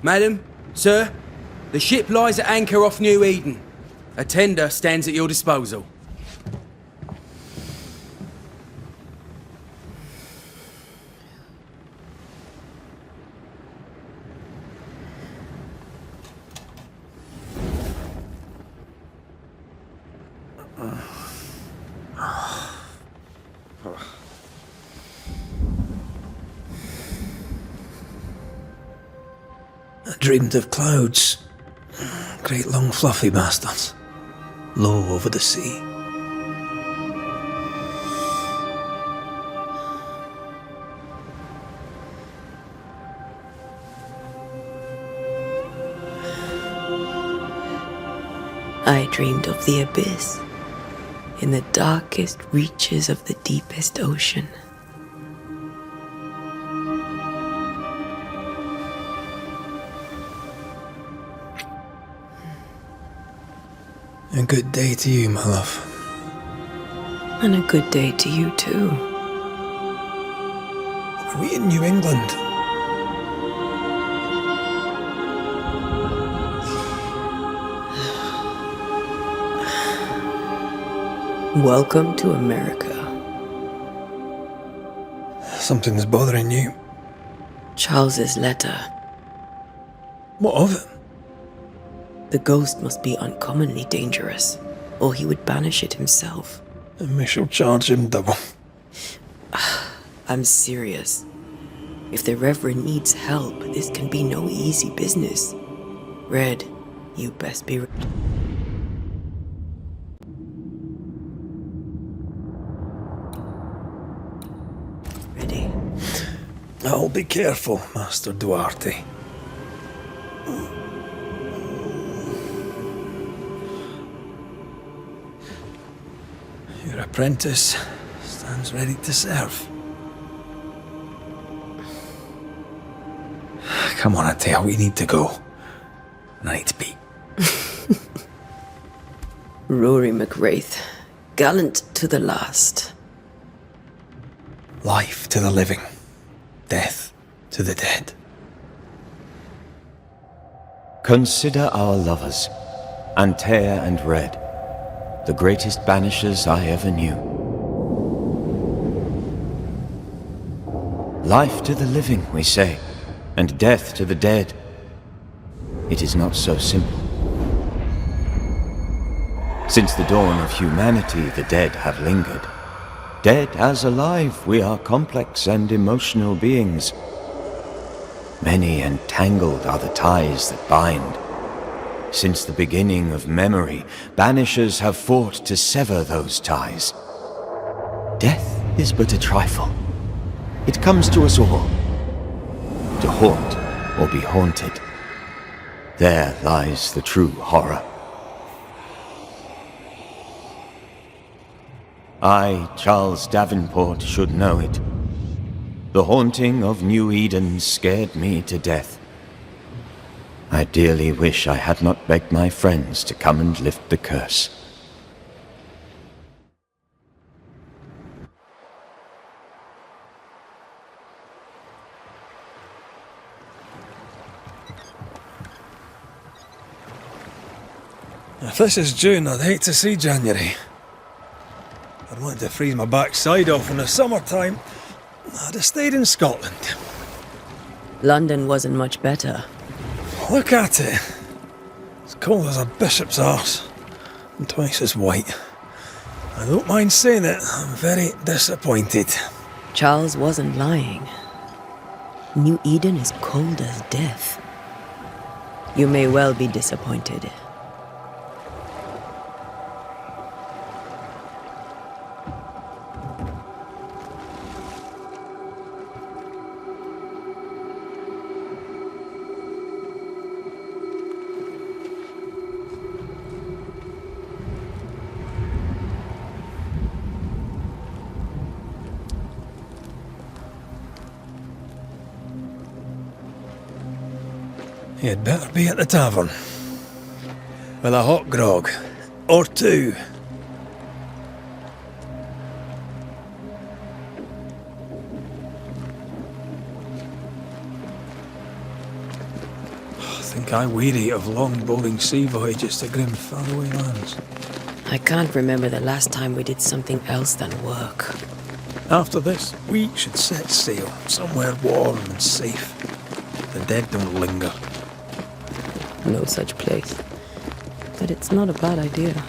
Madam, sir, the ship lies at anchor off New Eden. A tender stands at your disposal. I dreamed of clouds. Great long fluffy bastards. Low over the sea. I dreamed of the abyss, in the darkest reaches of the deepest ocean. A good day to you, my love. And a good day to you too. Are we in New England? Welcome to America. Something's bothering you. Charles's letter. What of it? The ghost must be uncommonly dangerous, or he would banish it himself. And we shall charge him double. I'm serious. If the Reverend needs help, this can be no easy business. Red, you best be ready. I'll be careful, Master Duarte. Your apprentice stands ready to serve. Come on, Atea, we need to go. I need to be. Rory McWraith, gallant to the last. Life to the living, death to the dead. Consider our lovers, Antea and Red, the greatest banishers I ever knew. Life to the living, we say, and death to the dead. It is not so simple. Since the dawn of humanity, the dead have lingered. Dead as alive, we are complex and emotional beings. Many and tangled are the ties that bind. Since the beginning of memory, banishers have fought to sever those ties. Death is but a trifle. It comes to us all. To haunt or be haunted. There lies the true horror. I, Charles Davenport, should know it. The haunting of New Eden scared me to death. I dearly wish I had not begged my friends to come and lift the curse. If this is June, I'd hate to see January. I'd want to freeze my backside off in the summertime. I'd have stayed in Scotland. London wasn't much better. Look at it. As cold as a bishop's arse. And twice as white. I don't mind saying it, I'm very disappointed. Charles wasn't lying. New Eden is cold as death. You may well be disappointed. You'd better be at the tavern. With a hot grog. Or two. think I weary of long, boring sea voyages to grim, faraway lands. I can't remember the last time we did something else than work. After this, we should set sail somewhere warm and safe. The dead don't linger. No such place. But it's not a bad idea.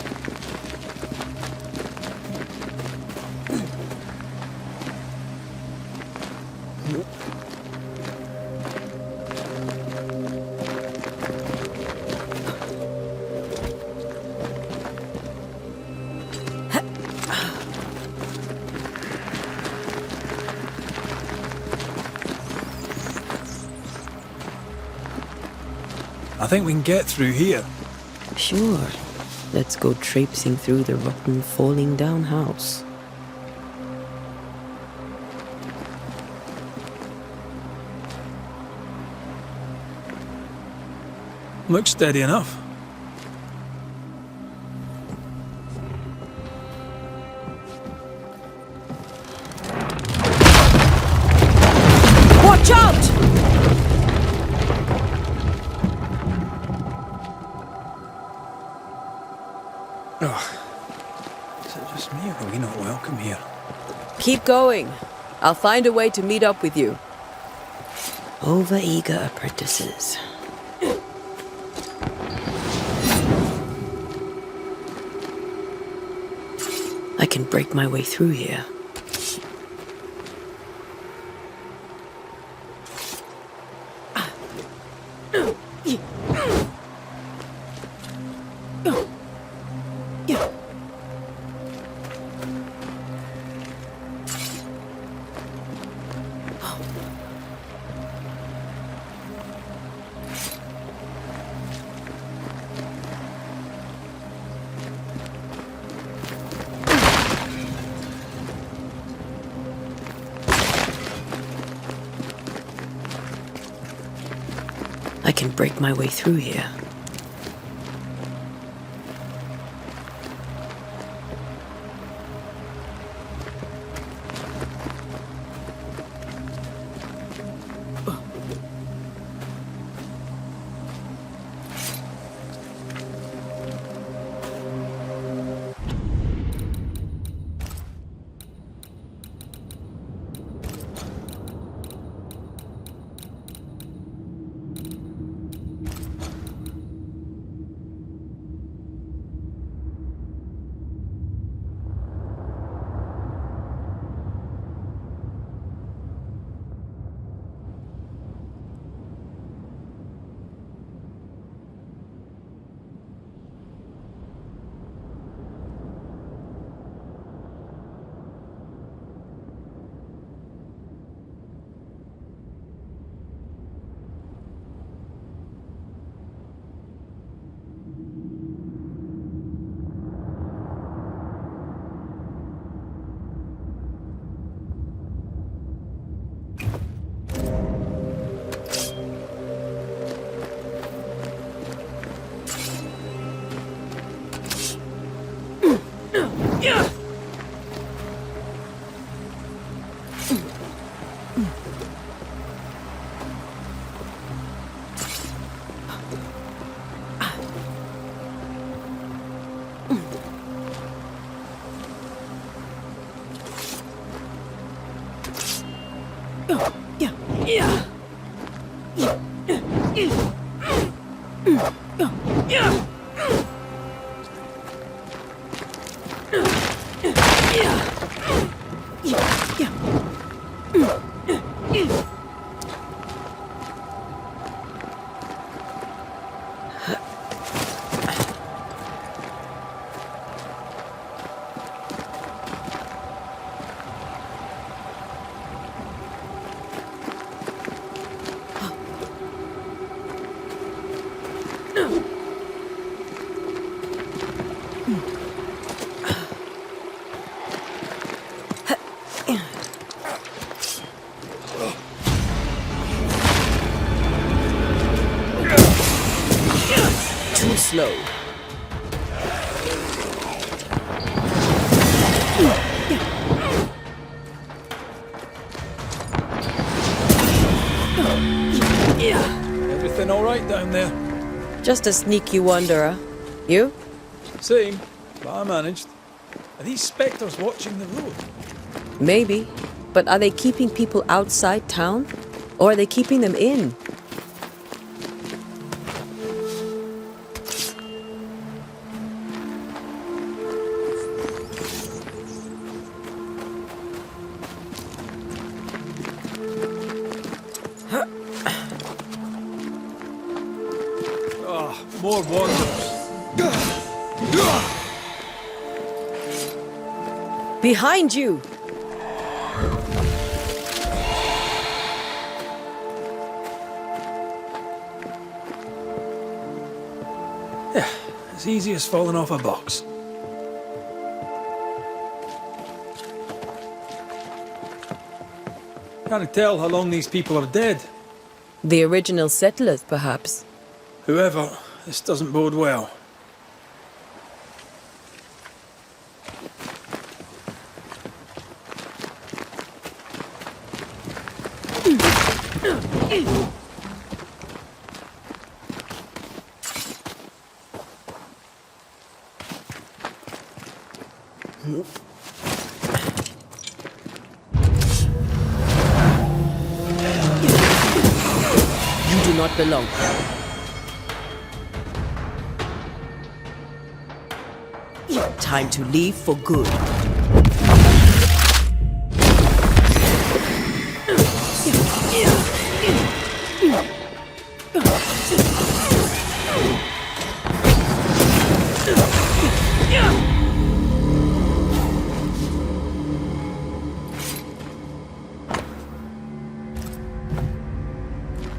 I think we can get through here. Sure. Let's go traipsing through the rotten, falling down house. Looks steady enough. Watch out! Oh, is it just me or are we not welcome here? Keep going. I'll find a way to meet up with you. Over-eager apprentices. I can break my way through here. I can break my way through here. Too slow. Everything all right down there? Just a sneaky wanderer. You? Same, but I managed. Are these spectres watching the road? Maybe. But are they keeping people outside town? Or are they keeping them in? More wanderers. Behind you! Yeah, as easy as falling off a box. Can't tell how long these people are dead. The original settlers, perhaps. Whoever, this doesn't bode well. You do not belong. Time to leave for good.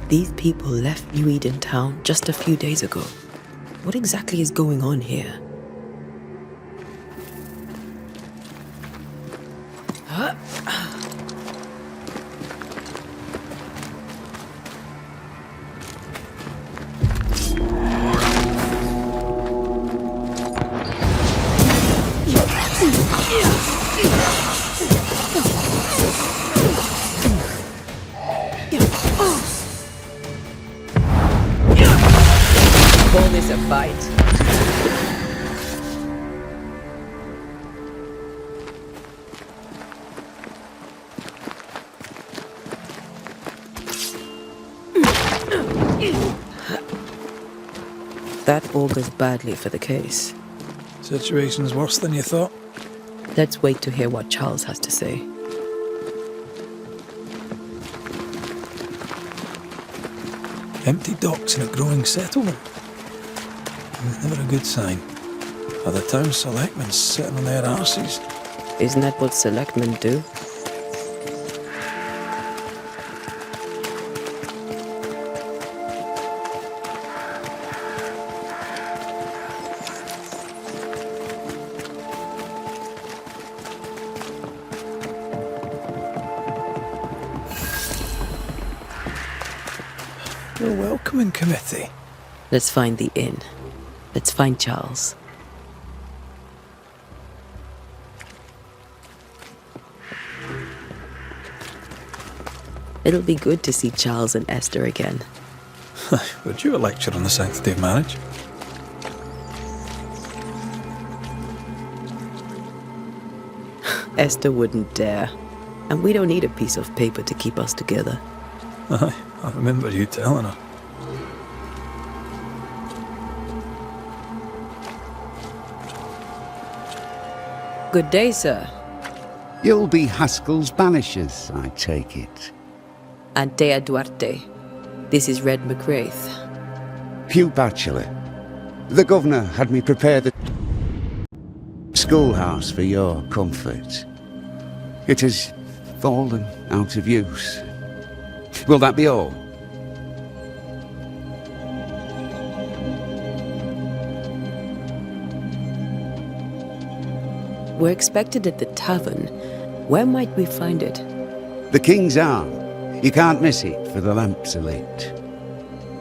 These people left New Eden town just a few days ago. What exactly is going on here? Call this a fight. That augurs badly for the case. Situation's worse than you thought. Let's wait to hear what Charles has to say. Empty docks in a growing settlement. Never a good sign. Are the town selectmen sitting on their arses? Isn't that what selectmen do? A welcoming committee. Let's find the inn. Let's find Charles. It'll be good to see Charles and Esther again. Would you a lecture on the sanctity of marriage? Esther wouldn't dare. And we don't need a piece of paper to keep us together. Aye, I remember you telling her. Good day, sir. You'll be Haskell's Banishers, I take it. Antea Duarte. This is Red McWraith. Hugh Batchelor. The governor had me prepare the schoolhouse for your comfort. It has fallen out of use. Will that be all? We're expected at the tavern. Where might we find it? The King's Arm. You can't miss it, for the lamps are lit.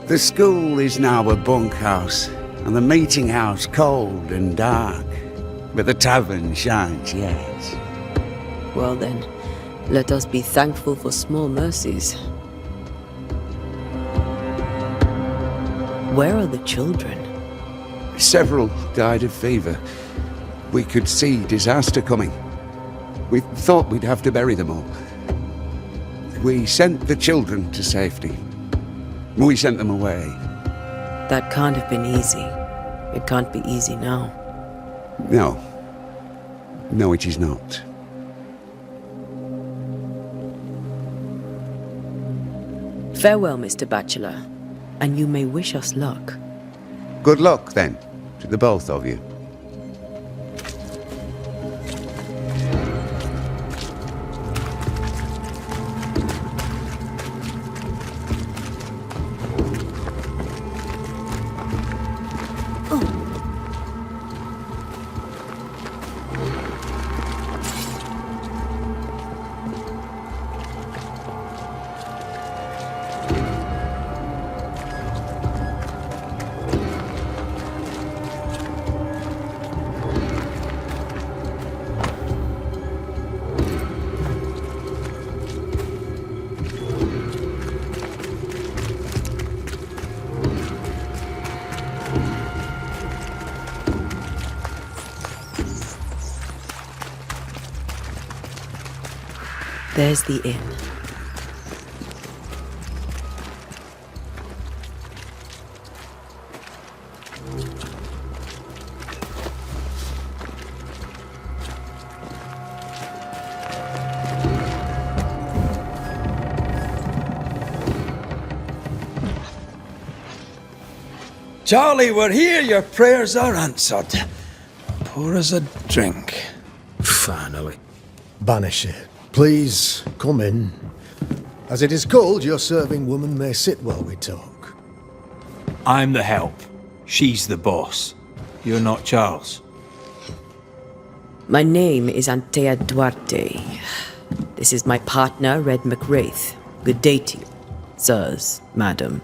The school is now a bunkhouse, and the meeting house cold and dark. But the tavern shines yet. Well then, let us be thankful for small mercies. Where are the children? Several died of fever. We could see disaster coming. We thought we'd have to bury them all. We sent the children to safety. We sent them away. That can't have been easy. It can't be easy now. No. No, it is not. Farewell, Mr. Bachelor, and you may wish us luck. Good luck, then, to the both of you. There's the inn. Charlie, we're here. Your prayers are answered. Pour us a drink. Finally. Banisher, please come in. As it is cold, your serving woman may sit while we talk. I'm the help. She's the boss. You're not Charles. My name is Antea Duarte. This is my partner, Red McWraith. Good day to you, sirs, madam.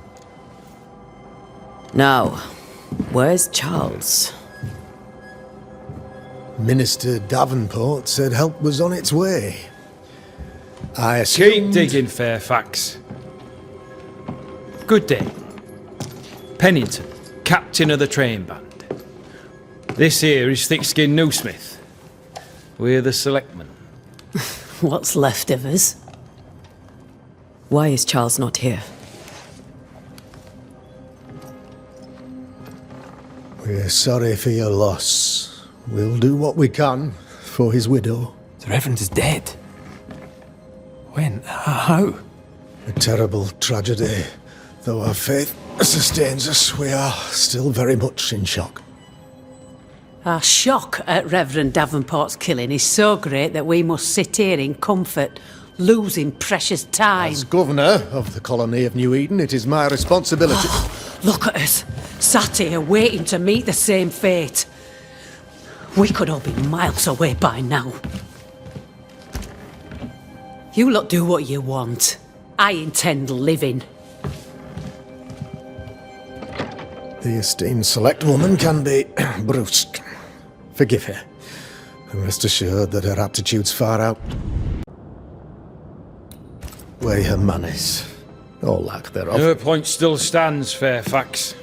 Now, where's Charles? Minister Davenport said help was on its way. I assumed... Keep digging, Fairfax. Good day. Pennington, captain of the train band. This here is Thick-Skinned Newsmith. We're the selectmen. What's left of us? Why is Charles not here? We're sorry for your loss. We'll do what we can for his widow. The Reverend is dead. When? How? A terrible tragedy. Though our faith sustains us, we are still very much in shock. Our shock at Reverend Davenport's killing is so great that we must sit here in comfort, losing precious time. As governor of the colony of New Eden, it is my responsibility... Look at us, sat here waiting to meet the same fate. We could all be miles away by now. You lot do what you want. I intend living. The esteemed select woman can be brusque. Forgive her. And rest assured that her aptitudes far outweigh her manners. Or lack thereof. Your point still stands, Fairfax.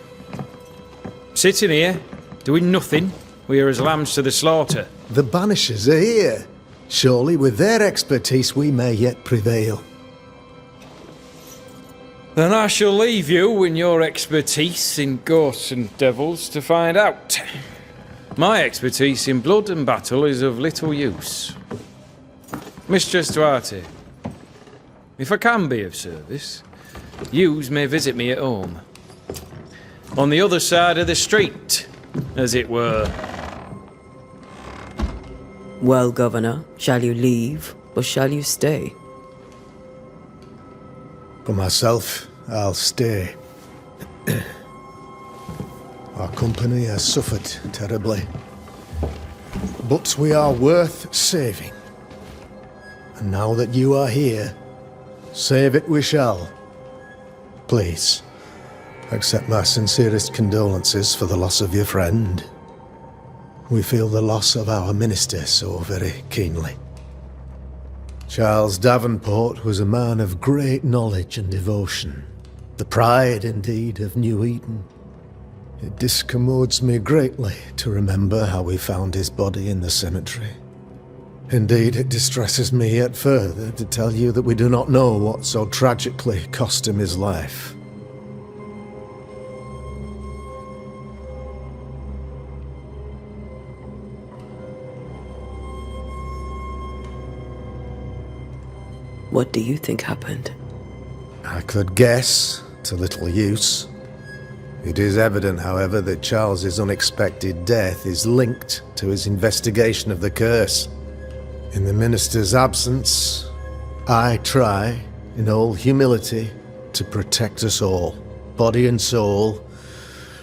Sitting here, doing nothing, we are as lambs to the slaughter. The Banishers are here. Surely with their expertise we may yet prevail. Then I shall leave you in your expertise in ghosts and devils to find out. My expertise in blood and battle is of little use. Mistress Duarte, if I can be of service, yous may visit me at home. On the other side of the street, as it were. Well, Governor, shall you leave, or shall you stay? For myself, I'll stay. Our company has suffered terribly. But we are worth saving. And now that you are here, save it we shall. Please, accept my sincerest condolences for the loss of your friend. We feel the loss of our minister so very keenly. Charles Davenport was a man of great knowledge and devotion. The pride, indeed, of New Eden. It discommodes me greatly to remember how we found his body in the cemetery. Indeed, it distresses me yet further to tell you that we do not know what so tragically cost him his life. What do you think happened? I could guess, to little use. It is evident, however, that Charles's unexpected death is linked to his investigation of the curse. In the minister's absence, I try, in all humility, to protect us all, body and soul,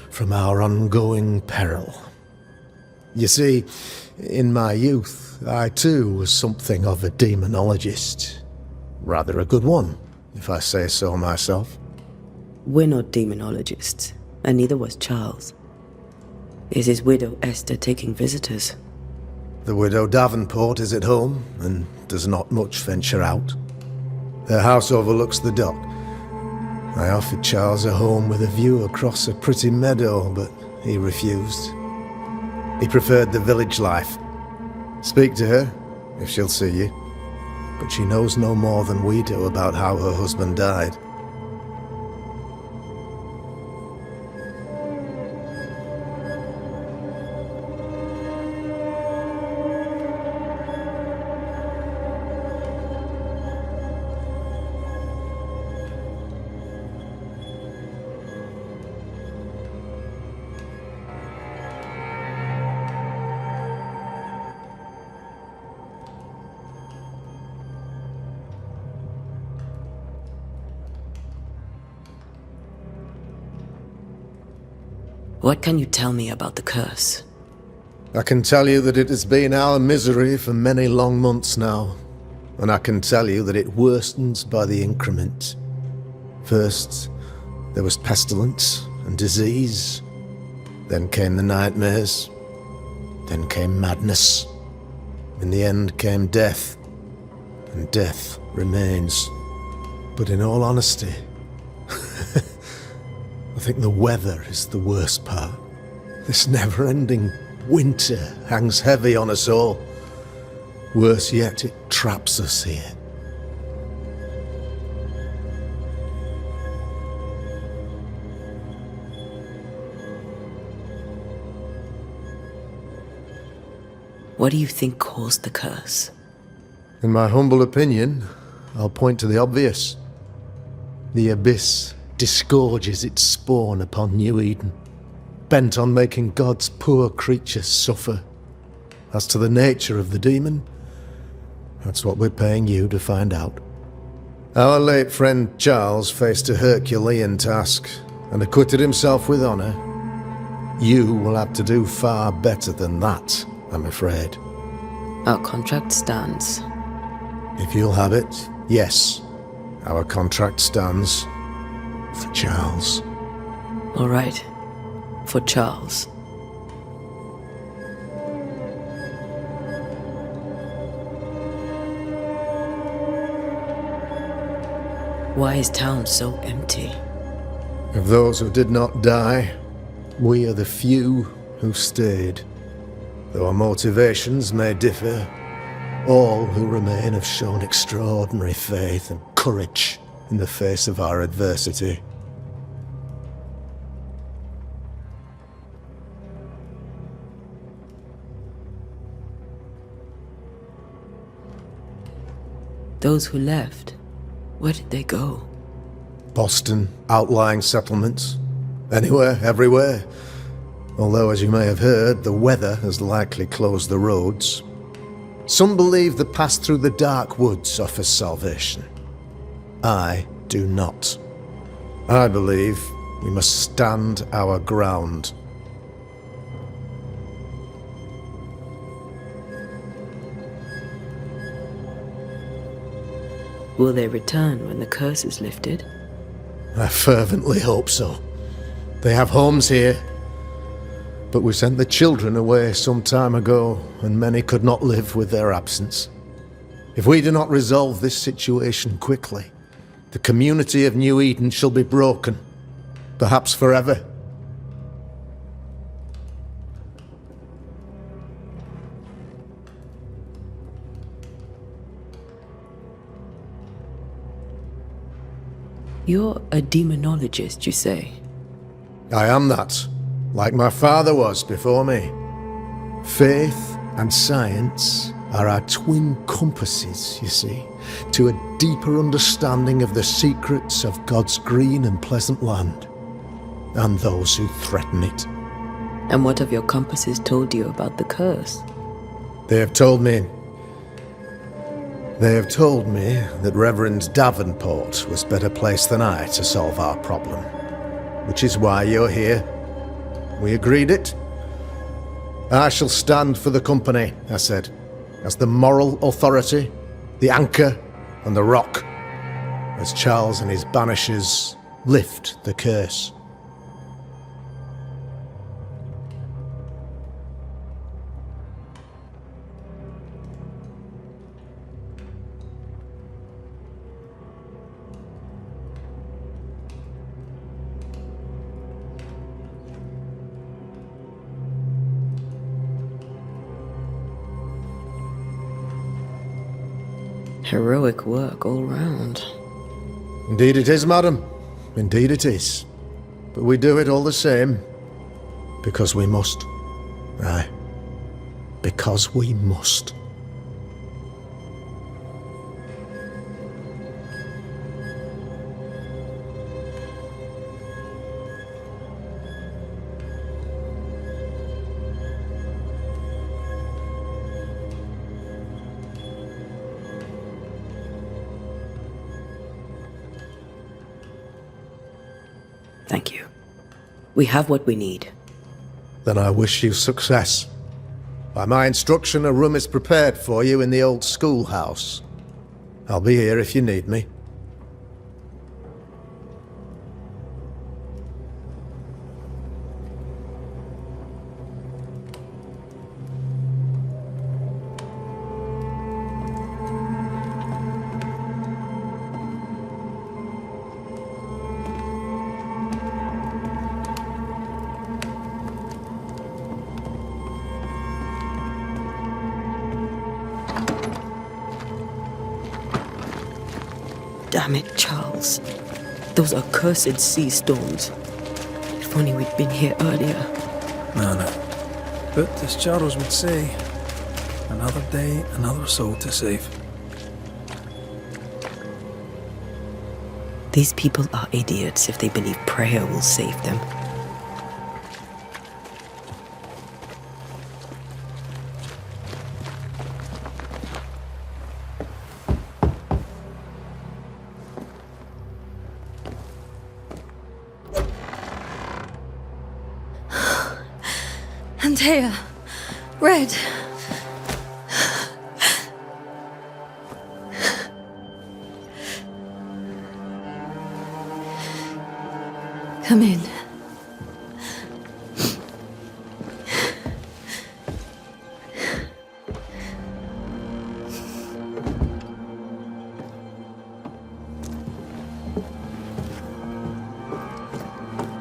from our ongoing peril. You see, in my youth, I too was something of a demonologist. Rather a good one, if I say so myself. We're not demonologists, and neither was Charles. Is his widow Esther taking visitors? The widow Davenport is at home, and does not much venture out. Her house overlooks the dock. I offered Charles a home with a view across a pretty meadow, but he refused. He preferred the village life. Speak to her, if she'll see you. But she knows no more than we do about how her husband died. What can you tell me about the curse? I can tell you that it has been our misery for many long months now, and I can tell you that it worsens by the increment. First, there was pestilence and disease. Then came the nightmares. Then came madness. In the end came death, and death remains. But in all honesty, I think the weather is the worst part. This never-ending winter hangs heavy on us all. Worse yet, it traps us here. What do you think caused the curse? In my humble opinion, I'll point to the obvious. The abyss disgorges its spawn upon New Eden, bent on making God's poor creatures suffer. As to the nature of the demon, that's what we're paying you to find out. Our late friend Charles faced a Herculean task and acquitted himself with honor. You will have to do far better than that, I'm afraid. Our contract stands. If you'll have it, yes, our contract stands. For Charles. All right. For Charles. Why is town so empty? Of those who did not die, we are the few who stayed. Though our motivations may differ, all who remain have shown extraordinary faith and courage in the face of our adversity. Those who left, where did they go? Boston, outlying settlements. Anywhere, everywhere. Although, as you may have heard, the weather has likely closed the roads. Some believe the pass through the dark woods offers salvation. I do not. I believe we must stand our ground. Will they return when the curse is lifted? I fervently hope so. They have homes here. But we sent the children away some time ago, and many could not live with their absence. If we do not resolve this situation quickly, the community of New Eden shall be broken, perhaps forever. You're a demonologist, you say? I am that, like my father was before me. Faith and science are our twin compasses, you see, to a deeper understanding of the secrets of God's green and pleasant land, and those who threaten it. And what have your compasses told you about the curse? They have told me that Reverend Davenport was better placed than I to solve our problem, which is why you're here. We agreed it. I shall stand for the company, I said, as the moral authority, the anchor, and the rock, as Charles and his Banishers lift the curse. Heroic work all round. Indeed it is, madam. Indeed it is. But we do it all the same. Because we must. Aye. Because we must. Thank you. We have what we need. Then I wish you success. By my instruction, a room is prepared for you in the old schoolhouse. I'll be here if you need me. Damn it, Charles. Those are cursed sea storms. If only we'd been here earlier. No. But as Charles would say, another day, another soul to save. These people are idiots if they believe prayer will save them. Antea, Red. Come in.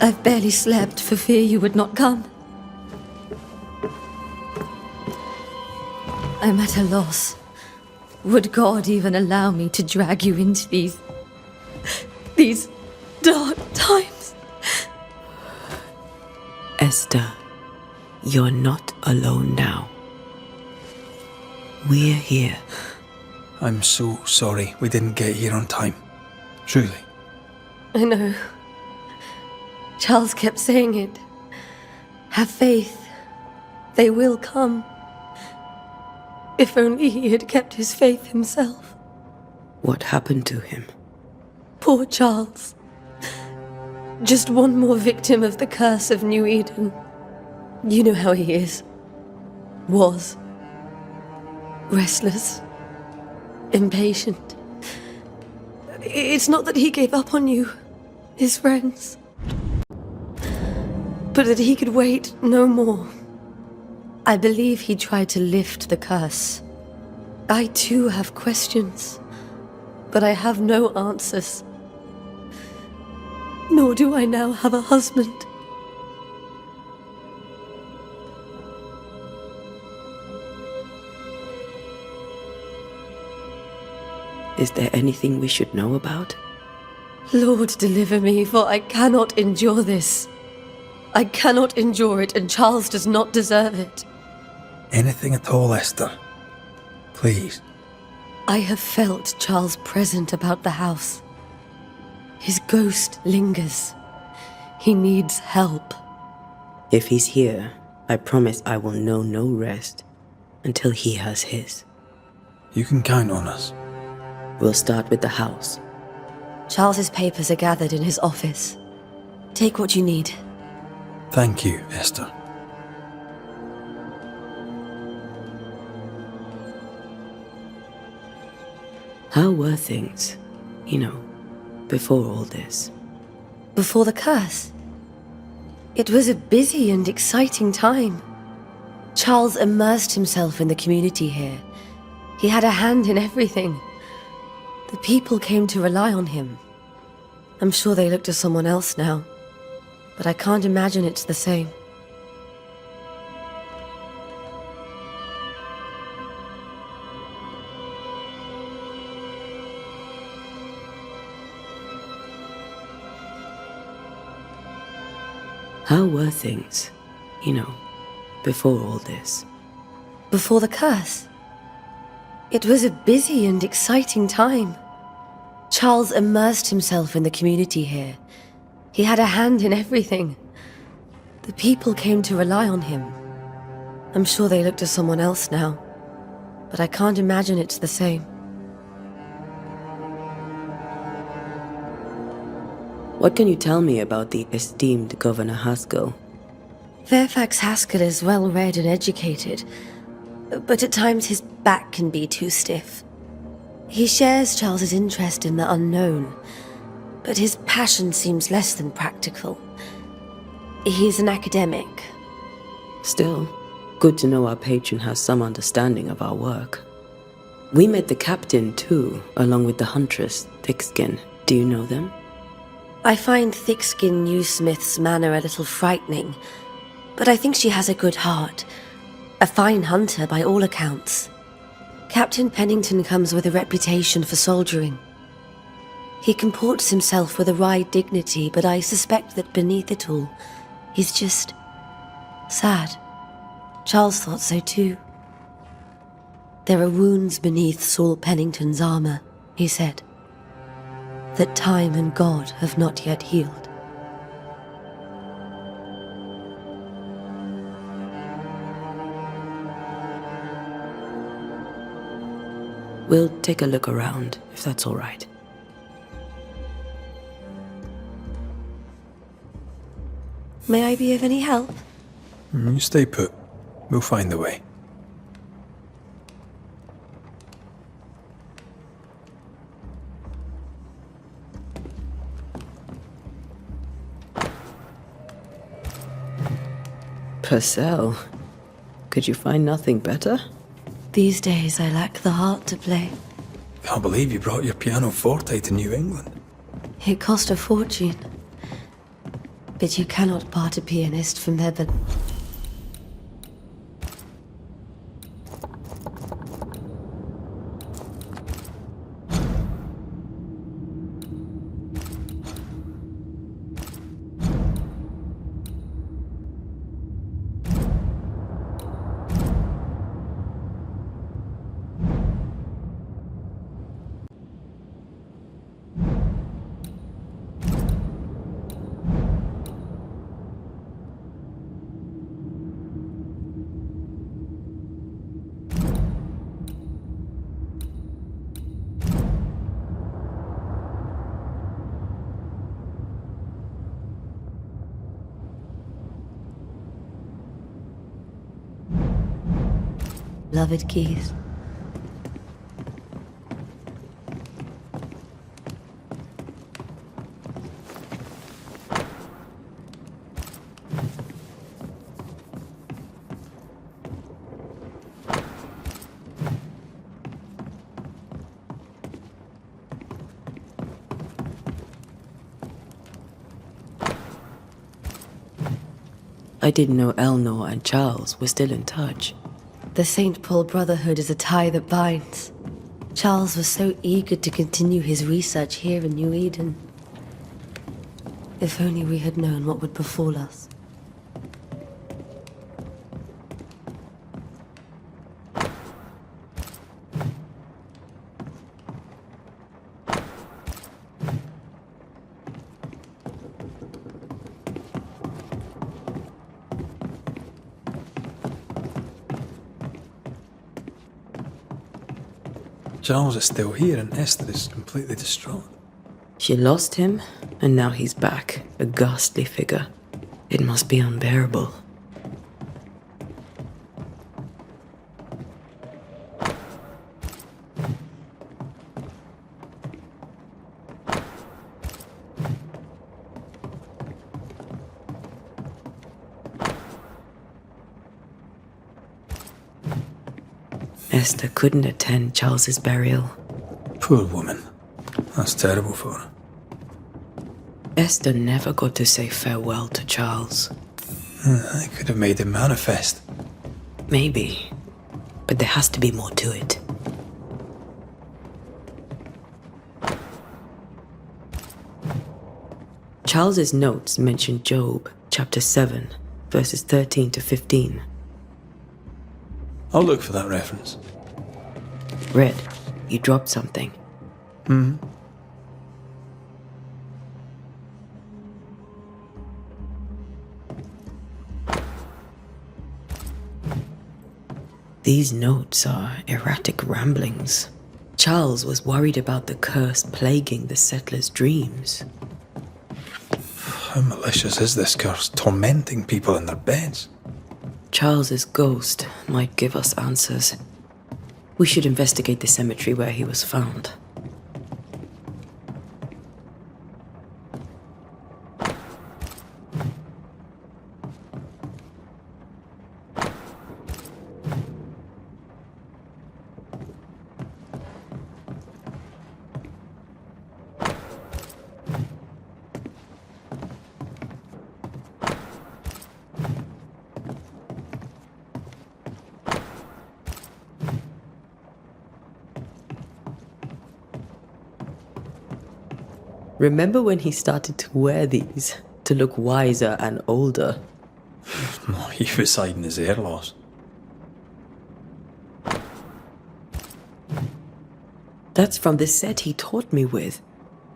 I've barely slept for fear you would not come. I'm at a loss. Would God even allow me to drag you into these dark times? Esther, you're not alone now. We're here. I'm so sorry we didn't get here on time. Truly. I know. Charles kept saying it. Have faith. They will come. If only he had kept his faith himself. What happened to him? Poor Charles. Just one more victim of the curse of New Eden. You know how he is. Was. Restless. Impatient. It's not that he gave up on you, his friends, but that he could wait no more. I believe he tried to lift the curse. I too have questions, but I have no answers. Nor do I now have a husband. Is there anything we should know about? Lord, deliver me, for I cannot endure this. I cannot endure it, and Charles does not deserve it. Anything at all, Esther. Please. I have felt Charles' present about the house. His ghost lingers. He needs help. If he's here, I promise I will know no rest until he has his. You can count on us. We'll start with the house. Charles's papers are gathered in his office. Take what you need. Thank you, Esther. How were things, before all this? Before the curse? It was a busy and exciting time. Charles immersed himself in the community here. He had a hand in everything. The people came to rely on him. I'm sure they look to someone else now, but I can't imagine it's the same. How were things, before all this? Before the curse? It was a busy and exciting time. Charles immersed himself in the community here. He had a hand in everything. The people came to rely on him. I'm sure they look to someone else now, but I can't imagine it's the same. What can you tell me about the esteemed Governor Haskell? Fairfax Haskell is well-read and educated, but at times his back can be too stiff. He shares Charles's interest in the unknown, but his passion seems less than practical. He's an academic. Still, good to know our patron has some understanding of our work. We met the captain too, along with the huntress, Thickskin. Do you know them? I find Thickskin Newsmith's manner a little frightening, but I think she has a good heart. A fine hunter by all accounts. Captain Pennington comes with a reputation for soldiering. He comports himself with a wry dignity, but I suspect that beneath it all, he's just sad. Charles thought so too. There are wounds beneath Saul Pennington's armor, he said, that time and God have not yet healed. We'll take a look around, if that's all right. May I be of any help? You stay put. We'll find a way. Purcell, could you find nothing better? These days I lack the heart to play. Can't believe you brought your pianoforte to New England. It cost a fortune. But you cannot part a pianist from their beloved keys. I didn't know Eleanor and Charles were still in touch. The St. Paul Brotherhood is a tie that binds. Charles was so eager to continue his research here in New Eden. If only we had known what would befall us. Charles is still here and Esther is completely distraught. She lost him, and now he's back, a ghastly figure. It must be unbearable. Esther couldn't attend Charles's burial. Poor woman. That's terrible for her. Esther never got to say farewell to Charles. I could have made him manifest. Maybe, but there has to be more to it. Charles's notes mention Job, chapter 7, verses 13 to 15. I'll look for that reference. Red, you dropped something. These notes are erratic ramblings. Charles was worried about the curse plaguing the settlers' dreams. How malicious is this curse, tormenting people in their beds? Charles's ghost might give us answers. We should investigate the cemetery where he was found. Remember when he started to wear these to look wiser and older? Oh, he was hiding his hair loss. That's from the set he taught me with.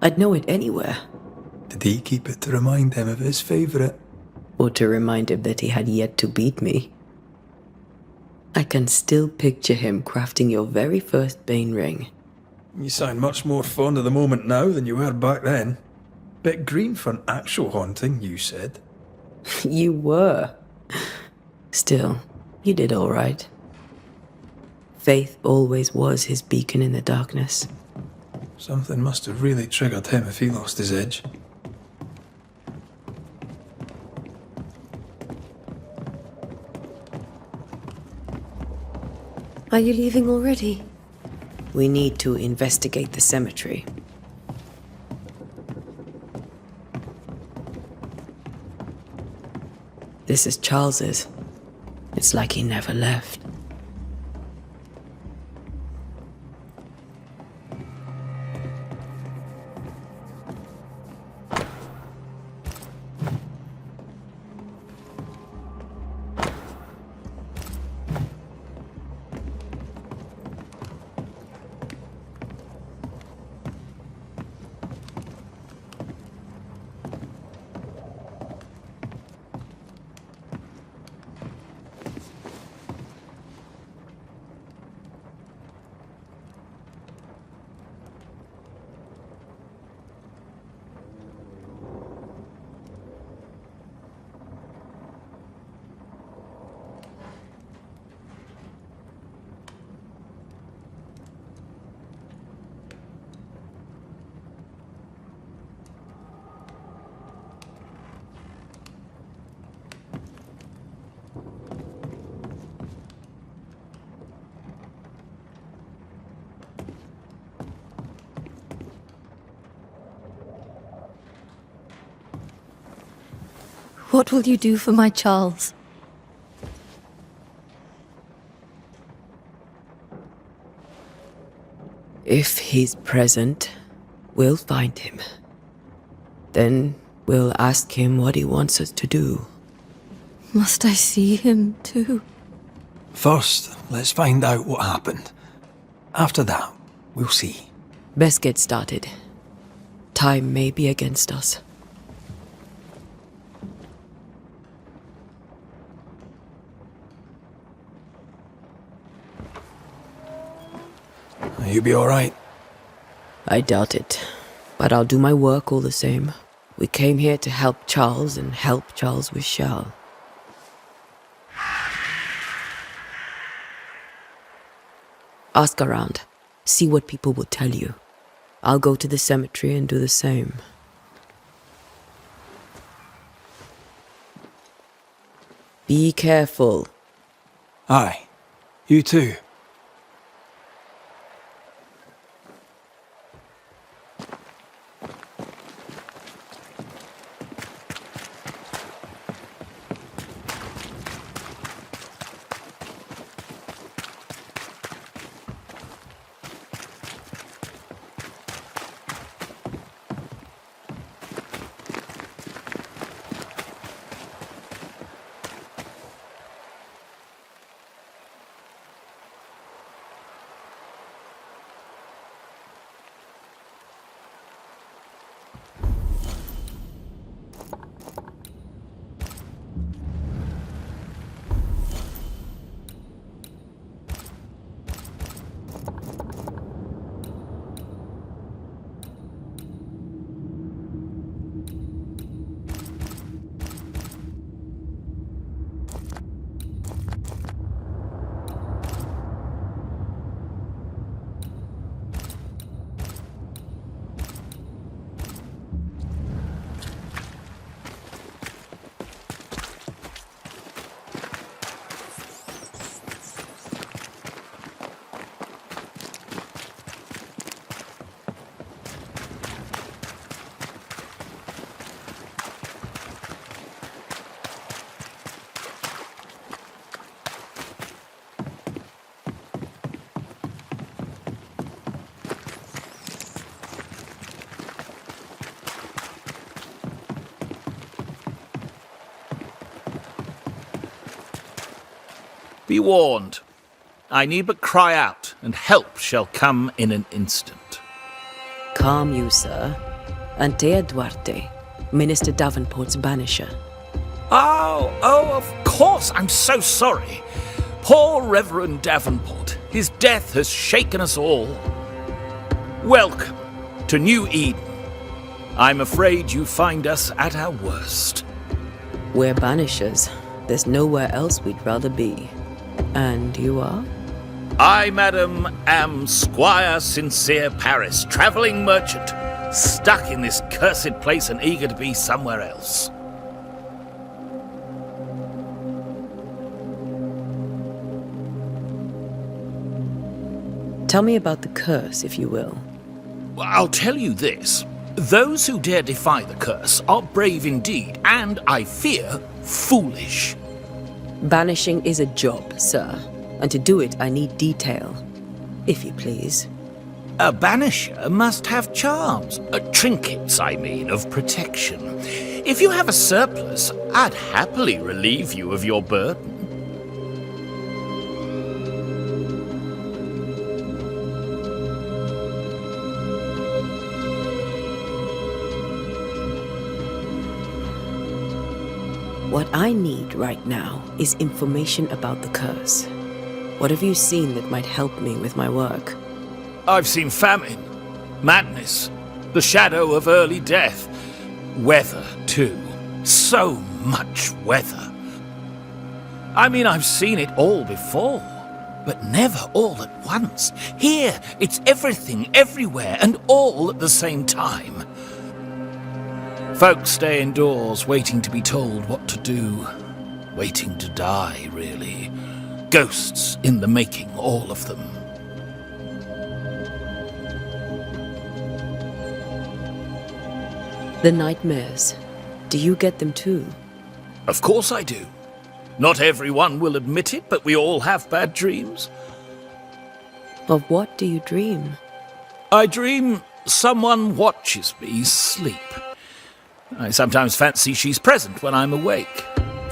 I'd know it anywhere. Did he keep it to remind him of his favourite? Or to remind him that he had yet to beat me. I can still picture him crafting your very first Bane ring. You sound much more fond of the moment now than you were back then. Bit green for an actual haunting, you said. You were. Still, you did all right. Faith always was his beacon in the darkness. Something must have really triggered him if he lost his edge. Are you leaving already? We need to investigate the cemetery. This is Charles's. It's like he never left. What will you do for my Charles? If he's present, we'll find him. Then We'll ask him what he wants us to do. Must I see him too? First, let's find out what happened. After that, we'll see. Best get started. Time may be against us. You be alright? I doubt it. But I'll do my work all the same. We came here to help Charles, and help Charles we shall. Ask around. See what people will tell you. I'll go to the cemetery and do the same. Be careful. Aye. You too. Be warned. I need but cry out, and help shall come in an instant. Calm you, sir. Antea Duarte, Minister Davenport's banisher. Oh, of course, I'm so sorry. Poor Reverend Davenport. His death has shaken us all. Welcome to New Eden. I'm afraid you find us at our worst. We're banishers. There's nowhere else we'd rather be. And you are? I, madam, am Squire Sincere Paris, travelling merchant, stuck in this cursed place and eager to be somewhere else. Tell me about the curse, if you will. Well, I'll tell you this. Those who dare defy the curse are brave indeed, and, I fear, foolish. Banishing is a job, sir. And to do it, I need detail. If you please. A banisher must have charms. Trinkets, I mean, of protection. If you have a surplus, I'd happily relieve you of your burden. What I need right now is information about the curse. What have you seen that might help me with my work? I've seen famine, madness, the shadow of early death. Weather, too. So much weather. I mean, I've seen it all before, but never all at once. Here, it's everything, everywhere, and all at the same time. Folks stay indoors, waiting to be told what to do. Waiting to die, really. Ghosts in the making, all of them. The nightmares. Do you get them too? Of course I do. Not everyone will admit it, but we all have bad dreams. Of what do you dream? I dream someone watches me sleep. I sometimes fancy she's present when I'm awake.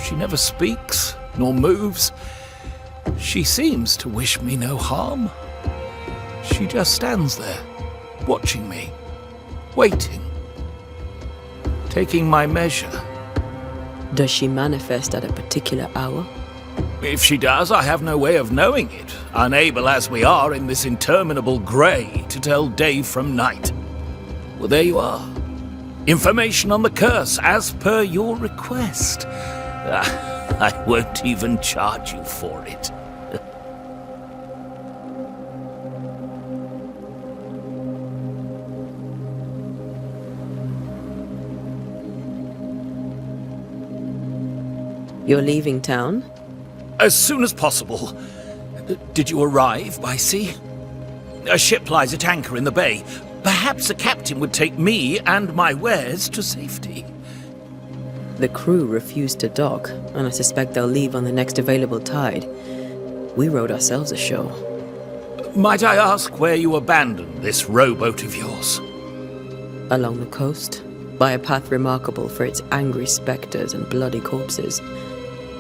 She never speaks, nor moves. She seems to wish me no harm. She just stands there, watching me, waiting, taking my measure. Does she manifest at a particular hour? If she does, I have no way of knowing it, unable as we are in this interminable grey to tell day from night. Well, there you are. Information on the curse, as per your request. I won't even charge you for it. You're leaving town? As soon as possible. Did you arrive by sea? A ship lies at anchor in the bay. Perhaps a captain would take me and my wares to safety. The crew refused to dock, and I suspect they'll leave on the next available tide. We rowed ourselves ashore. Might I ask where you abandoned this rowboat of yours? Along the coast, by a path remarkable for its angry spectres and bloody corpses.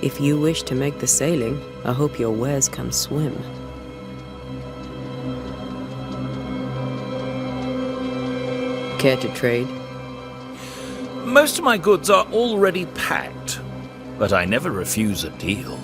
If you wish to make the sailing, I hope your wares can swim. Care to trade? Most of my goods are already packed, but I never refuse a deal.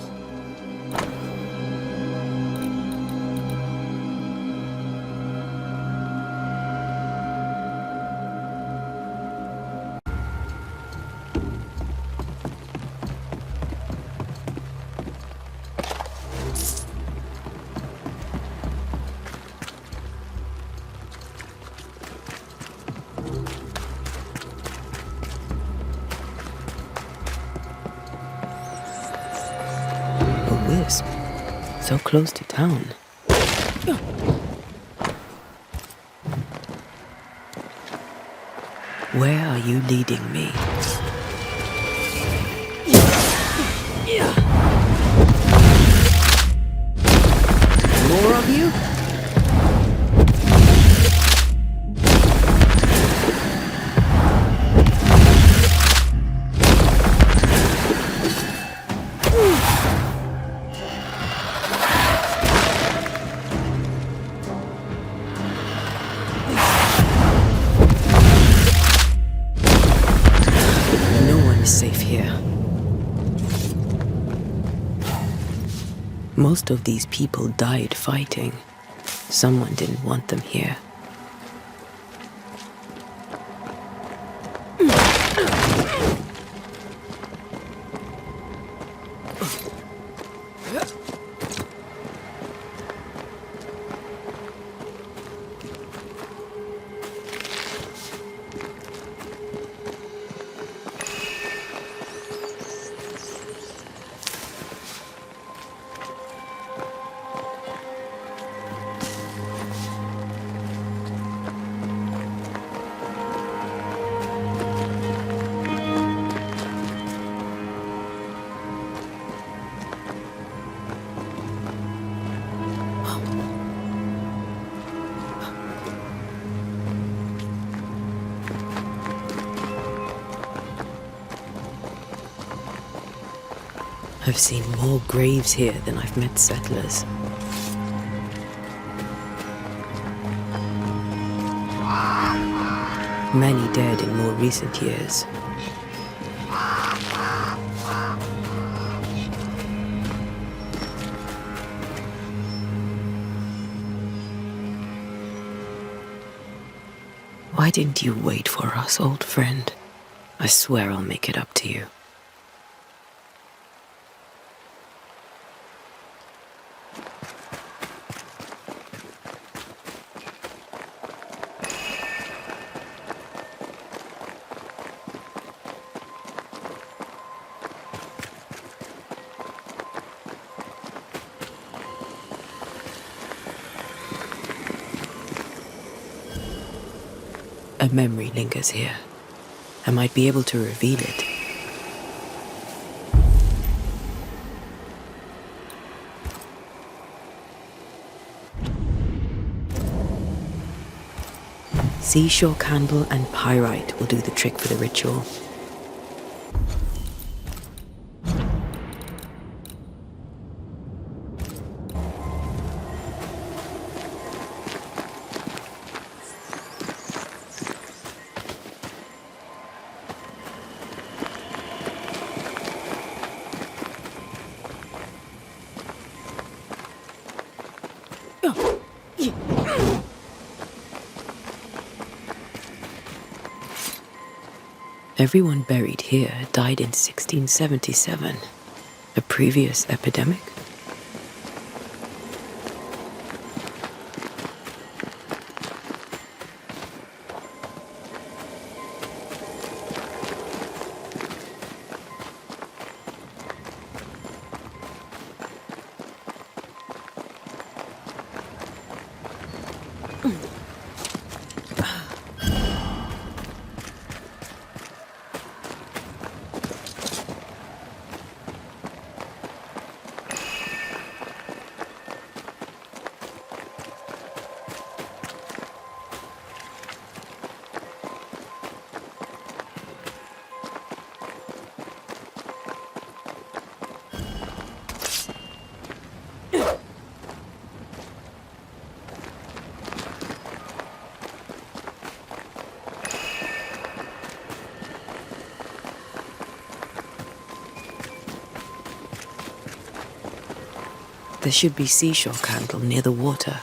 Wisp. So close to town. Where are you leading me? More of you? Safe here. Most of these people died fighting. Someone didn't want them here. I've seen more graves here than I've met settlers. Many dead in more recent years. Why didn't you wait for us, old friend? I swear I'll make it up to you. A memory lingers here. I might be able to reveal it. Seashore candle and pyrite will do the trick for the ritual. Everyone buried here died in 1677. A previous epidemic? There should be seashore candle near the water.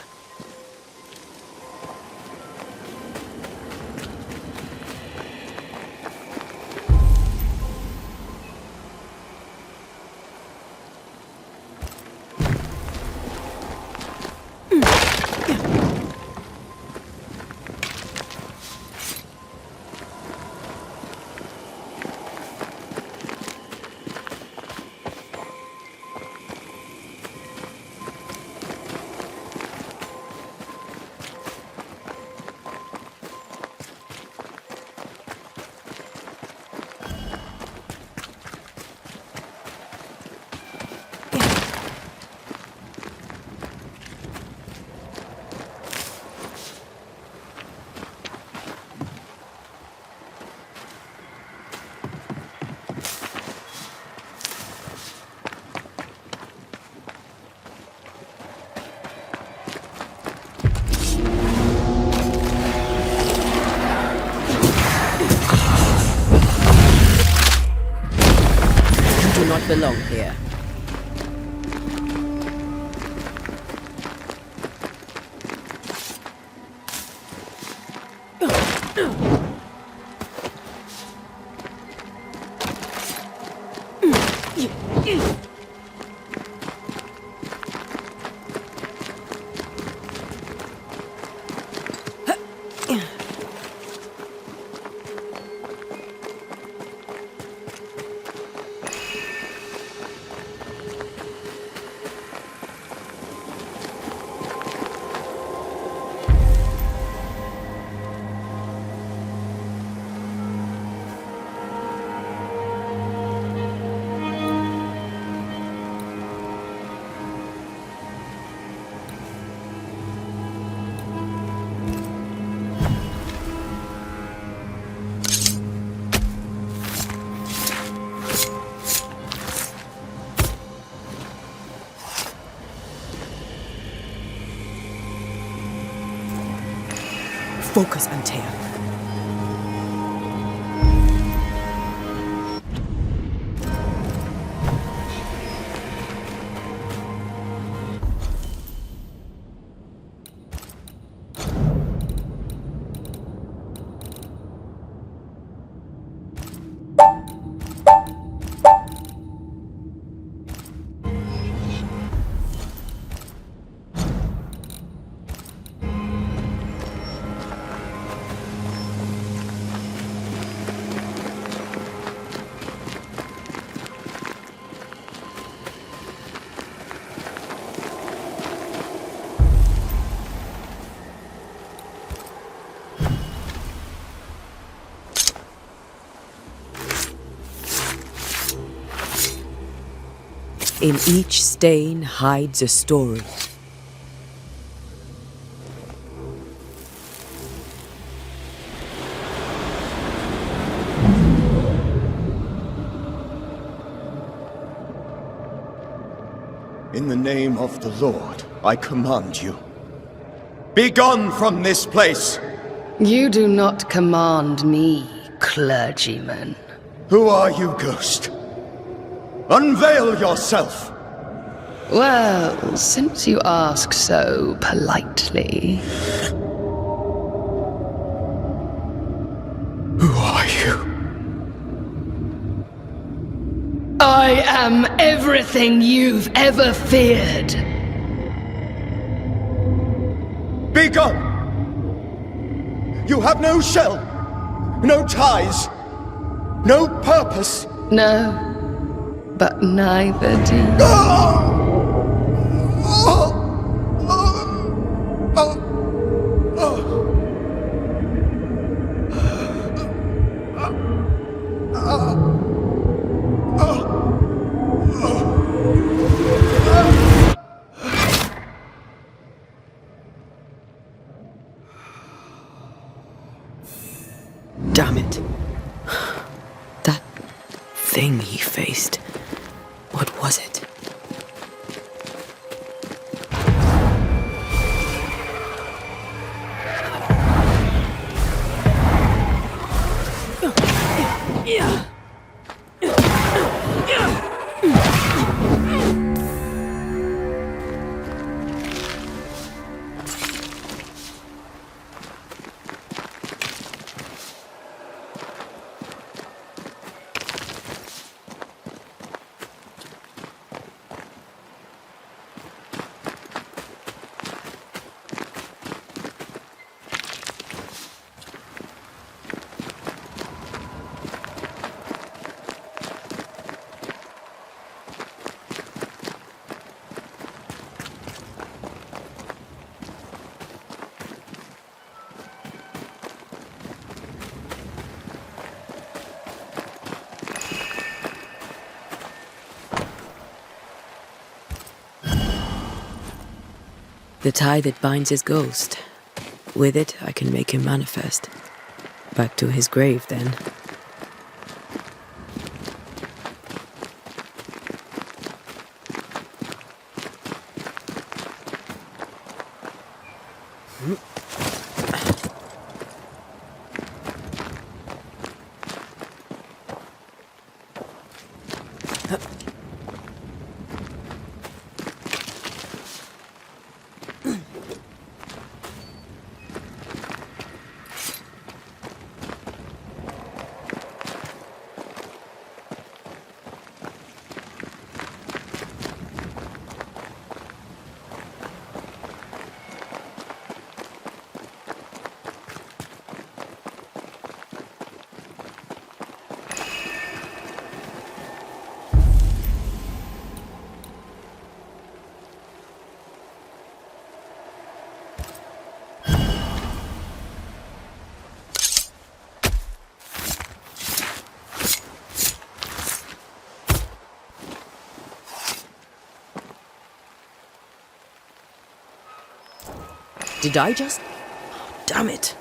Belong here. Focus, Antea. In each stain hides a story. In the name of the Lord, I command you. Be gone from this place! You do not command me, clergyman. Who are you, ghost? Unveil yourself! Well, since you ask so politely. Who are you? I am everything you've ever feared. Be gone! You have no shell, no ties, no purpose. No, but neither do you. Damn it. That thing he faced. What was it? The tie that binds his ghost. With it, I can make him manifest. Back to his grave, then. Did I just... Damn it.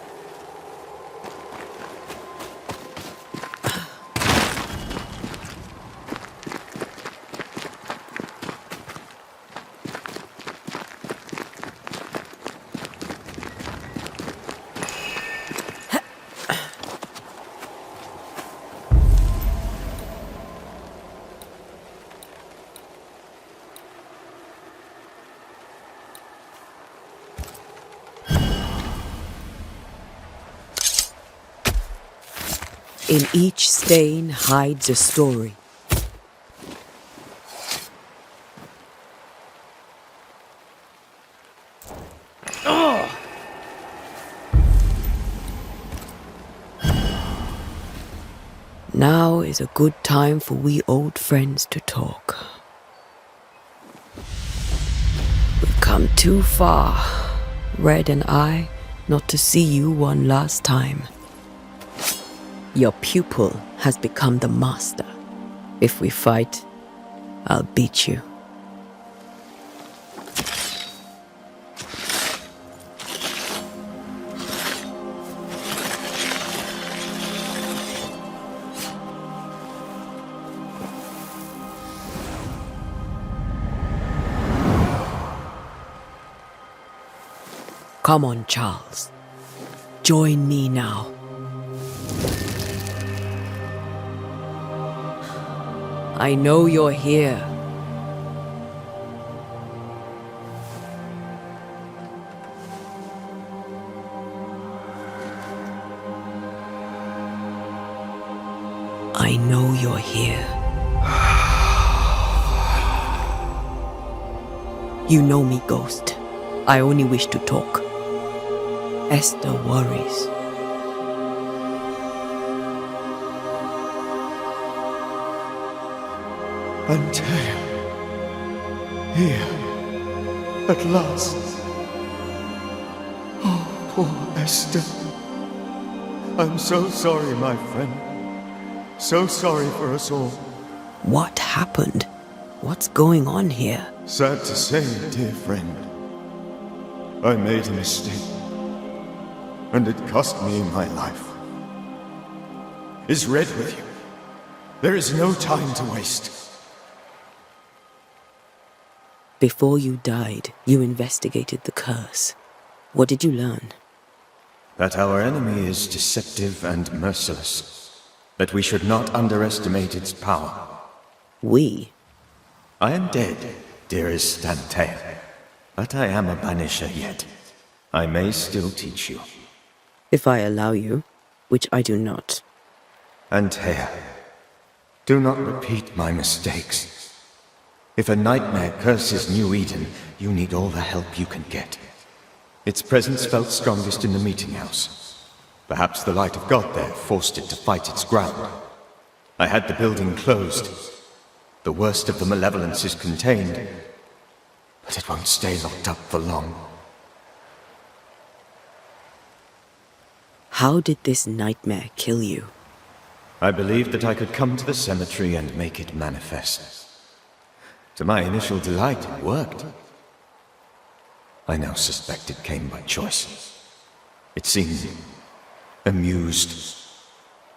In each stain hides a story. Now is a good time for we old friends to talk. We've come too far, Red and I, not to see you one last time. Your pupil has become the master. If we fight, I'll beat you. Come on, Charles. Join me now. I know you're here. I know you're here. You know me, Ghost. I only wish to talk. Esther worries. Antea. Here. At last. Oh, poor Esther. I'm so sorry, my friend. So sorry for us all. What happened? What's going on here? Sad to say, dear friend, I made a mistake, and it cost me my life. Is Red with you? There is no time to waste. Before you died, you investigated the curse. What did you learn? That our enemy is deceptive and merciless, but we should not underestimate its power. We? I am dead, dearest Antea, but I am a Banisher yet. I may still teach you. If I allow you, which I do not. Antea, do not repeat my mistakes. If a nightmare curses New Eden, you need all the help you can get. Its presence felt strongest in the meeting house. Perhaps the light of God there forced it to fight its ground. I had the building closed. The worst of the malevolence is contained, but it won't stay locked up for long. How did this nightmare kill you? I believed that I could come to the cemetery and make it manifest. To my initial delight, it worked. I now suspect it came by choice. It seemed amused,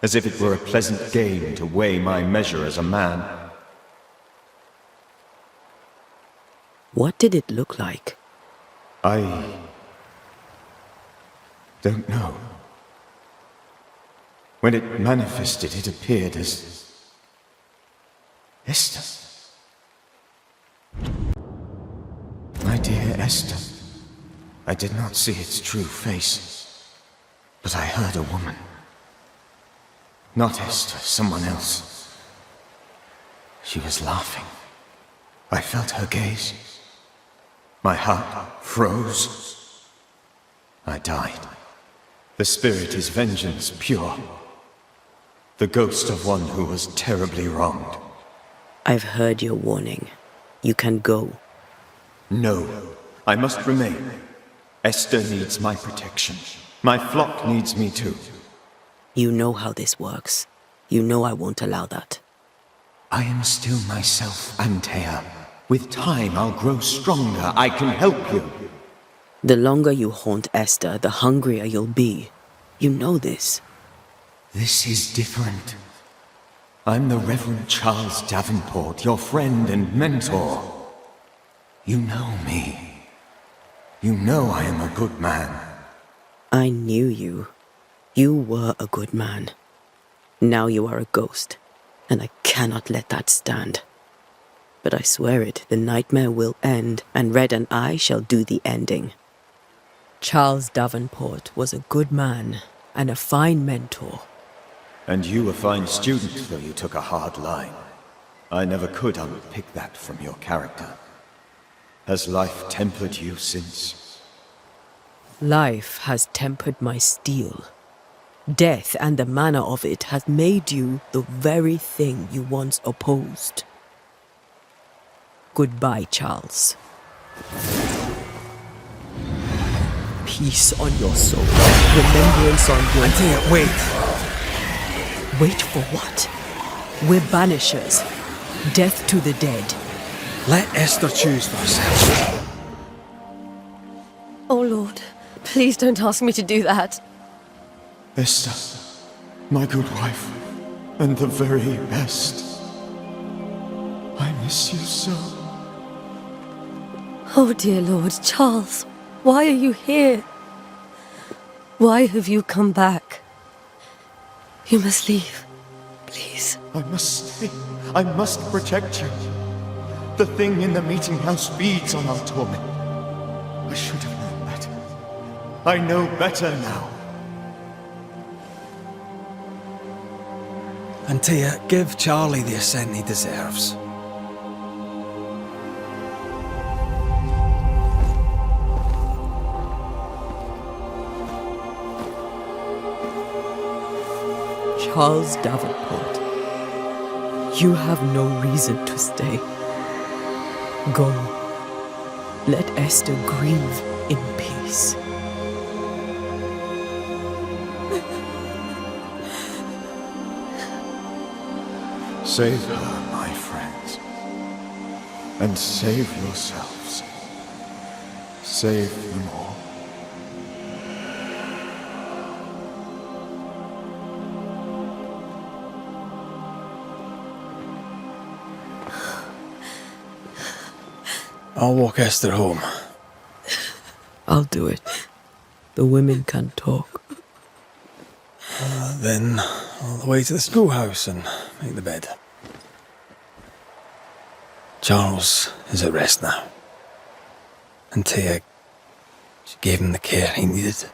as if it were a pleasant game to weigh my measure as a man. What did it look like? I don't know. When it manifested, it appeared as Esther. My dear Esther, I did not see its true face, but I heard a woman. Not Esther, someone else. She was laughing. I felt her gaze. My heart froze. I died. The spirit is vengeance pure. The ghost of one who was terribly wronged. I've heard your warning. You can go. No, I must remain. Esther needs my protection. My flock needs me too. You know how this works. You know I won't allow that. I am still myself, Antea. With time, I'll grow stronger. I can help you. The longer you haunt Esther, the hungrier you'll be. You know this. This is different. I'm the Reverend Charles Davenport, your friend and mentor. You know me. You know I am a good man. I knew you. You were a good man. Now you are a ghost, and I cannot let that stand. But I swear it, the nightmare will end, and Red and I shall do the ending. Charles Davenport was a good man and a fine mentor. And you a fine student, though you took a hard line. I never could unpick that from your character. Has life tempered you since? Life has tempered my steel. Death and the manner of it has made you the very thing you once opposed. Goodbye, Charles. Peace on your soul. Remembrance on your... Antea, wait! Wait for what? We're Banishers. Death to the dead. Let Esther choose for herself. Oh, Lord, please don't ask me to do that. Esther, my good wife, and the very best. I miss you so. Oh, dear Lord, Charles, why are you here? Why have you come back? You must leave, please. I must stay. I must protect you. The thing in the meeting house feeds on our torment. I should have known better. I know better now. Antea, give Charlie the ascent he deserves. Charles Davenport, you have no reason to stay. Go. Let Esther grieve in peace. Save her, my friends. And save yourselves. Save them all. I'll walk Esther home. I'll do it. The women can talk. Then, all the way to the schoolhouse and make the bed. Charles is at rest now. Antea, she gave him the care he needed.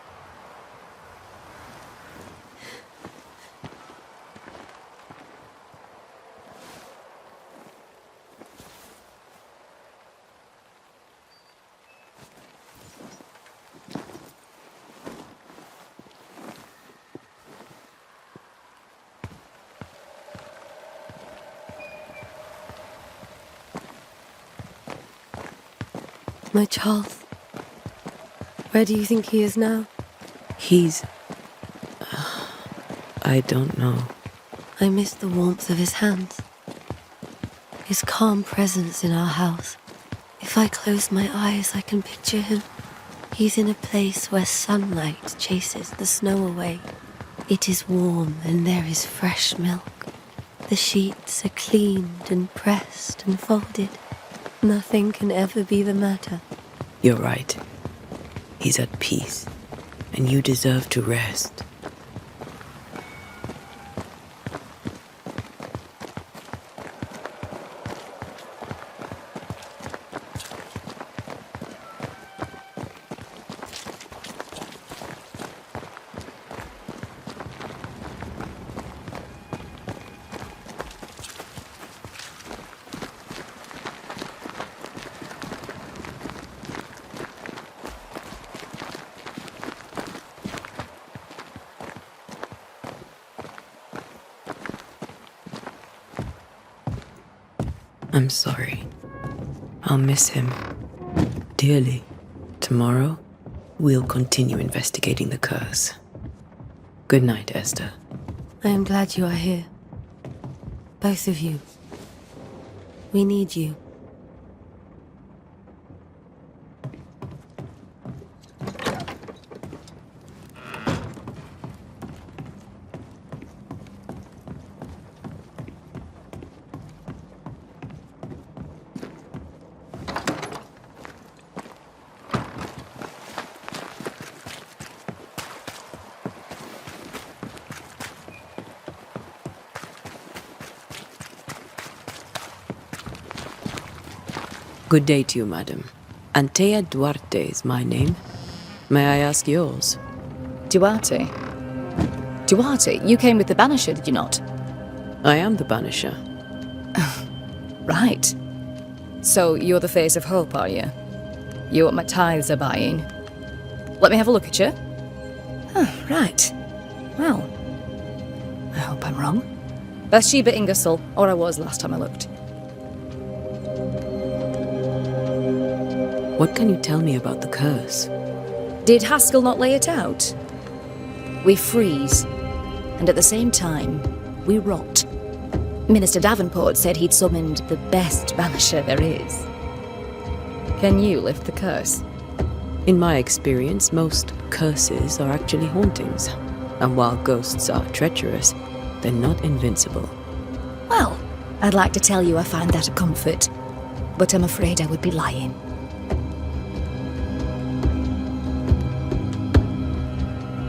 My Charles. Where do you think he is now? He's... I don't know. I miss the warmth of his hands. His calm presence in our house. If I close my eyes, I can picture him. He's in a place where sunlight chases the snow away. It is warm and there is fresh milk. The sheets are cleaned and pressed and folded. Nothing can ever be the matter. You're right. He's at peace, and you deserve to rest. I'm sorry. I'll miss him dearly. Tomorrow, we'll continue investigating the curse. Good night, Esther. I am glad you are here. Both of you. We need you. Good day to you, madam. Antea Duarte is my name. May I ask yours? Duarte? Duarte, you came with the Banisher, did you not? I am the Banisher. Right. So you're the face of hope, are you? You're what my tithes are buying. Let me have a look at you. Oh, right. Well, I hope I'm wrong. Bathsheba Ingersoll, or I was last time I looked. What can you tell me about the curse? Did Haskell not lay it out? We freeze, and at the same time, we rot. Minister Davenport said he'd summoned the best banisher there is. Can you lift the curse? In my experience, most curses are actually hauntings. And while ghosts are treacherous, they're not invincible. Well, I'd like to tell you I find that a comfort, but I'm afraid I would be lying.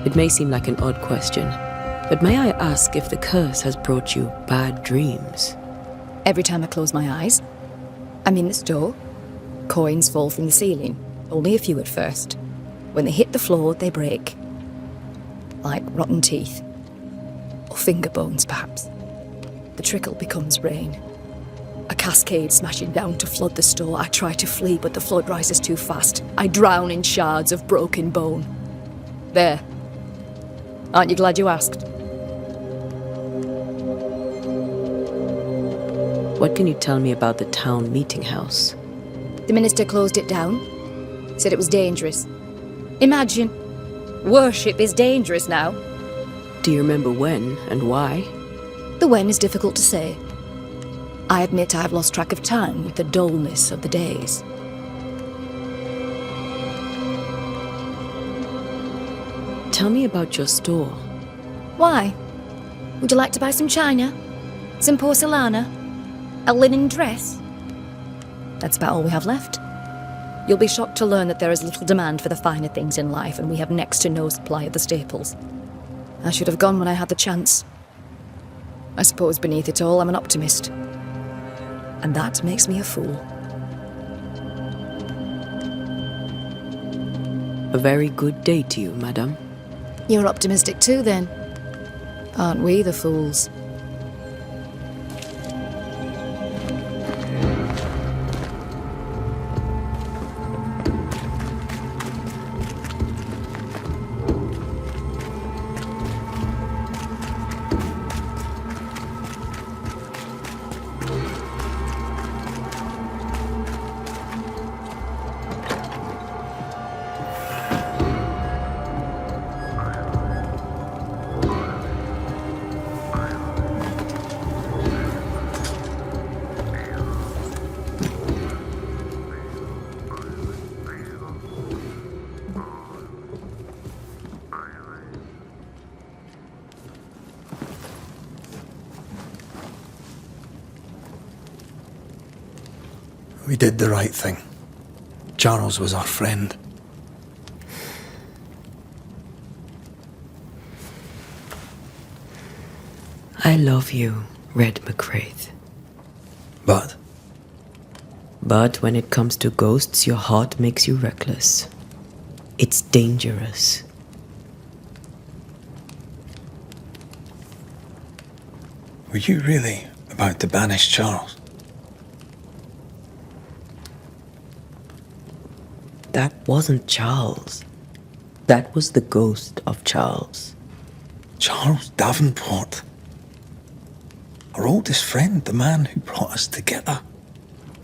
It may seem like an odd question, but may I ask if the curse has brought you bad dreams? Every time I close my eyes, I'm in the store. Coins fall from the ceiling, only a few at first. When they hit the floor, they break. Like rotten teeth. Or finger bones, perhaps. The trickle becomes rain. A cascade smashing down to flood the store. I try to flee, but the flood rises too fast. I drown in shards of broken bone. There. Aren't you glad you asked? What can you tell me about the town meeting house? The minister closed it down. Said it was dangerous. Imagine. Worship is dangerous now. Do you remember when and why? The when is difficult to say. I admit I've lost track of time with the dullness of the days. Tell me about your store. Why? Would you like to buy some china? Some porcelana? A linen dress? That's about all we have left. You'll be shocked to learn that there is little demand for the finer things in life, and we have next to no supply of the staples. I should have gone when I had the chance. I suppose beneath it all, I'm an optimist. And that makes me a fool. A very good day to you, madam. You're optimistic too, then. Aren't we the fools? We did the right thing. Charles was our friend. I love you, Red McCraith. But But when it comes to ghosts, your heart makes you reckless. It's dangerous. were you really about to banish Charles? That wasn't Charles. That was the ghost of Charles. Charles Davenport. Our oldest friend, the man who brought us together.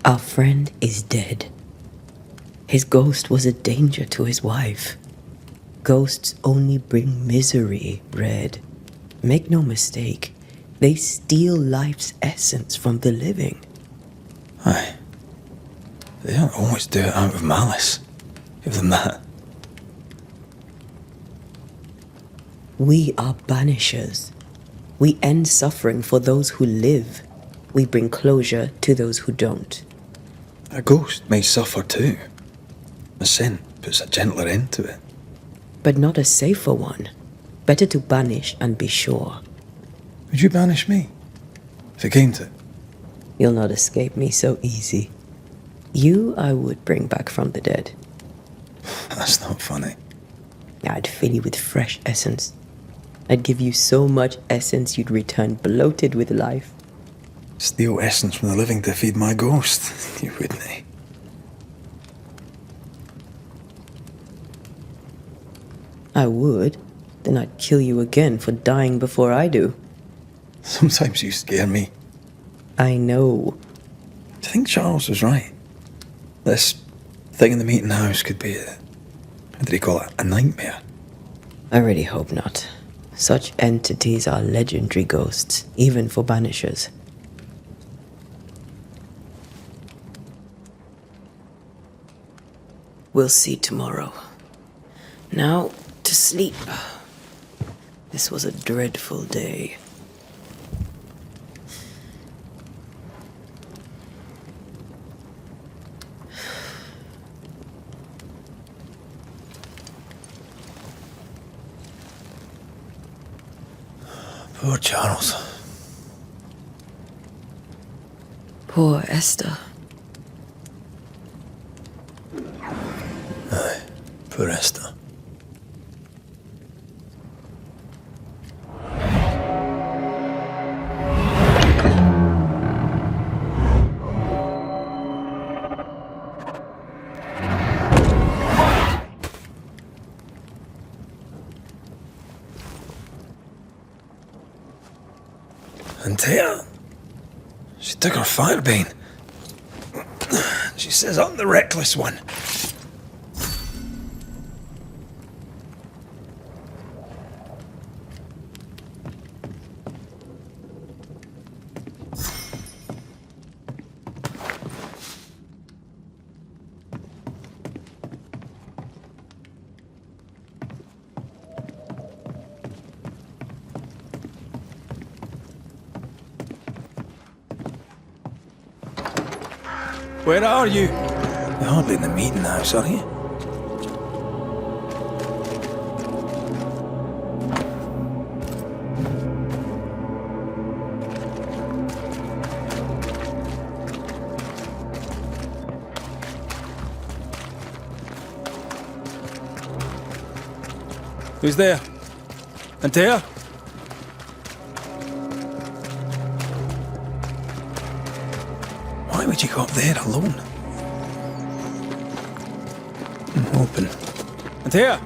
Our friend is dead. His ghost was a danger to his wife. Ghosts only bring misery, Red. Make no mistake, they steal life's essence from the living. Aye. They don't always do it out of malice. Give them that. We are banishers. We end suffering for those who live. We bring closure to those who don't. A ghost may suffer too. A sin puts a gentler end to it. But not a safer one. Better to banish and be sure. Would you banish me? If it came to it? You'll not escape me so easy. You I would bring back from the dead. That's not funny. I'd fill you with fresh essence. I'd give you so much essence you'd return bloated with life. Steal essence from the living to feed my ghost. You wouldn't, eh? I would. Then I'd kill you again for dying before I do. Sometimes you scare me. I know. Do you think Charles was right? This thing in the meeting house could be how did he call it? A nightmare? I really hope not. Such entities are legendary ghosts, even for banishers. We'll see tomorrow. Now, to sleep. This was a dreadful day. Poor Charles. Poor Esther. Aye, poor Esther. Antea, she took her firebane. She says I'm the reckless one. Where are you? You're hardly in the meeting house, are you? Who's there? Antea? Why would you go up there alone? Open. Antea!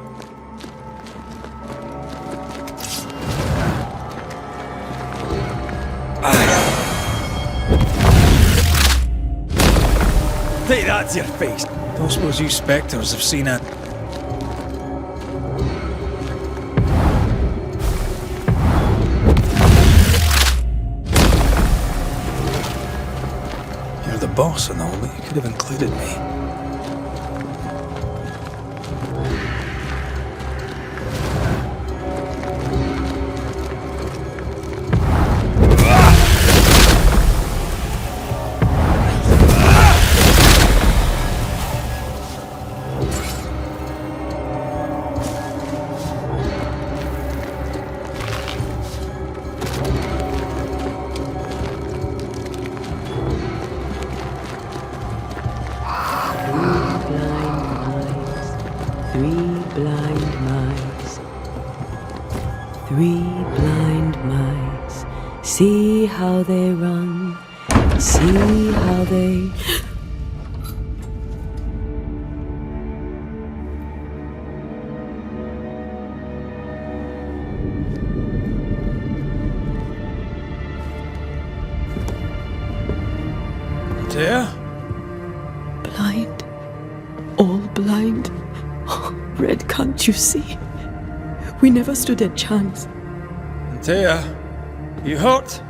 Take that to your face. Don't suppose you spectres have seen it. You're the boss and all, but you could have included me. Three blind mice, see how they run, see how they... Dear? Blind, all blind. Red, can't you see? We never stood a chance. Antea, you hurt?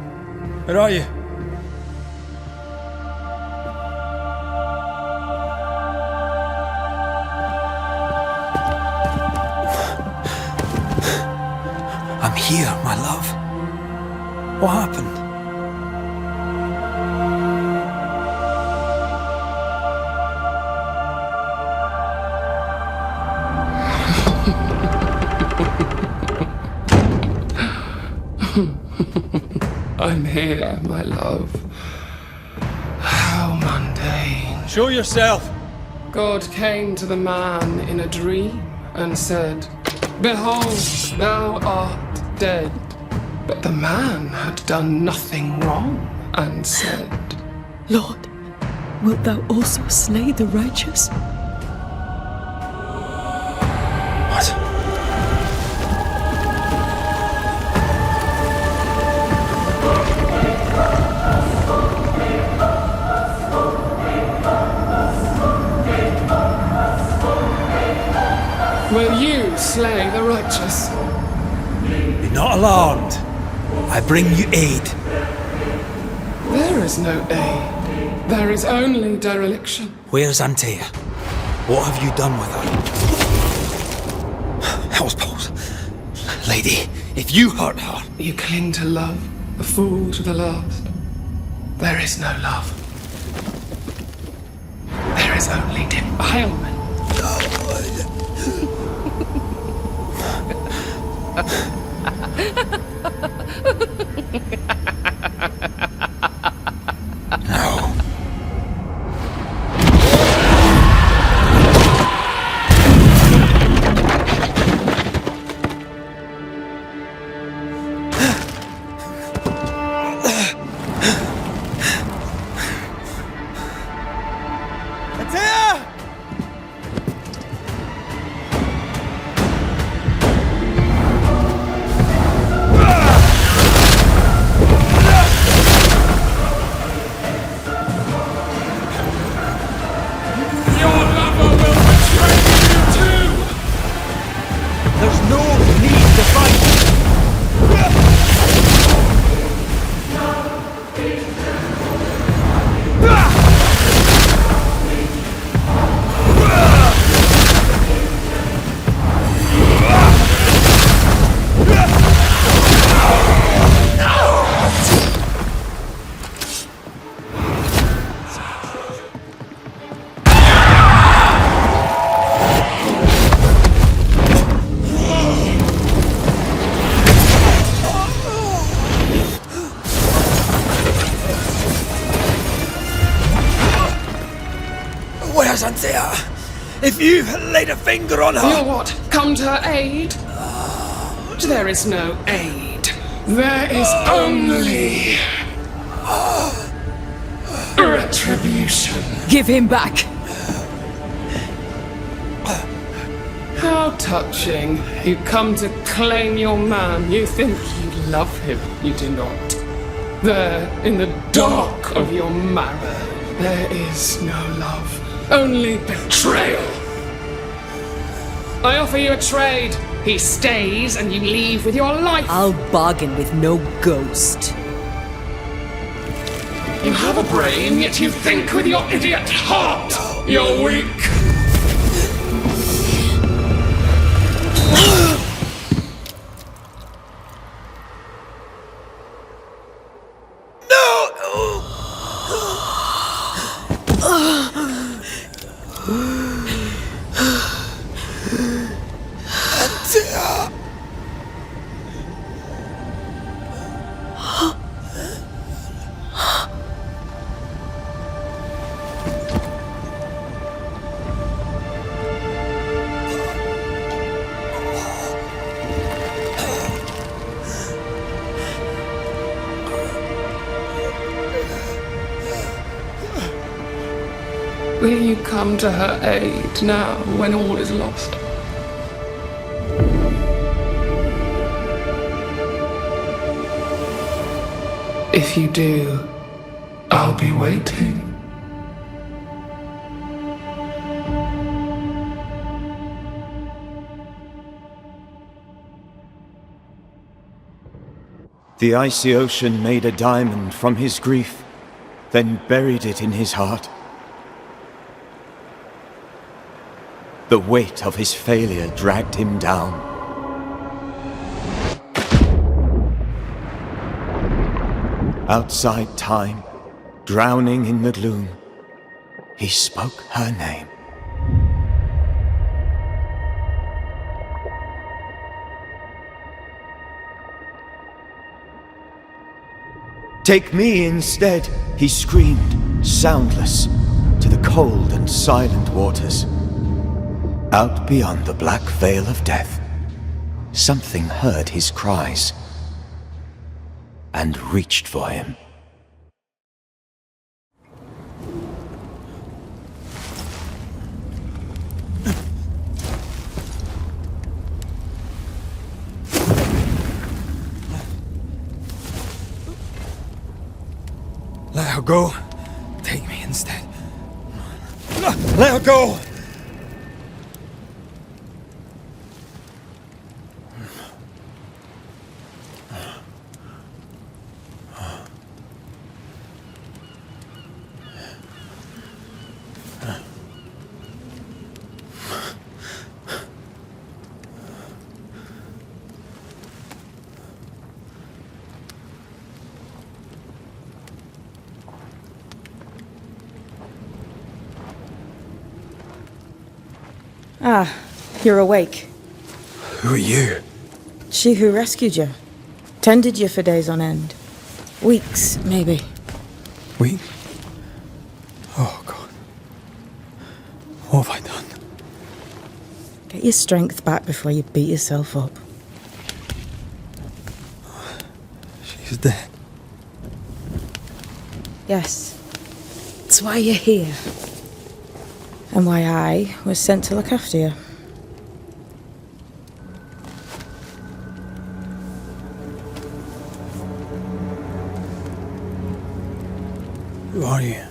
Where are you? I'm here, my love. What happened? I'm here, my love. How mundane. Show yourself! God came to the man in a dream and said, "Behold, thou art dead." But the man had done nothing wrong and said, Lord, wilt thou also slay the righteous? What? "Will you slay the righteous?" Be not alarmed. I bring you aid. There is no aid. There is only dereliction. Where's Antea? What have you done with her? Hell's balls. Lady, if you hurt her... You cling to love, a fool to the last. There is no love. There is only defilement. No. if you laid a finger on her... You'll what? Come to her aid? There is no aid. There is only... retribution. Give him back! How touching. You come to claim your man. You think you love him. You do not. There, in the dark of your marrow, there is no love. Only betrayal. I offer you a trade. He stays and you leave with your life. I'll bargain with no ghost. You have a brain, yet you think with your idiot heart. You're weak. Will you come to her aid now, when all is lost? If you do, I'll be waiting. The icy ocean made a diamond from his grief, then buried it in his heart. The weight of his failure dragged him down. Outside time, drowning in the gloom, he spoke her name. Take me instead, he screamed, soundless, to the cold and silent waters. Out beyond the black veil of death, something heard his cries and reached for him. Let her go. Take me instead. Let her go! Ah, you're awake. Who are you? She who rescued you. Tended you for days on end. Weeks, maybe. Weeks? Oh, God. What have I done? Get your strength back before you beat yourself up. She's dead. Yes. That's why you're here. And why I was sent to look after you. Who are you?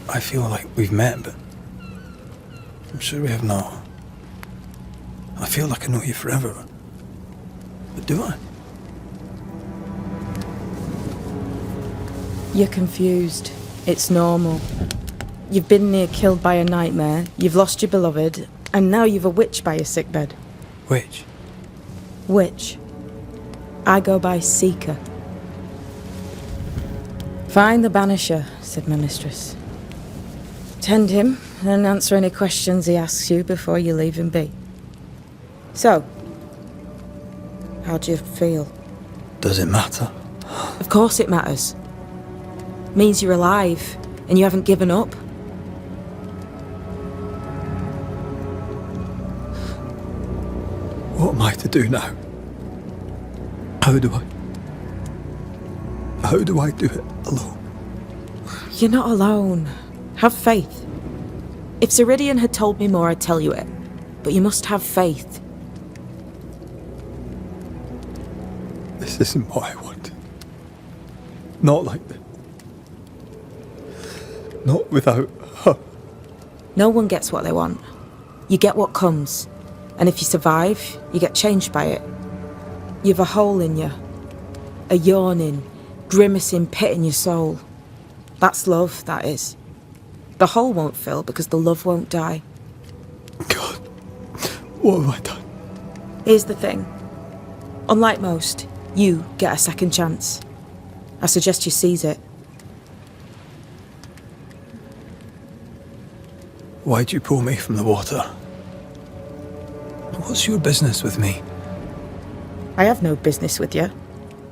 I feel like we've met, but I'm sure we have not. I feel like I know you forever. But do I? You're confused. It's normal. You've been near killed by a nightmare, you've lost your beloved, and now you've a witch by your sickbed. Witch? Witch. I go by Seeker. Find the Banisher, said my mistress. Tend him, and answer any questions he asks you before you leave him be. So, how do you feel? Does it matter? Of course it matters. Means you're alive, and you haven't given up. What am I to do now? How do I do it alone? You're not alone. Have faith. If Ceridian had told me more, I'd tell you it. But you must have faith. This isn't what I want. Not like this. Not without her. No one gets what they want. You get what comes. And if you survive, you get changed by it. You've a hole in you. A yawning, grimacing pit in your soul. That's love, that is. The hole won't fill because the love won't die. God, what have I done? Here's the thing. Unlike most, you get a second chance. I suggest you seize it. Why'd you pull me from the water? What's your business with me? I have no business with you,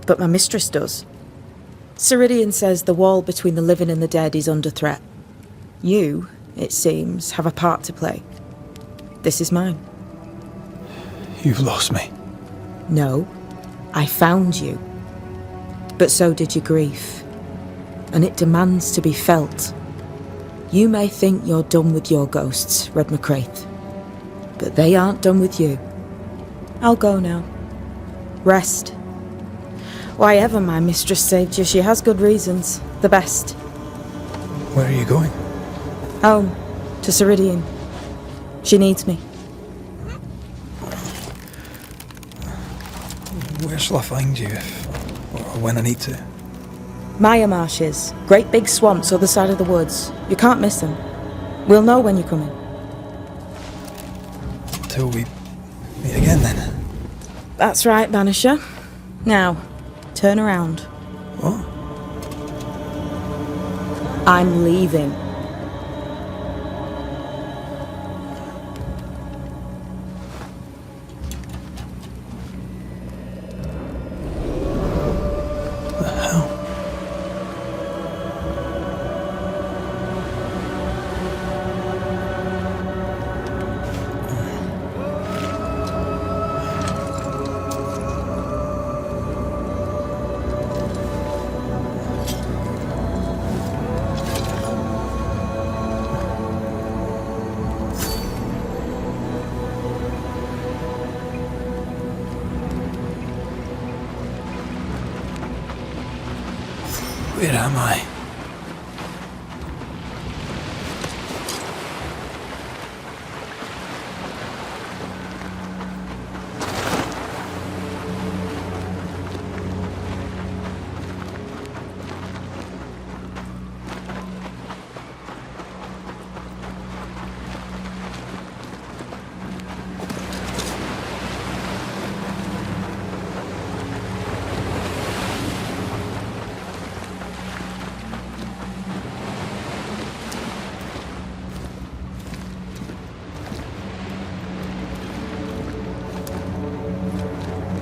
but my mistress does. Ceridian says the wall between the living and the dead is under threat. You, it seems, have a part to play. This is mine. You've lost me. No, I found you. But so did your grief. And it demands to be felt. You may think you're done with your ghosts, Red McCraith. But they aren't done with you. I'll go now. Rest. Why ever my mistress saved you, she has good reasons. The best. Where are you going? Home. To Ceridian. She needs me. Where shall I find you if, or when I need to? Maya Marshes. Great big swamps other side of the woods. You can't miss them. We'll know when you're coming. Until we meet again then. That's right, Banisher. Now, turn around. What? I'm leaving. The hell? Where am I?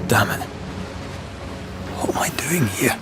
Damn it. What am I doing here?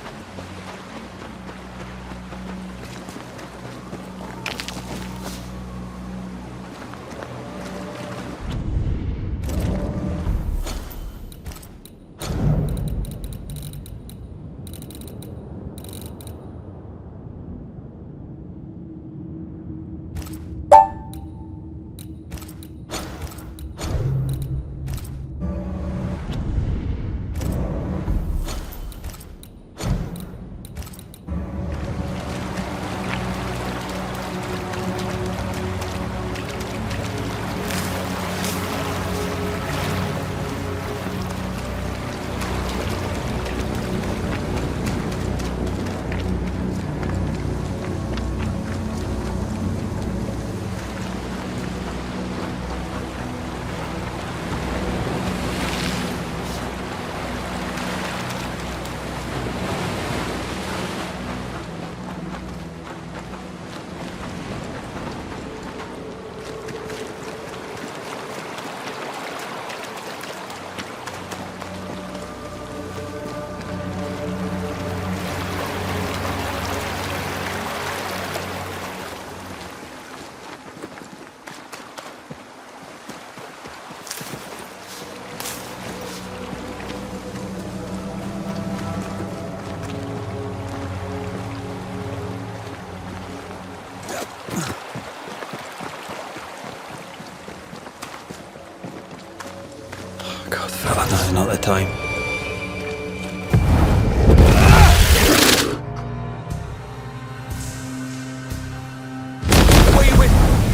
God, fella, now's not the time.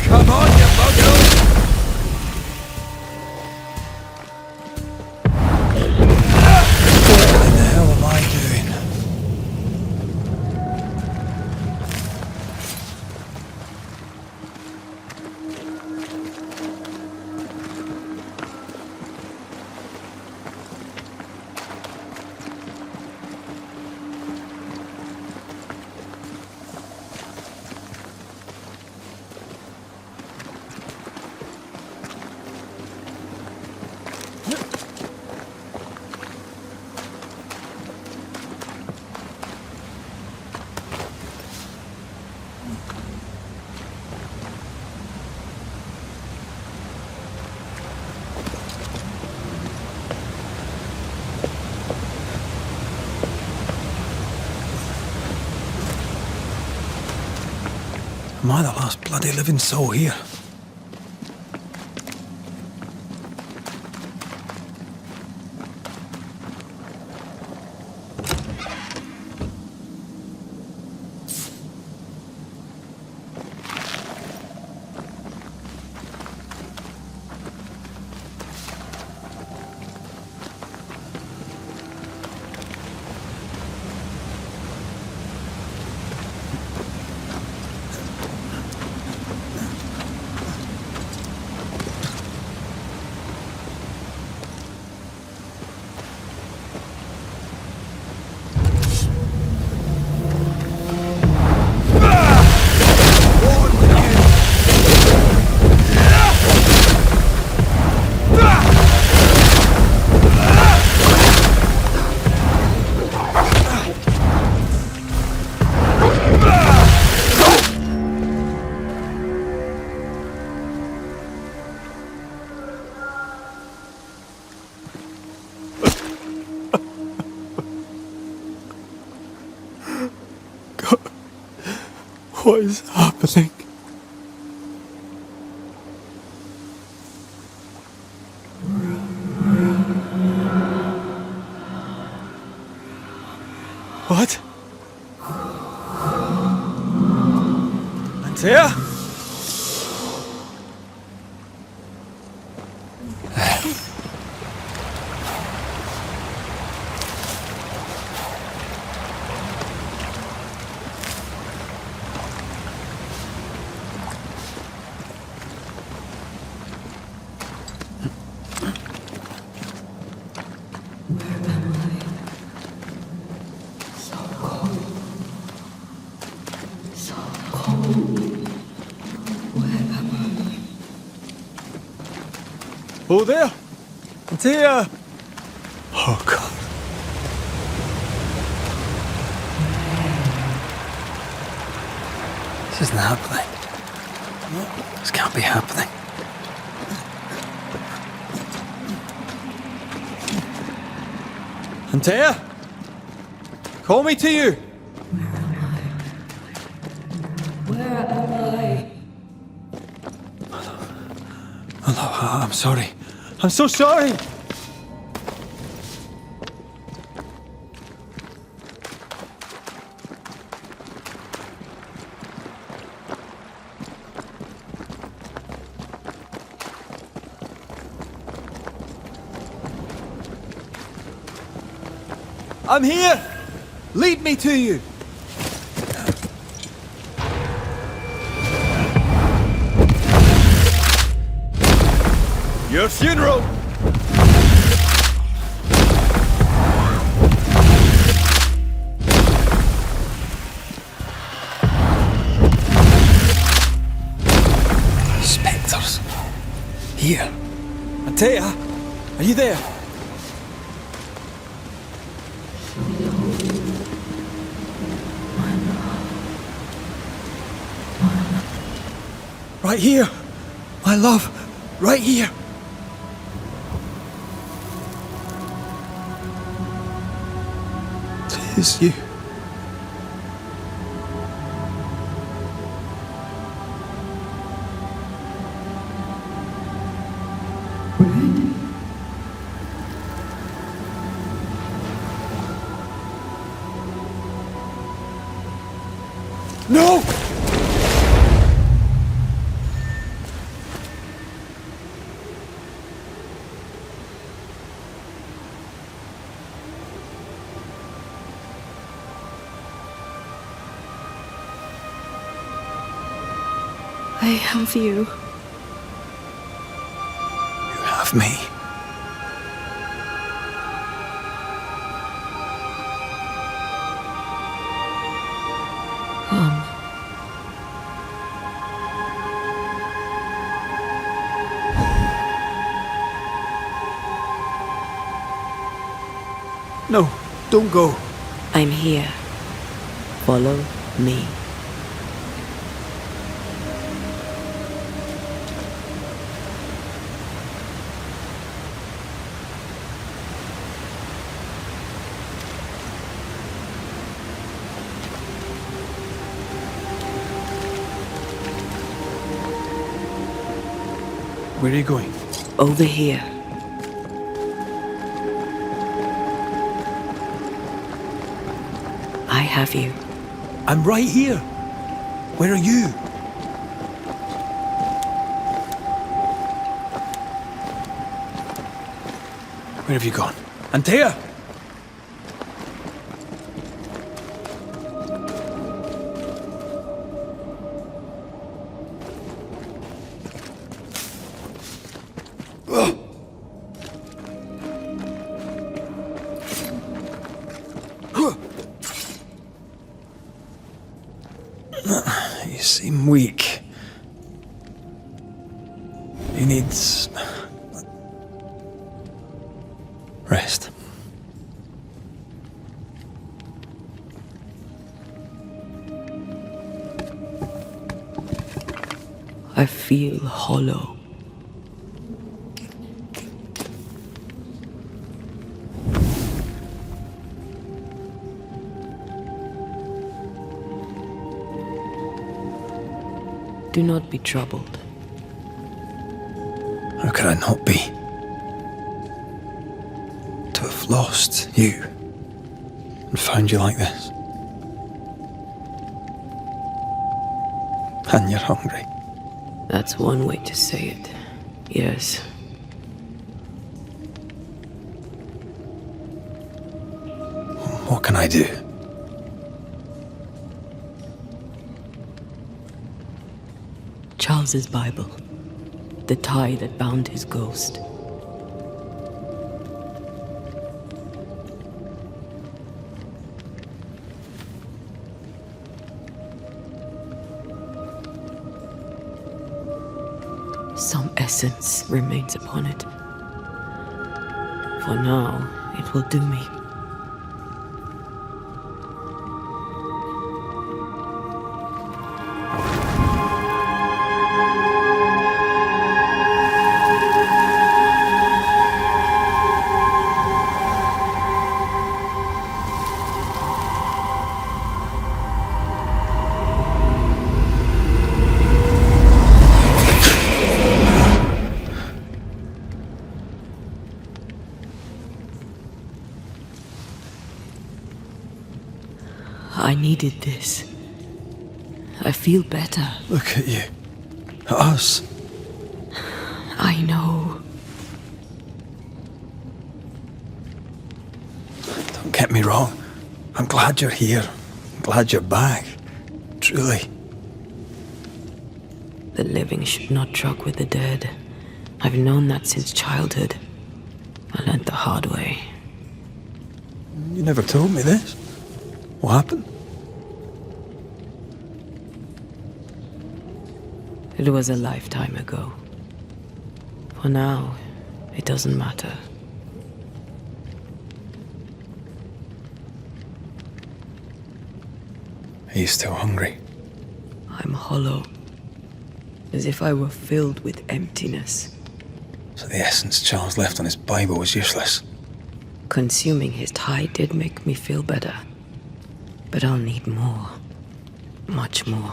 Come on, you bugger! What in the hell am I doing? Am I the last bloody living soul here? What is happening? What? Antea? Oh, there! Antea! Oh, God. This isn't happening. This can't be happening. Antea? Call me to you! Where am I? Oh, I'm sorry. I'm so sorry! I'm here! Lead me to you! Your funeral! Spectres. Here. Antea, are you there? Right here. My love. Right here. It's you. No! I have you. You have me. No, don't go. I'm here. Follow me. Where are you going? Over here. I have you. I'm right here. Where are you? Where have you gone? Antea! You seem weak. You need rest. I feel hollow. Do not be troubled. How could I not be? To have lost you and found you like this. And you're hungry. That's one way to say it. Yes. What can I do? Charles's Bible. The tie that bound his ghost. Some essence remains upon it. For now, it will do me. I needed this. I feel better. Look at you. At us. I know. Don't get me wrong. I'm glad you're here. I'm glad you're back. Truly. The living should not truck with the dead. I've known that since childhood. I learned the hard way. You never told me this. What happened? It was a lifetime ago. For now, it doesn't matter. Are you still hungry? I'm hollow. As if I were filled with emptiness. So the essence Charles left on his Bible was useless. Consuming his tie did make me feel better. But I'll need more. Much more.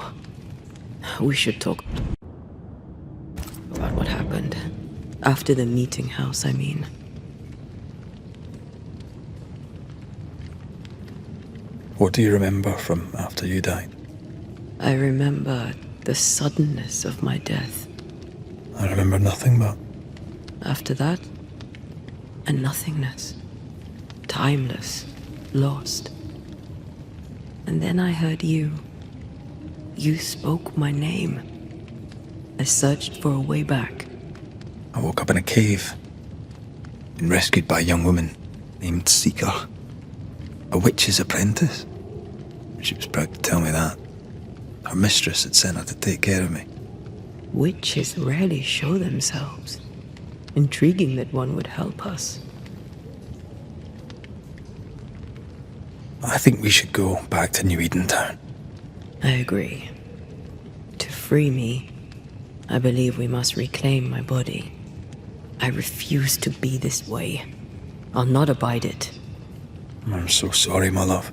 We should talk about what happened. After the meeting house, I mean. What do you remember from after you died? I remember the suddenness of my death. I remember nothing but... After that, a nothingness. Timeless, lost. And then I heard you. You spoke my name. I searched for a way back. I woke up in a cave. Been rescued by a young woman named Seeker. A witch's apprentice. She was proud to tell me that. Her mistress had sent her to take care of me. Witches rarely show themselves. Intriguing that one would help us. I think we should go back to New Eden Town. I agree. To free me, I believe we must reclaim my body. I refuse to be this way. I'll not abide it. I'm so sorry, my love.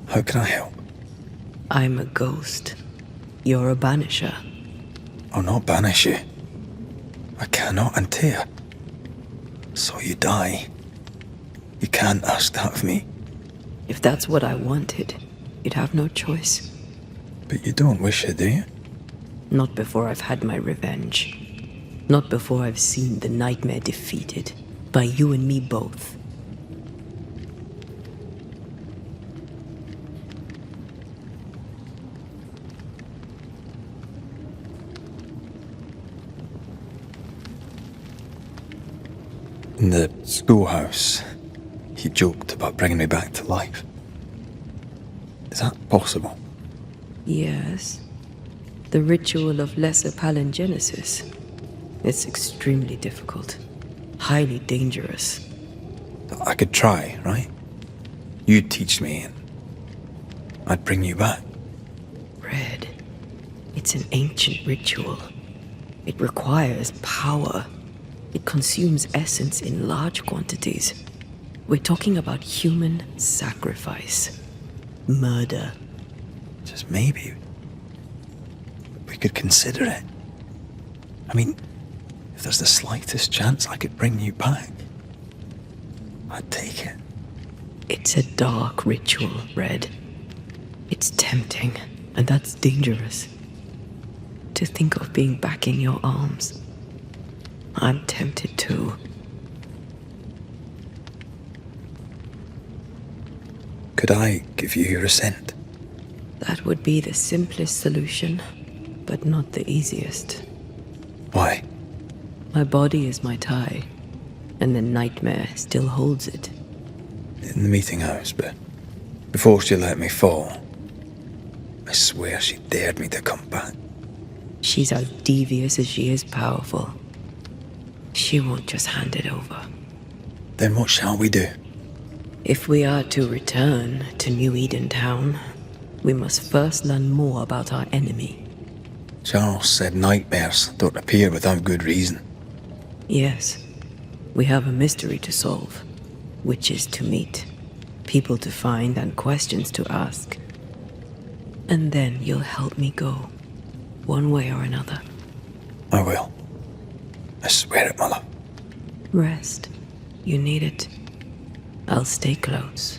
How can I help? I'm a ghost. You're a banisher. I'll not banish you. I cannot untear. So you die. You can't ask that of me. If that's what I wanted, you'd have no choice. But you don't wish it, do you? Not before I've had my revenge. Not before I've seen the nightmare defeated. By you and me both. In the schoolhouse, he joked about bringing me back to life. Is that possible? Yes. The ritual of lesser palingenesis. It's extremely difficult. Highly dangerous. I could try, right? You'd teach me and I'd bring you back. Red. It's an ancient ritual. It requires power. It consumes essence in large quantities. We're talking about human sacrifice. Murder. Just maybe. We could consider it. I mean, if there's the slightest chance I could bring you back, I'd take it. It's a dark ritual, Red. It's tempting, and that's dangerous. To think of being back in your arms. I'm tempted too. Could I give you your assent? That would be the simplest solution, but not the easiest. Why? My body is my tie, and the nightmare still holds it. In the meeting house, but before she let me fall, I swear she dared me to come back. She's as devious as she is powerful. She won't just hand it over. Then what shall we do? If we are to return to New Eden Town, we must first learn more about our enemy. Charles said nightmares don't appear without good reason. Yes, we have a mystery to solve. Witches to meet, people to find, and questions to ask. And then you'll help me go, one way or another. I will. I swear it, my love. Rest. You need it. I'll stay close.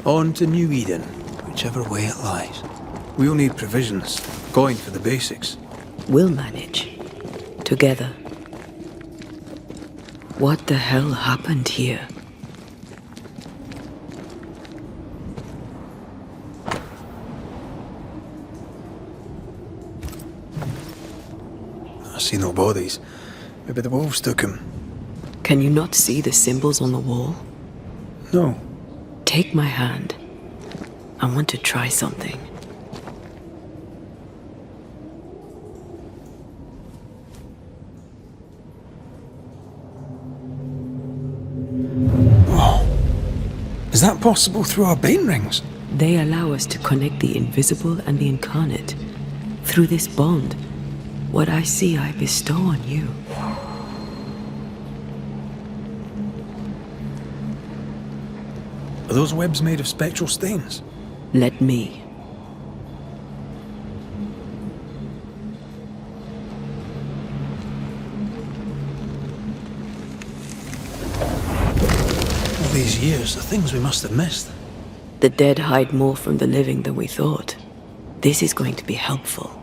On to New Eden, whichever way it lies. We'll need provisions, going for the basics. We'll manage. Together. What the hell happened here? I see no bodies. Maybe the wolves took him. Can you not see the symbols on the wall? No. Take my hand. I want to try something. Oh. Is that possible through our bane rings? They allow us to connect the invisible and the incarnate. Through this bond, what I see I bestow on you. Are those webs made of spectral stains? Let me. All these years, the things we must have missed. The dead hide more from the living than we thought. This is going to be helpful.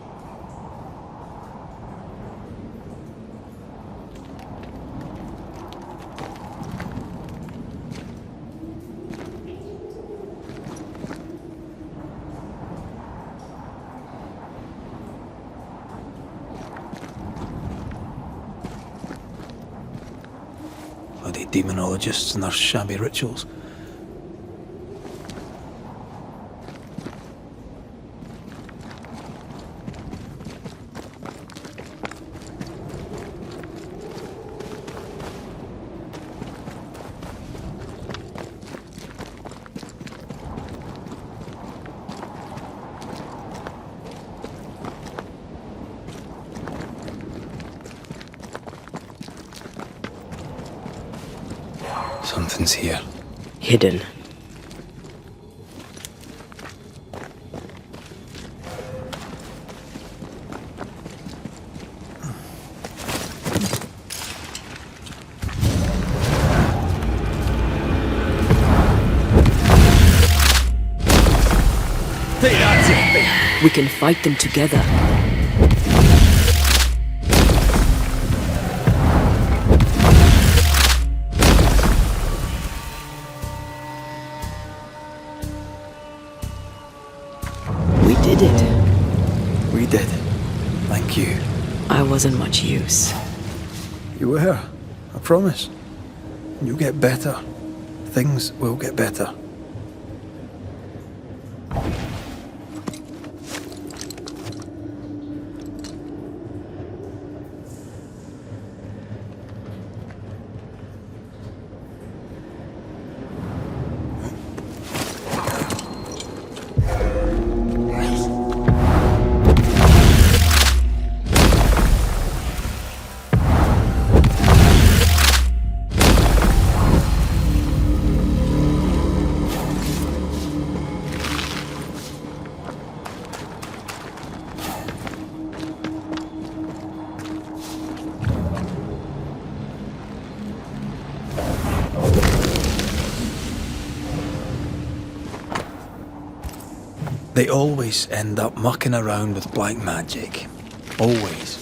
Bloody demonologists and their shabby rituals. Something's here. Hidden. We can fight them together. We did it. We did. Thank you. I wasn't much use. You were. I promise. You'll get better. Things will get better. They always end up mucking around with black magic. Always.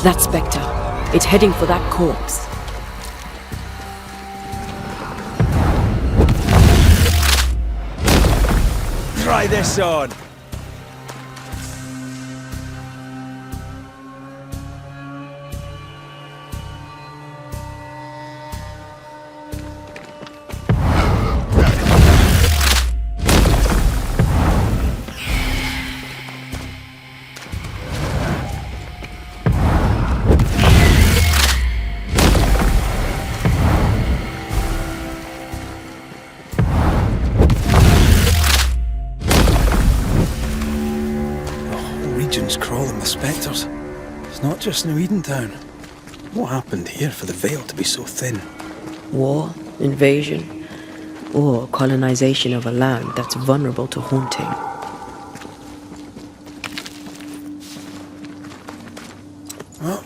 That spectre. It's heading for that corpse. Try this on. Crawling with spectres. It's not just New Eden Town. What happened here for the veil to be so thin? War, invasion, or colonization of a land that's vulnerable to haunting. Well,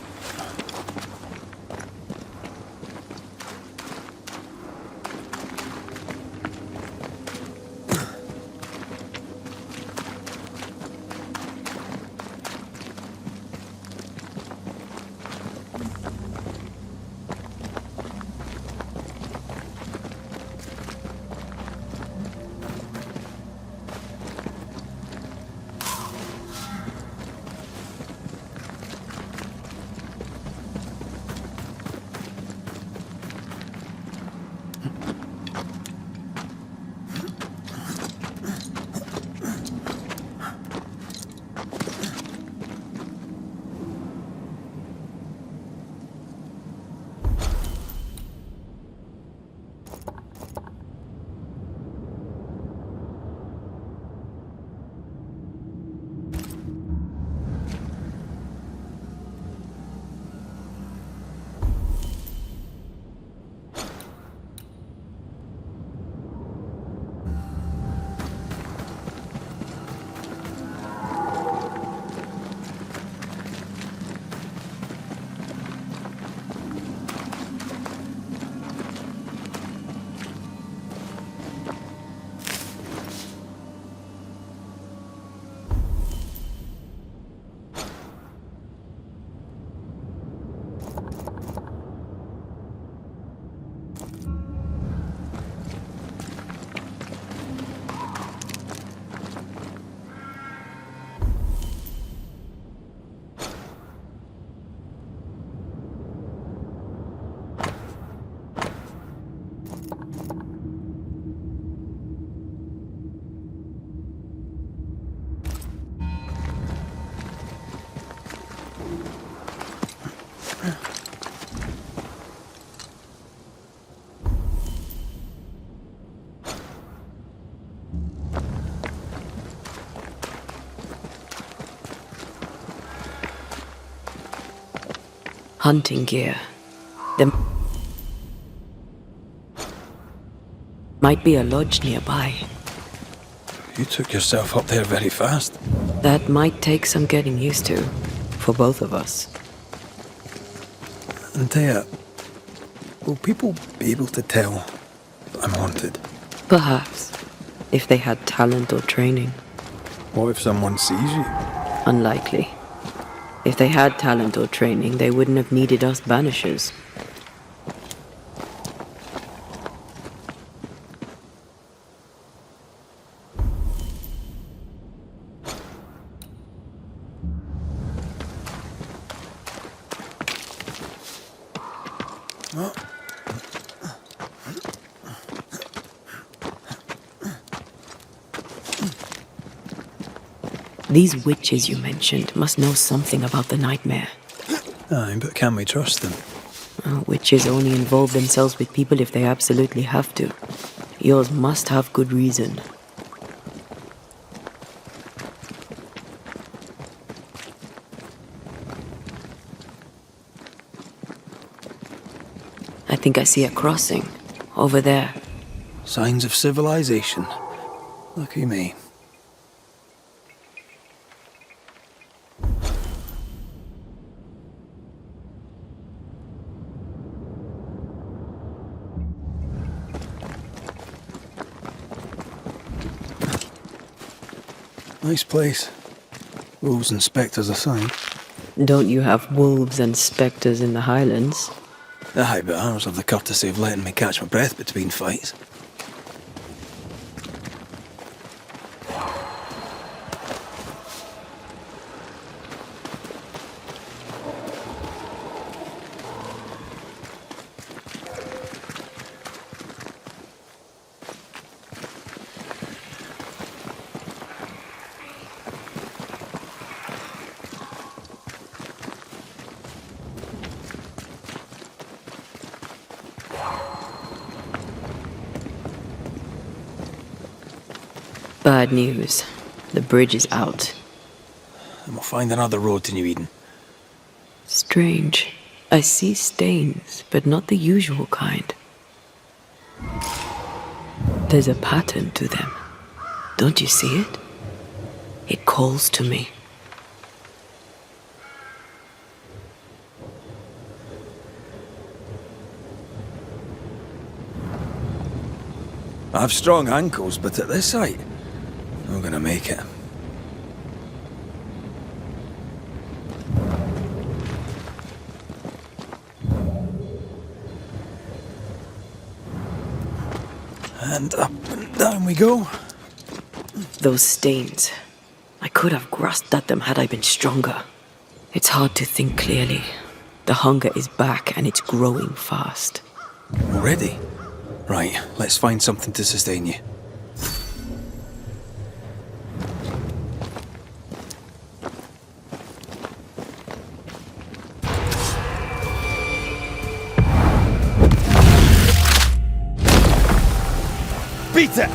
Hunting gear. There might be a lodge nearby. you took yourself up there very fast. That might take some getting used to, for both of us. Antea, will people be able to tell that I'm haunted? Perhaps, if they had talent or training. What if someone sees you? Unlikely. If they had talent or training, they wouldn't have needed us Banishers. These witches you mentioned must know something about the nightmare. Aye, but can we trust them? Witches only involve themselves with people if they absolutely have to. Yours must have good reason. I think I see a crossing. Over there. Signs of civilization. Lucky me. Nice place. Wolves and spectres aside. Don't you have wolves and spectres in the Highlands? Aye, but ours have the courtesy of letting me catch my breath between fights. Bad news. The bridge is out. And we'll find another road to New Eden. Strange. I see stains, but not the usual kind. There's a pattern to them. Don't you see it? It calls to me. I have strong ankles, but at this height, I'm gonna make it. And up and down we go. Those stains. I could have grasped at them had I been stronger. It's hard to think clearly. The hunger is back and it's growing fast. Already? Right, let's find something to sustain you. Beat it!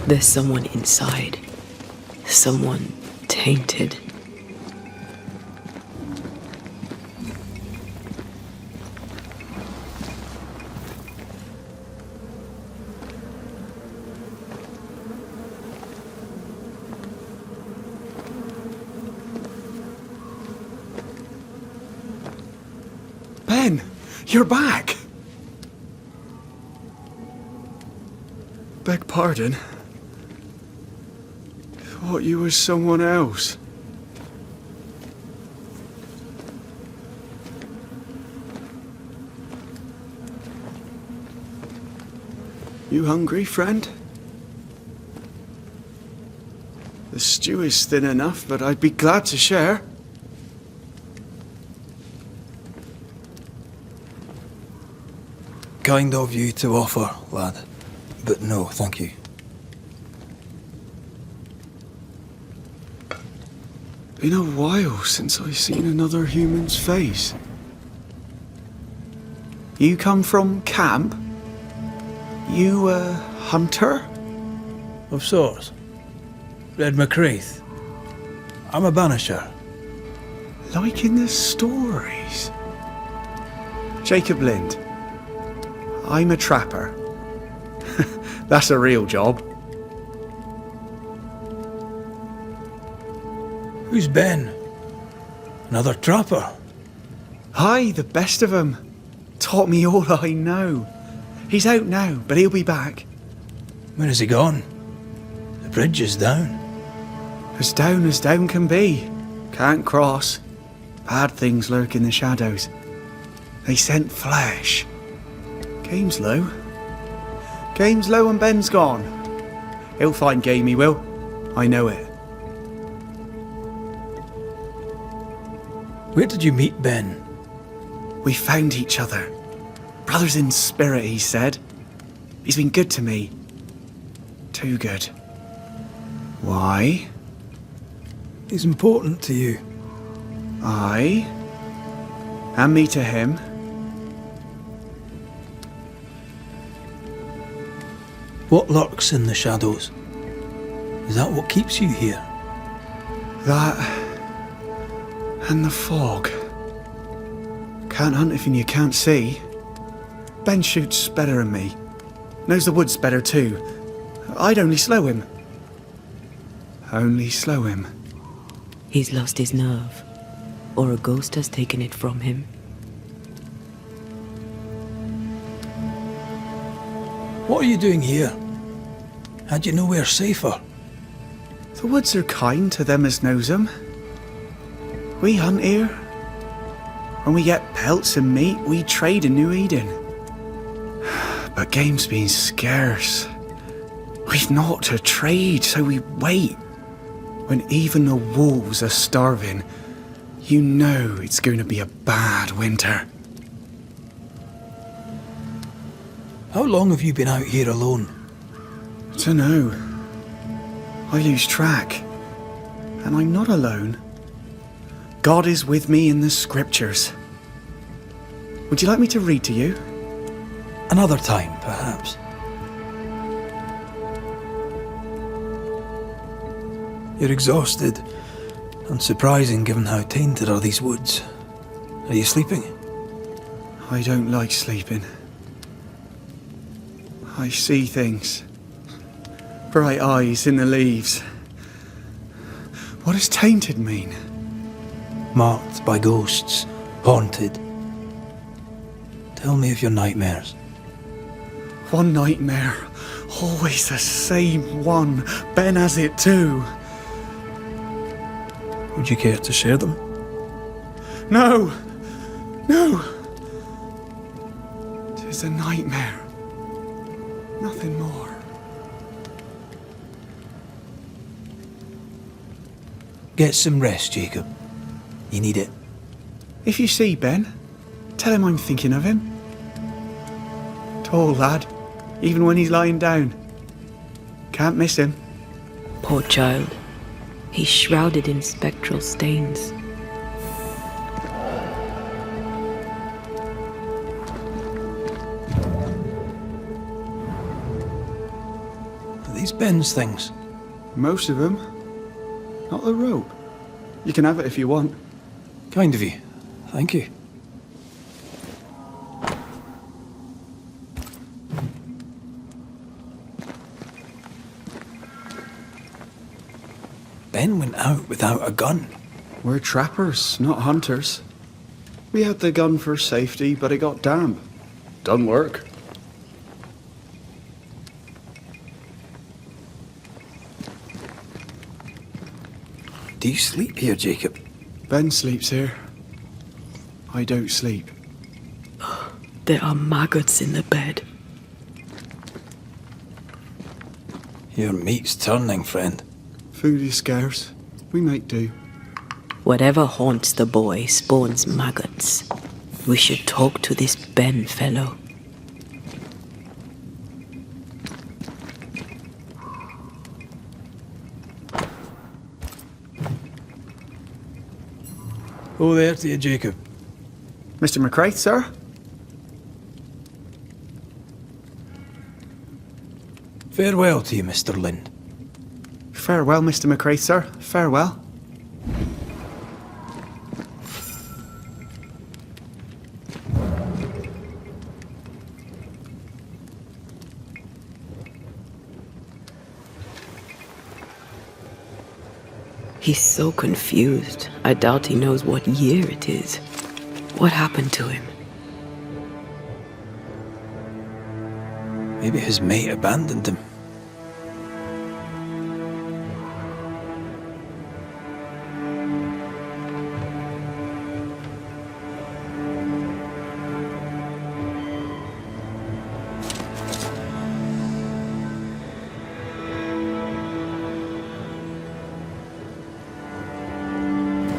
There's someone inside. Someone tainted. Ben, you're back! Beg pardon. Thought you was someone else. You hungry, friend? The stew is thin enough, but I'd be glad to share. Kind of you to offer, lad. But no, thank you. Been a while since I've seen another human's face. You come from camp? You a hunter? Of sorts. Red McCraith. I'm a banisher. Like in the stories. Jacob Lind. I'm a trapper. That's a real job. Who's Ben? Another trapper? Aye, the best of 'em. Taught me all I know. He's out now, but he'll be back. When is he gone? The bridge is down. As down can be. Can't cross. Bad things lurk in the shadows. They scent flesh. Game's low. Game's low and Ben's gone. He'll find game, he will. I know it. Where did you meet Ben? We found each other. Brothers in spirit, he said. He's been good to me. Too good. Why? He's important to you. Aye. And me to him. What lurks in the shadows? Is that what keeps you here? That and the fog. Can't hunt anything you can't see. Ben shoots better than me. Knows the woods better too. I'd only slow him. Only slow him. He's lost his nerve, or a ghost has taken it from him. What are you doing here? Had you nowhere safer? The woods are kind to them as knows them. We hunt here. When we get pelts and meat, we trade in New Eden. But game's been scarce. We've naught to trade, so we wait. When even the wolves are starving, you know it's going to be a bad winter. How long have you been out here alone? Dunno. I lose track. And I'm not alone. God is with me in the scriptures. Would you like me to read to you? Another time, perhaps. You're exhausted. Unsurprising given how tainted are these woods. Are you sleeping? I don't like sleeping. I see things. Bright eyes in the leaves. What does tainted mean? Marked by ghosts. Haunted. Tell me of your nightmares. One nightmare. Always the same one. Ben has it too. Would you care to share them? No! No! 'Tis a nightmare. Nothing more. Get some rest, Jacob. You need it. If you see Ben, tell him I'm thinking of him. Tall lad, even when he's lying down. Can't miss him. Poor child. He's shrouded in spectral stains. Are these Ben's things? Most of them. Not the rope. You can have it if you want. Kind of you. Thank you. Ben went out without a gun. We're trappers, not hunters. We had the gun for safety, but it got damp. Done work. Do you sleep here, Jacob? Ben sleeps here. I don't sleep. There are maggots in the bed. Your meat's turning, friend. Food is scarce. We make do. Whatever haunts the boy spawns maggots. We should talk to this Ben fellow. Oh, there to you, Jacob. Mr. McCraith, sir? Farewell to you, Mr. Lind. Farewell, Mr. McCraith, sir. Farewell. He's so confused. I doubt he knows what year it is. What happened to him? Maybe his mate abandoned him.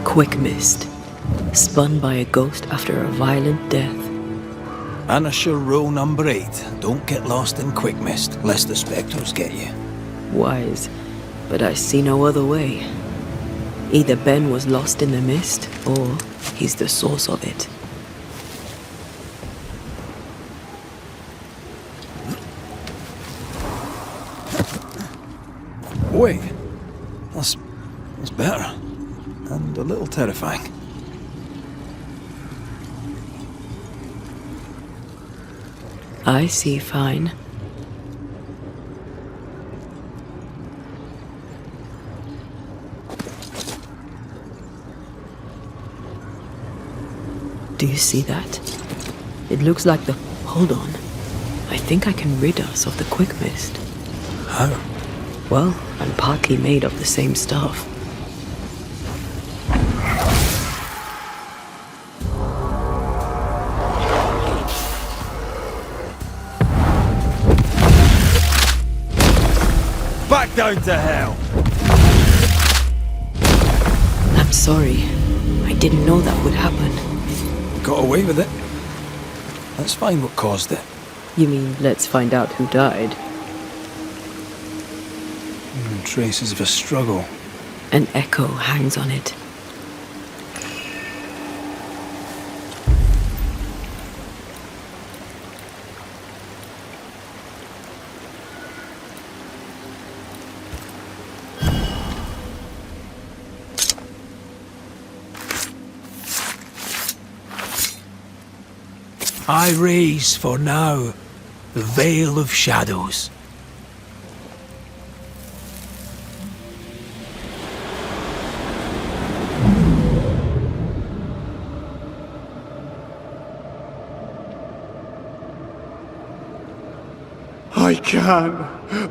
Quick mist. Spun by a ghost after a violent death. Banisher row number 8. Don't get lost in quick mist, lest the spectres get you. Wise, but I see no other way. Either Ben was lost in the mist, or he's the source of it. awake. That's better. And a little terrifying. I see fine. Do you see that? It looks like the... Hold on. I think I can rid us of the quick mist. How? Well, I'm partly made of the same stuff. Back down to hell! I'm sorry. I didn't know that would happen. Got away with it. Let's find what caused it. You mean, let's find out who died? Traces of a struggle. An echo hangs on it. I raise for now the veil of shadows.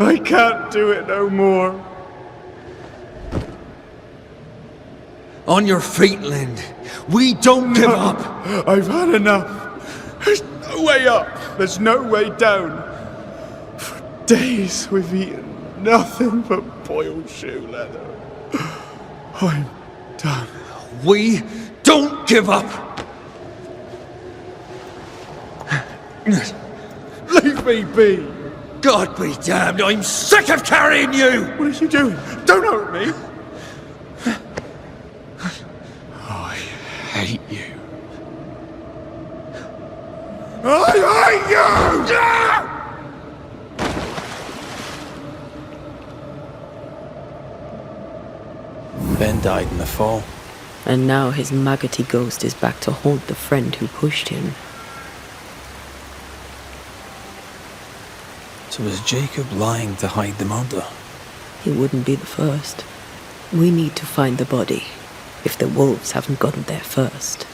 I can't do it no more. On your feet, Lind. We don't give up. I've had enough. There's no way up. There's no way down. For days we've eaten nothing but boiled shoe leather. I'm done. We don't give up. Leave me be. God be damned, I'm sick of carrying you! What are you doing? Don't hurt me. I hate you. I hate you! Ben died in the fall. And now his maggoty ghost is back to haunt the friend who pushed him. So was Jacob lying to hide the murder? He wouldn't be the first. We need to find the body, if the wolves haven't gotten there first.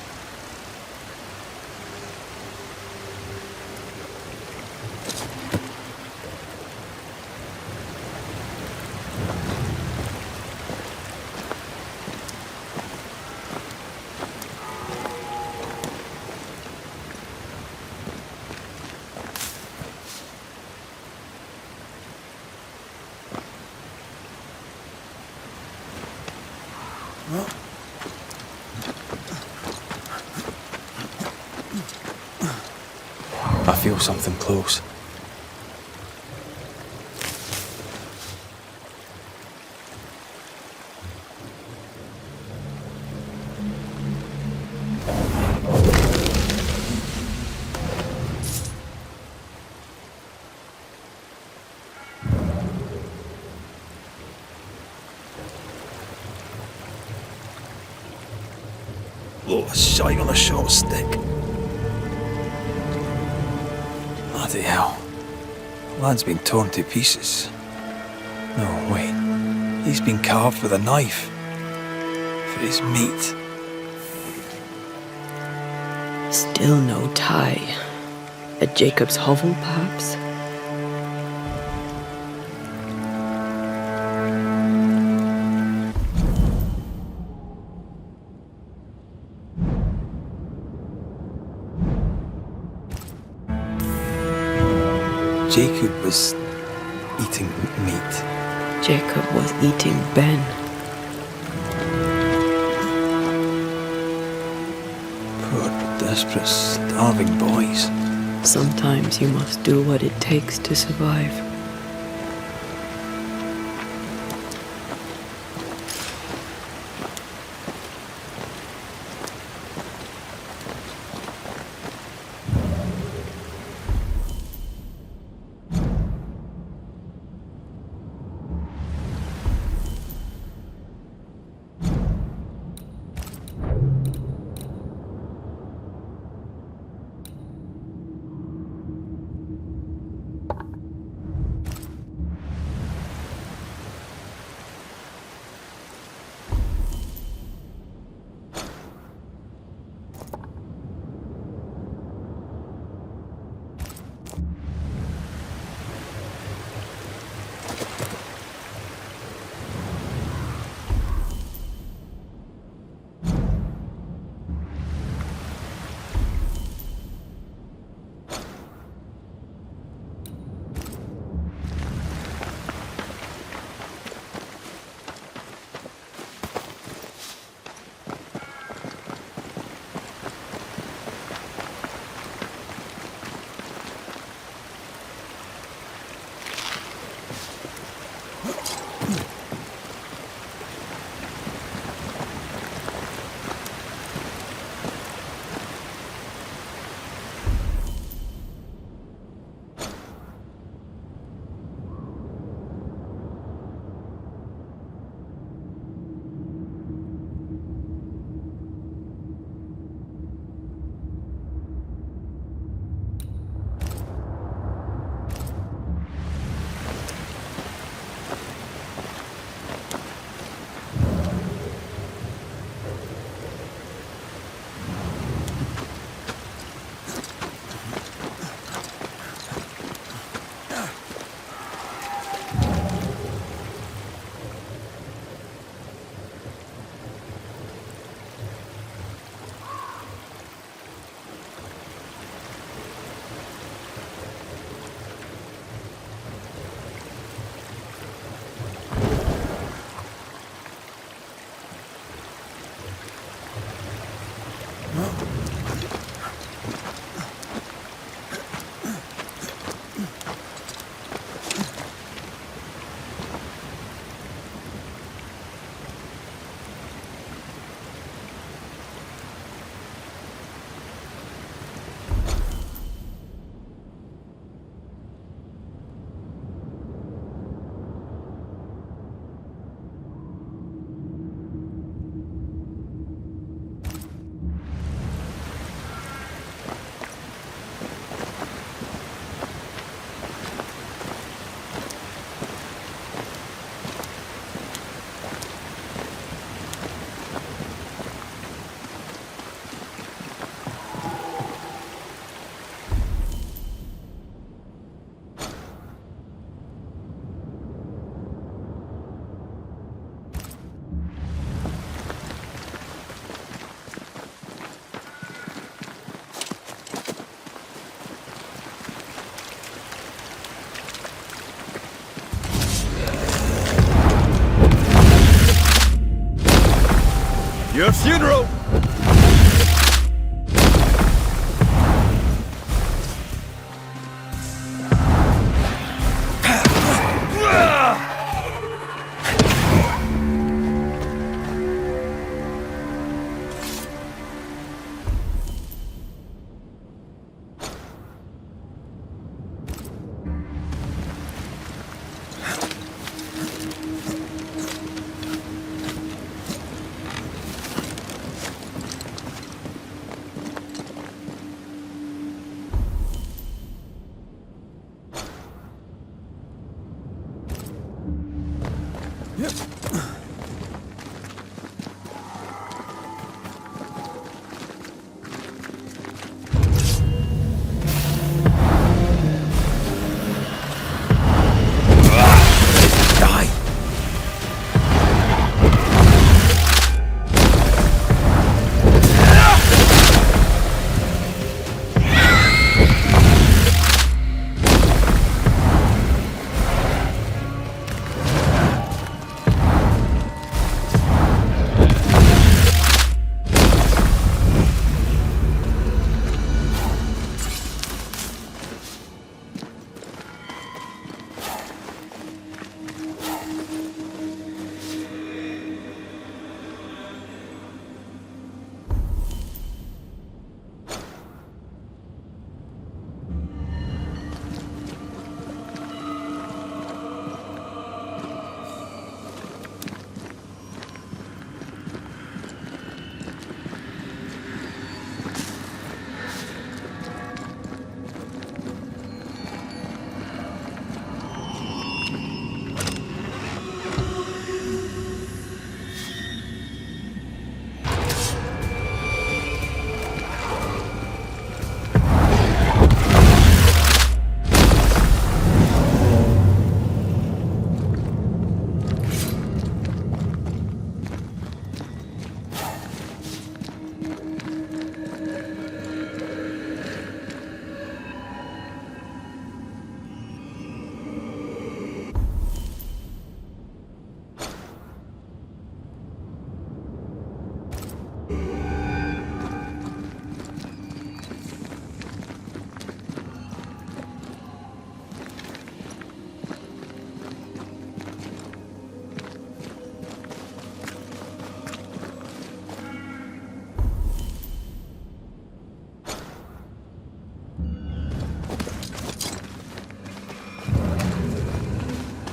I feel something close. Oh, a shite on a short stick. Bloody hell. The lad's been torn to pieces. No, wait. He's been carved with a knife. For his meat. Still no tie. At Jacob's hovel, perhaps? Jacob was eating meat. Jacob was eating Ben. Poor, desperate, starving boys. Sometimes you must do what it takes to survive. Your funeral!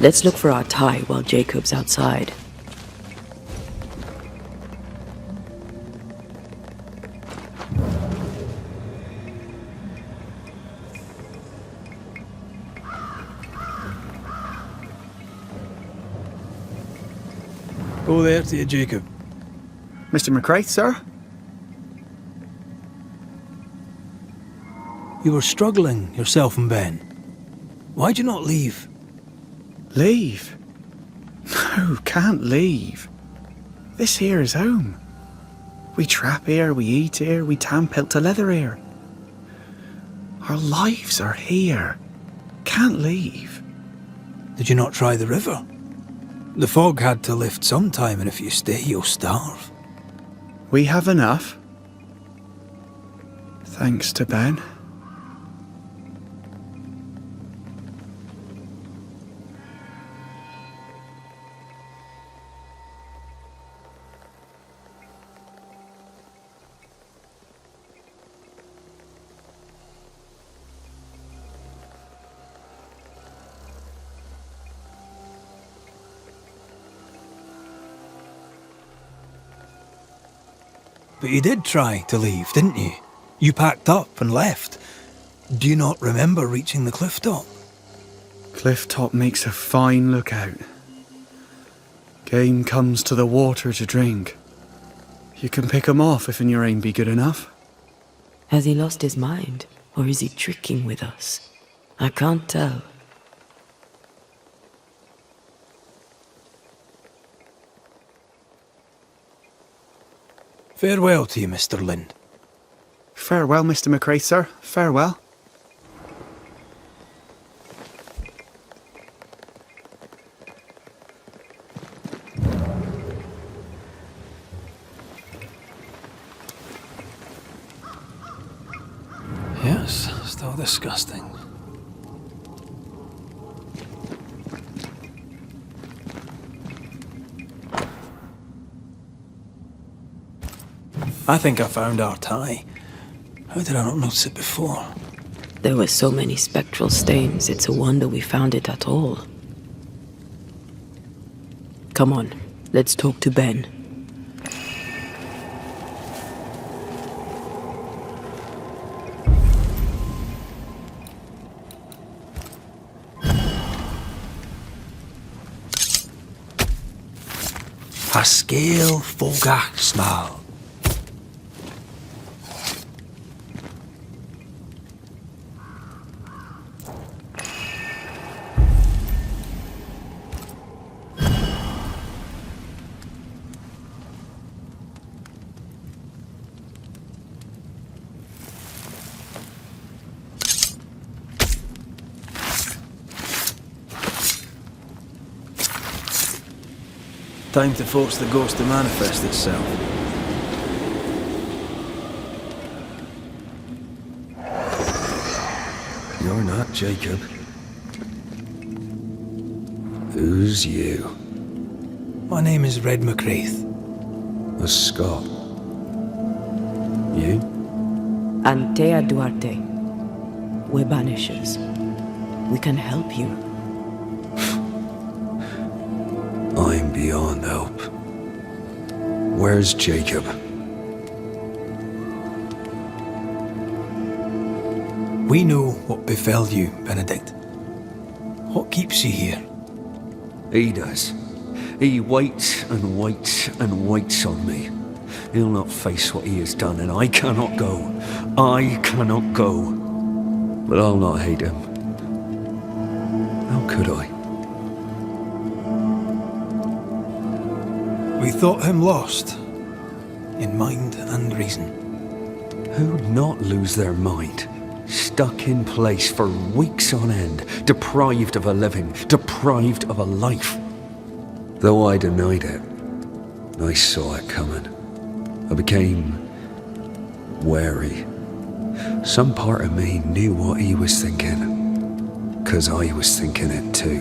Let's look for our tie while Jacob's outside. Go there to you, Jacob. Mr. McCraith, sir? You were struggling, yourself and Ben. Why'd you not leave? Leave? No, can't leave. This here is home. We trap here, we eat here, we tan pelt to leather here. Our lives are here. Can't leave. Did you not try the river? The fog had to lift sometime, and if you stay, you'll starve. We have enough. Thanks to Ben. But you did try to leave, didn't you? You packed up and left. Do you not remember reaching the cliff top? Cliff top makes a fine lookout. Game comes to the water to drink. You can pick 'em off if your aim be good enough. Has he lost his mind? Or is he tricking with us? I can't tell. Farewell to you, Mr. Lind. Farewell, Mr. McCraith, sir. Farewell. Yes, still disgusting. I think I found our tie. How did I not notice it before? There were so many spectral stains, it's a wonder we found it at all. Come on, let's talk to Ben. Pascal Fogarsnal. Time to force the ghost to manifest itself. You're not Jacob. Who's you? My name is Red McCraith. A Scot. You? Antea Duarte. We're Banishers. We can help you. I'm beyond help. Where's Jacob? We know what befell you, Benedict. What keeps you here? He does. He waits and waits and waits on me. He'll not face what he has done, and I cannot go. I cannot go. But I'll not hate him. How could I? We thought him lost, in mind and reason. Who'd not lose their mind? Stuck in place for weeks on end, deprived of a living, deprived of a life. Though I denied it, I saw it coming. I became wary. Some part of me knew what he was thinking, 'cause I was thinking it too.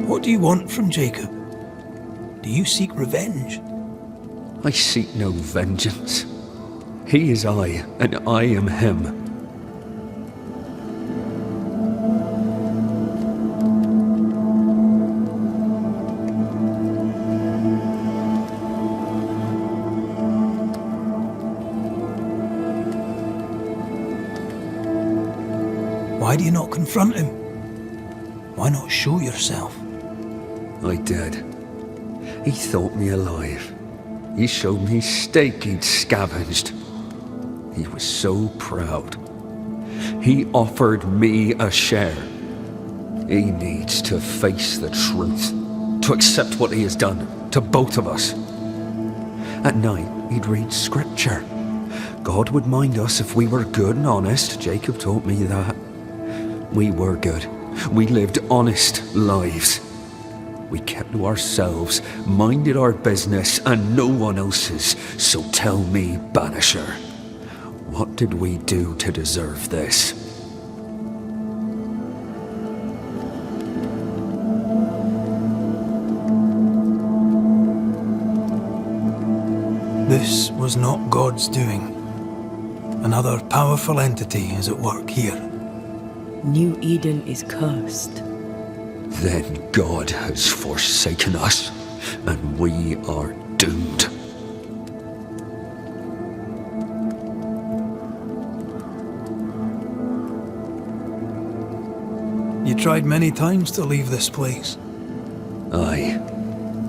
What do you want from Jacob? Do you seek revenge? I seek no vengeance. He is I, and I am him. Why do you not confront him? Why not show yourself? I did. He thought me alive. He showed me steak he'd scavenged. He was so proud. He offered me a share. He needs to face the truth, to accept what he has done to both of us. At night, he'd read scripture, God would mind us if we were good and honest. Jacob taught me that. We were good. We lived honest lives. We kept to ourselves, minded our business and no one else's. So tell me, Banisher, what did we do to deserve this? This was not God's doing. Another powerful entity is at work here. New Eden is cursed. Then God has forsaken us, and we are doomed. You tried many times to leave this place. I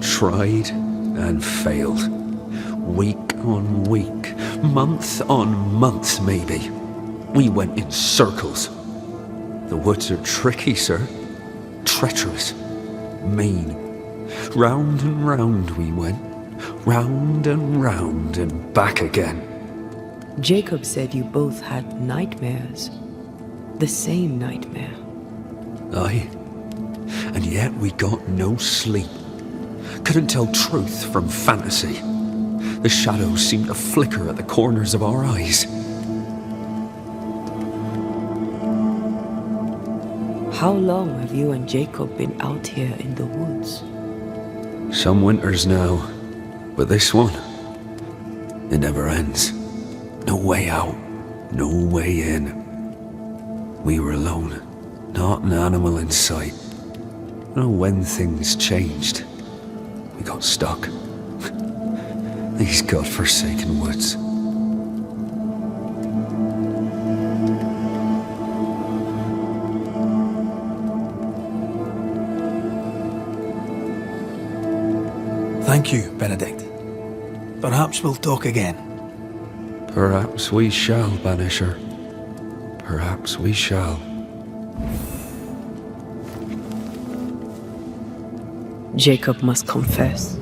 tried and failed. Week on week, month on month maybe. We went in circles. The woods are tricky, sir. Treacherous. Mean. Round and round we went. Round and back again. Jacob said you both had nightmares. The same nightmare. Aye. And yet we got no sleep. Couldn't tell truth from fantasy. The shadows seemed to flicker at the corners of our eyes. How long have you and Jacob been out here in the woods? Some winters now, but this one, it never ends. No way out, no way in. We were alone, not an animal in sight. I don't know when things changed. We got stuck. These godforsaken woods. Thank you, Benedict. Perhaps we'll talk again. Perhaps we shall, Banisher. Perhaps we shall. Jacob must confess.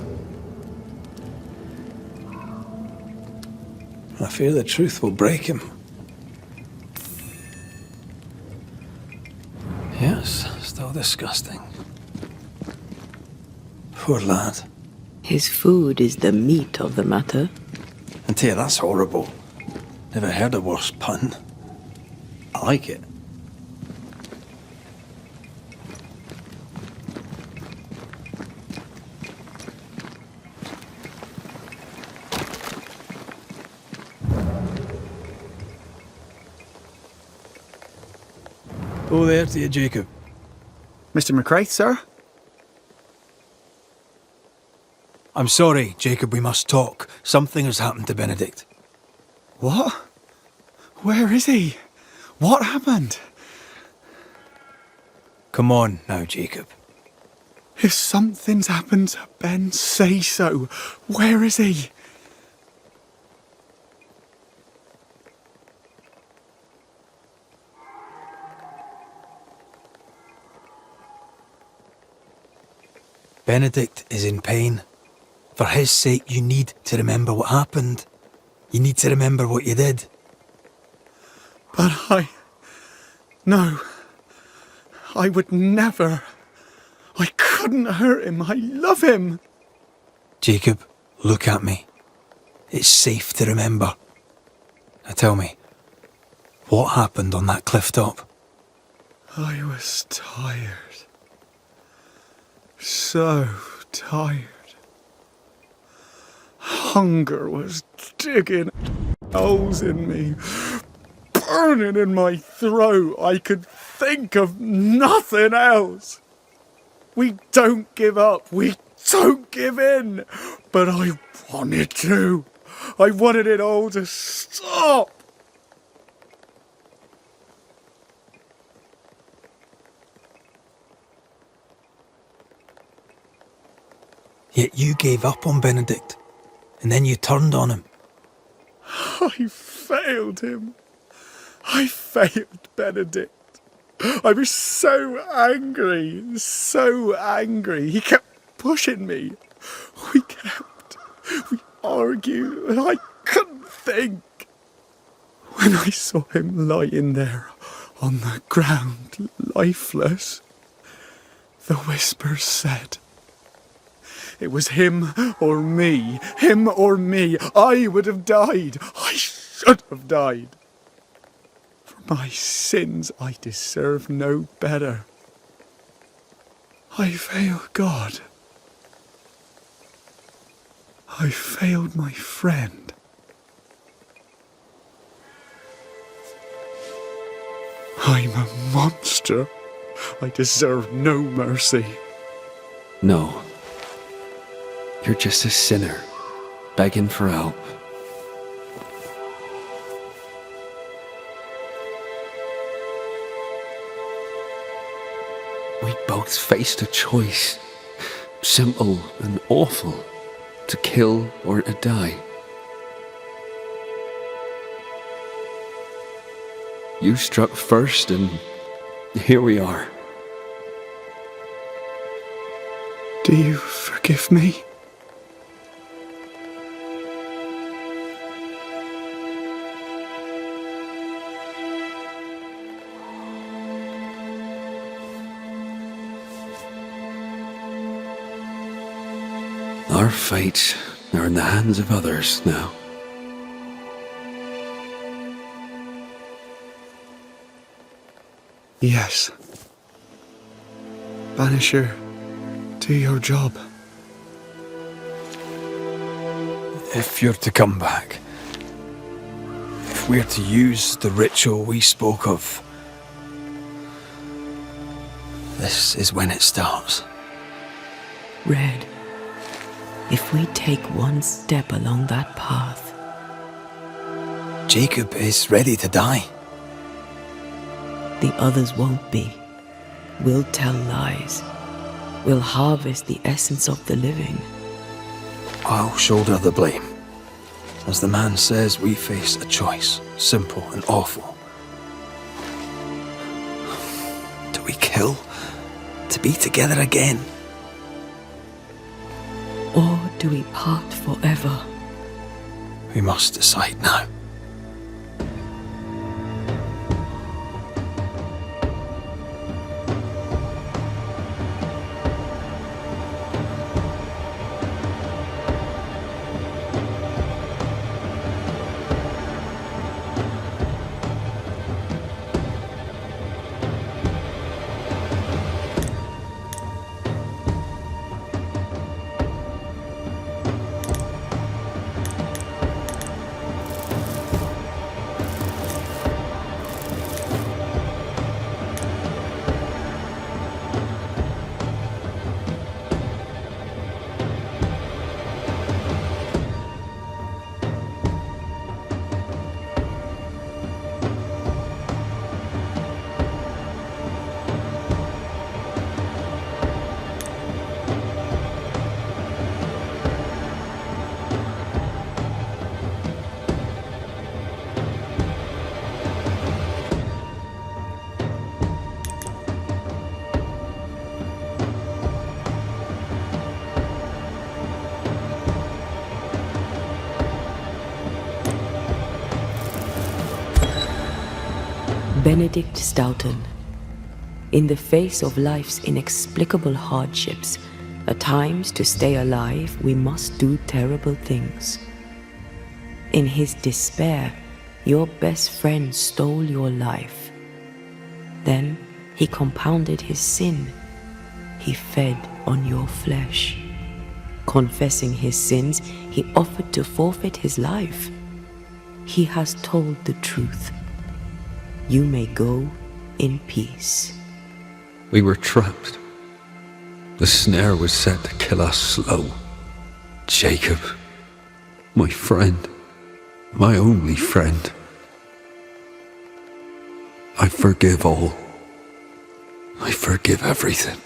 I fear the truth will break him. Yes, still disgusting. Poor lad. His food is the meat of the matter. And dear, that's horrible. Never heard a worse pun. I like it. Oh, there to you, Jacob. Mr. McCraith, sir? I'm sorry, Jacob, we must talk. Something has happened to Benedict. What? Where is he? What happened? Come on now, Jacob. If something's happened to Ben, say so. Where is he? Benedict is in pain. For his sake, you need to remember what happened. You need to remember what you did. But No. I would never. I couldn't hurt him. I love him. Jacob, look at me. It's safe to remember. Now tell me, what happened on that cliff top? I was tired. So tired. Hunger was digging holes in me, burning in my throat. I could think of nothing else. We don't give up. We don't give in. But I wanted to. I wanted it all to stop. Yet you gave up on Benedict, and then you turned on him. I failed him. I failed Benedict. I was so angry, so angry. He kept pushing me. We argued, and I couldn't think. when I saw him lying there on the ground, lifeless, the whispers said, it was him or me, him or me. I would have died. I should have died. For my sins, I deserve no better. I failed God. I failed my friend. I'm a monster. I deserve no mercy. No. You're just a sinner, begging for help. We both faced a choice, simple and awful, to kill or to die. You struck first, and here we are. Do you forgive me? Our fates are in the hands of others now. Yes. Banisher, do your job. If you're to come back, if we're to use the ritual we spoke of, this is when it starts. Red, if we take one step along that path, Jacob is ready to die. The others won't be. We'll tell lies. We'll harvest the essence of the living. I'll shoulder the blame. As the man says, we face a choice, simple and awful. Do we kill to be together again? Or do we part forever? We must decide now. Benedict Stoughton. In the face of life's inexplicable hardships, at times to stay alive, we must do terrible things. In his despair, your best friend stole your life. Then he compounded his sin. He fed on your flesh. Confessing his sins, he offered to forfeit his life. He has told the truth. You may go in peace. We were trapped. The snare was set to kill us slow. Jacob, my friend, my only friend. I forgive all. I forgive everything.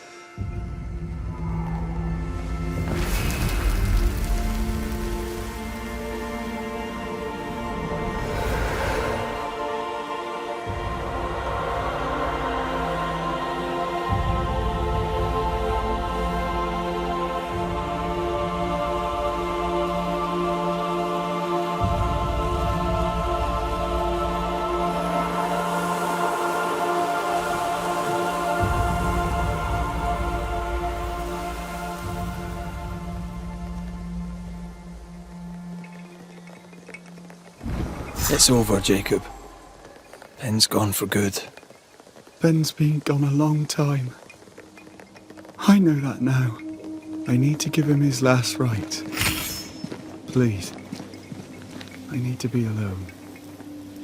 It's over, Jacob. Ben's gone for good. Ben's been gone a long time. I know that now. I need to give him his last rites. Please. I need to be alone.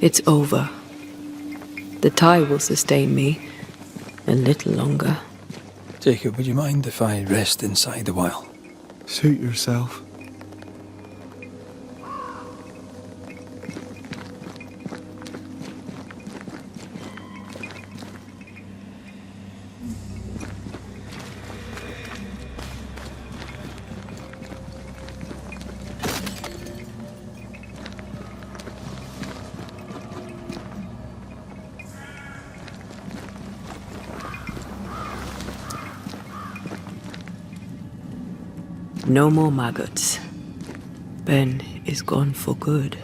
It's over. The tie will sustain me a little longer. Jacob, would you mind if I rest inside a while? Suit yourself. No more maggots. Ben is gone for good.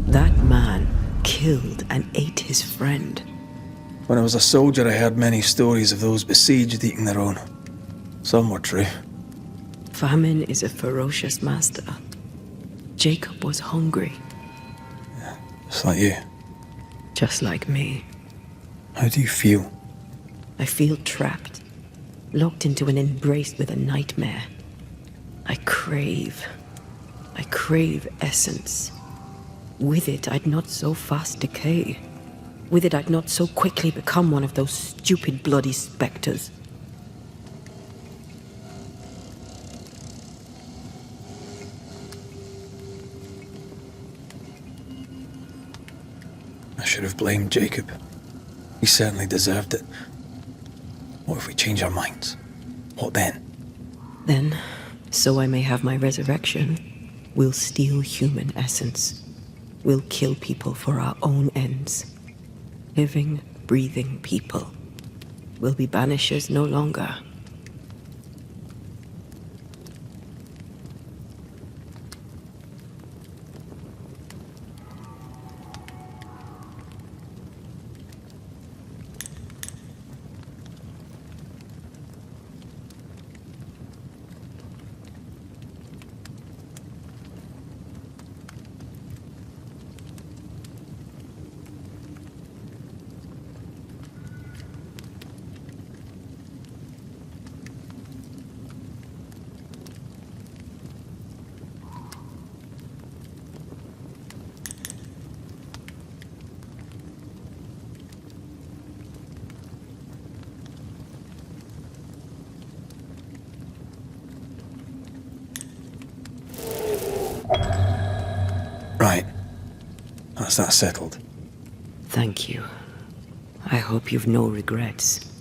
That man killed and ate his friend. When I was a soldier, I heard many stories of those besieged eating their own. Some were true. Famine is a ferocious master. Jacob was hungry. Yeah, just like you. Just like me. How do you feel? I feel trapped, locked into an embrace with a nightmare. I crave essence. With it, I'd not so fast decay. With it, I'd not so quickly become one of those stupid bloody spectres. I should have blamed Jacob. He certainly deserved it. What if we change our minds? What then? Then, so I may have my resurrection, we'll steal human essence. We'll kill people for our own ends. Living, breathing people. We'll be banishers no longer. That's that settled. Thank you. I hope you've no regrets.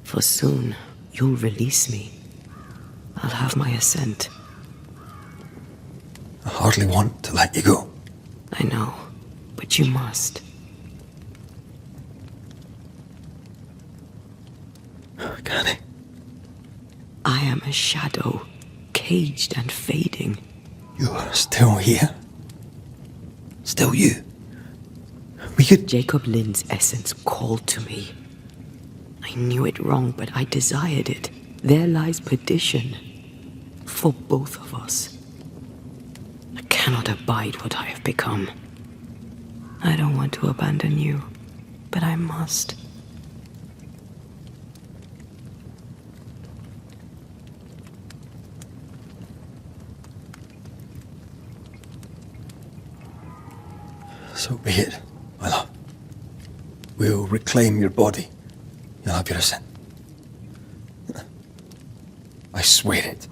For soon, you'll release me. I'll have my assent. I hardly want to let you go. I know, but you must. Can I? I am a shadow, caged and fading. You are still here? Still you? We could... Jacob Lynn's essence called to me. I knew it wrong, but I desired it. There lies perdition. For both of us. I cannot abide what I have become. I don't want to abandon you, but I must. So be it, my love. We'll reclaim your body. You'll have your assent. I swear it.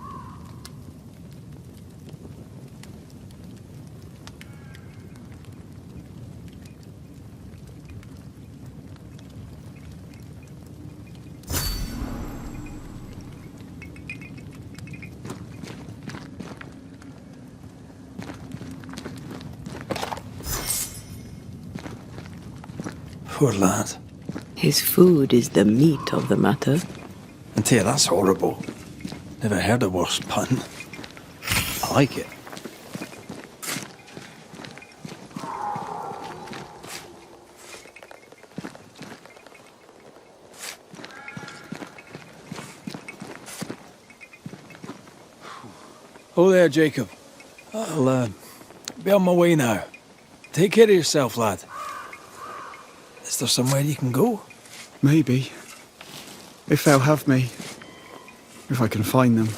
Poor lad. His food is the meat of the matter. And tell you, that's horrible. Never heard a worse pun. I like it. Oh there, Jacob. I'll be on my way now. Take care of yourself, lad. Is there somewhere you can go? Maybe. If they'll have me. If I can find them.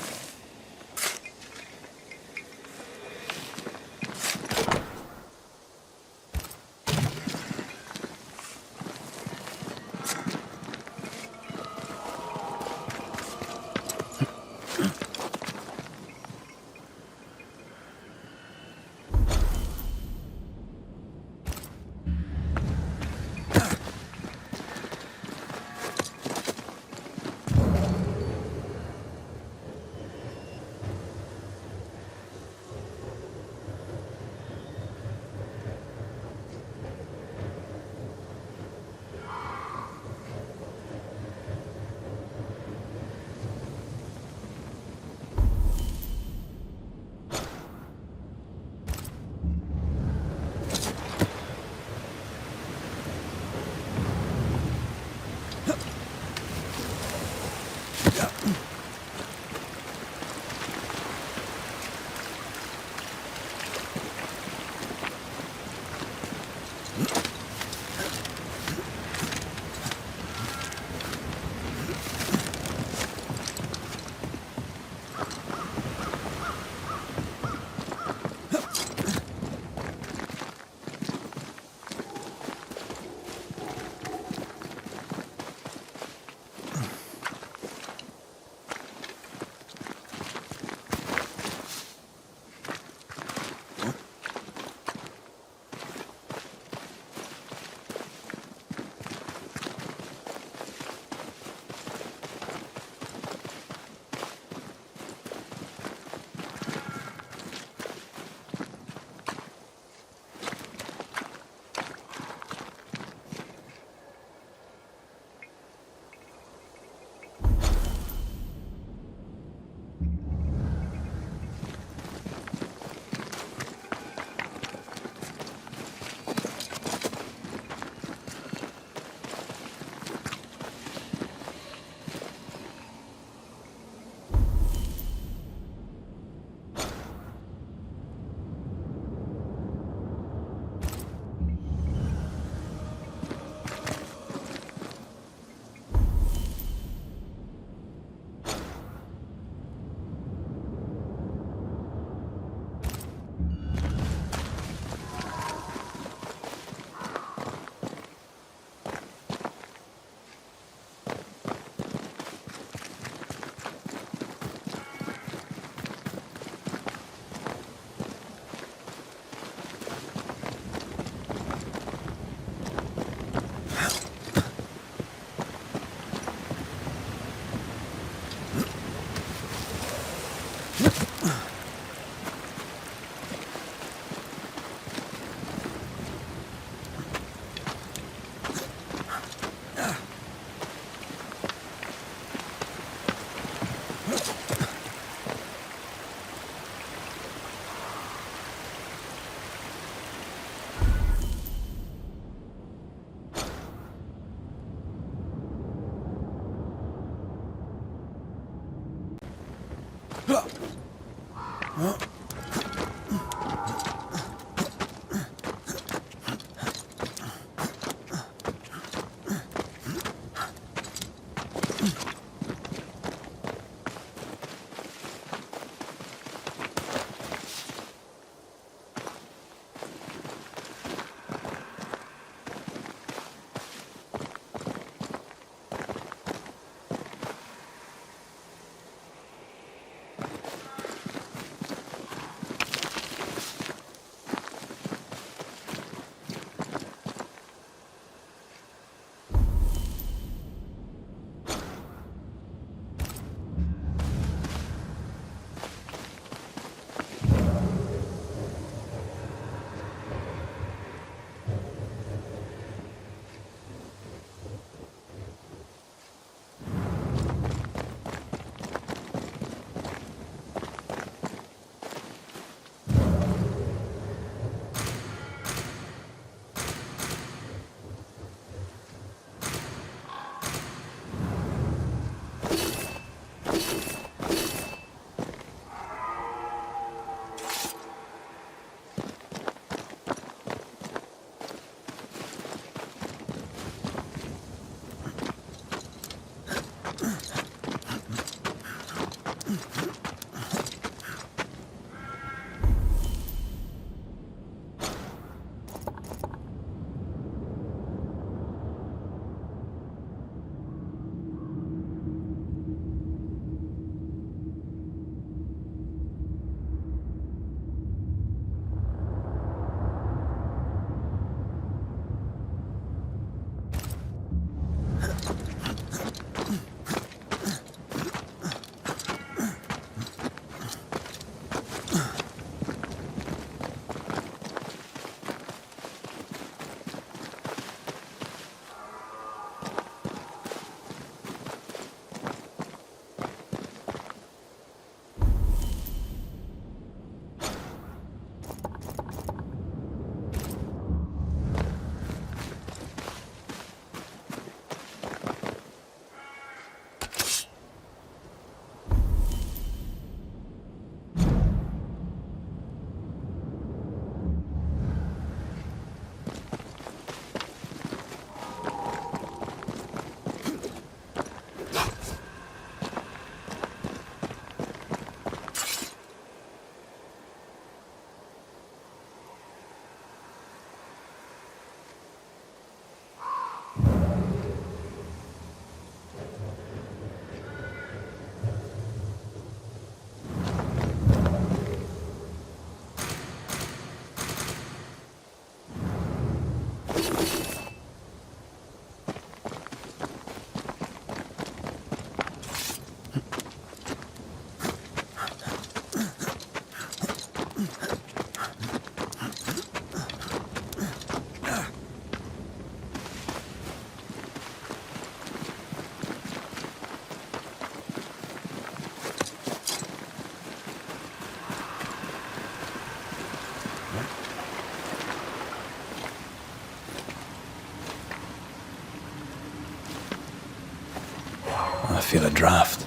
I feel a draft.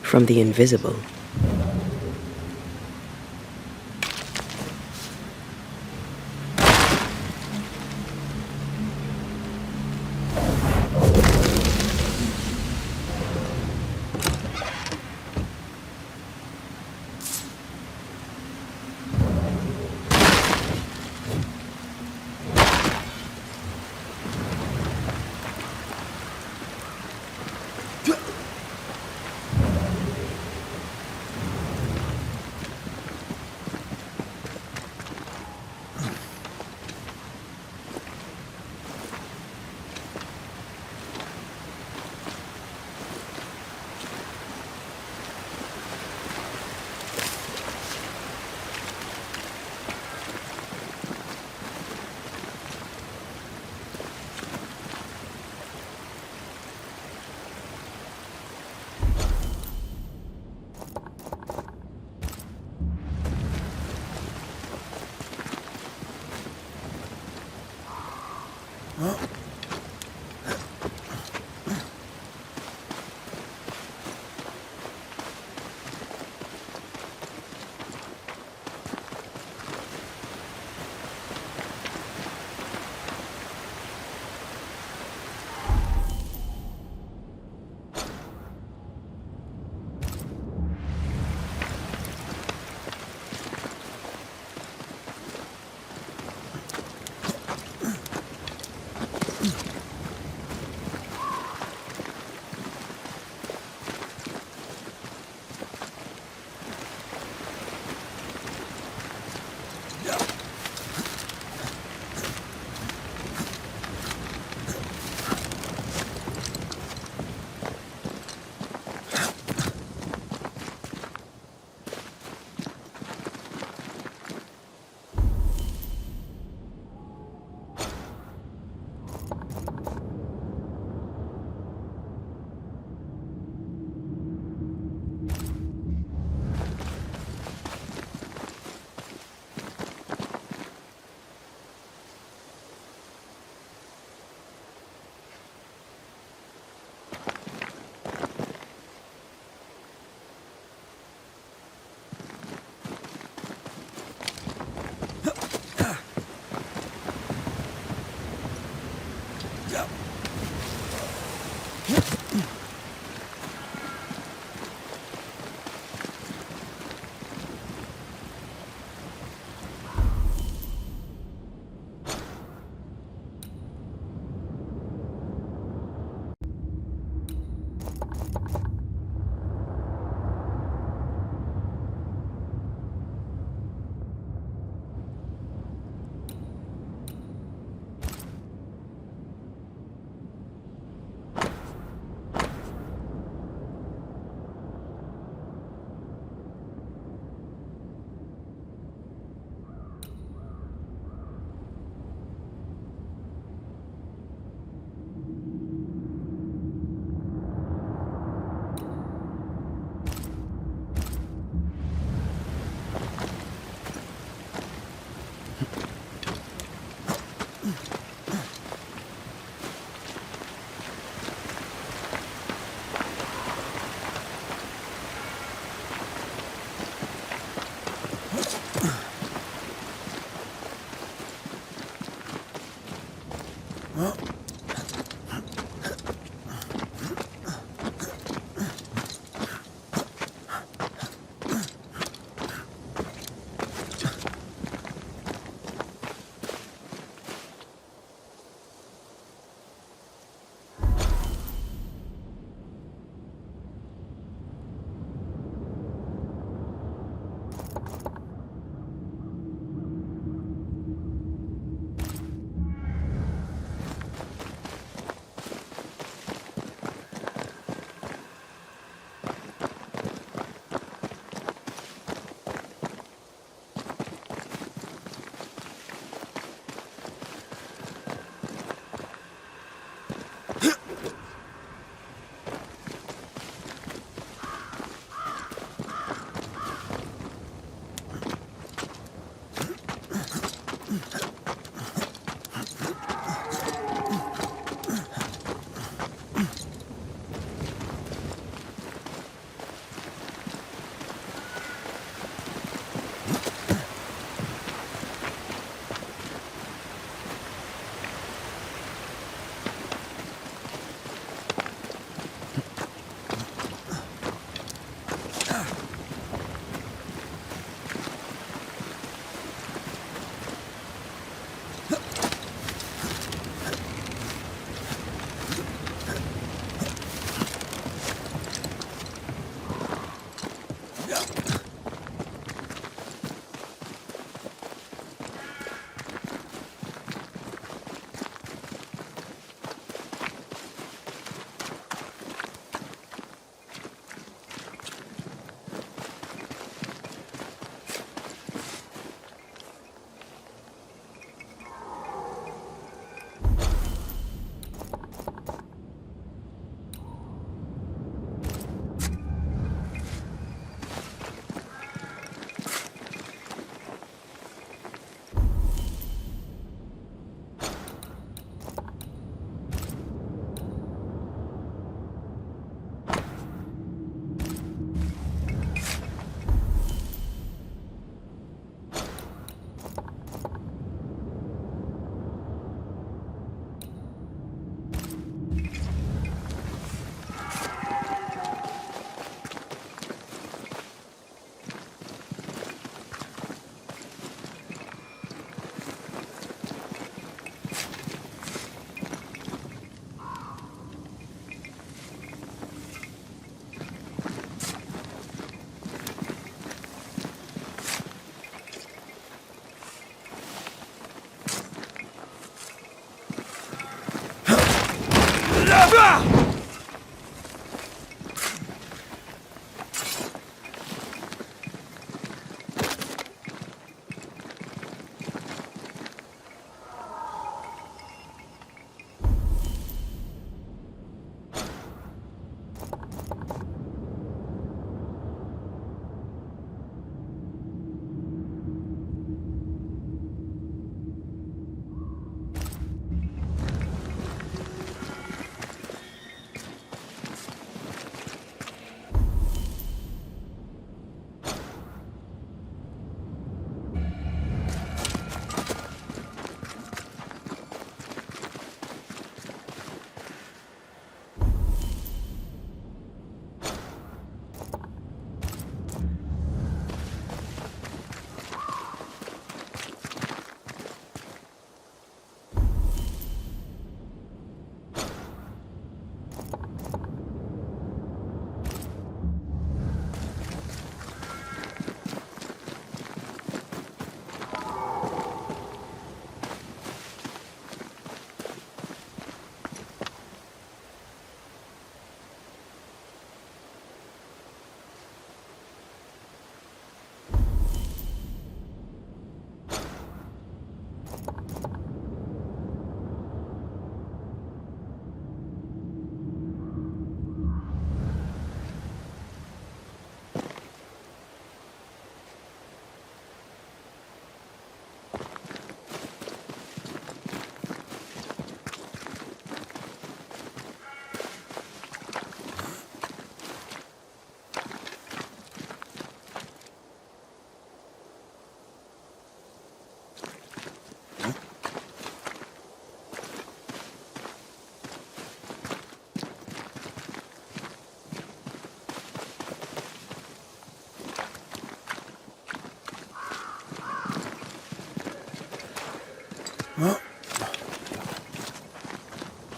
From the invisible.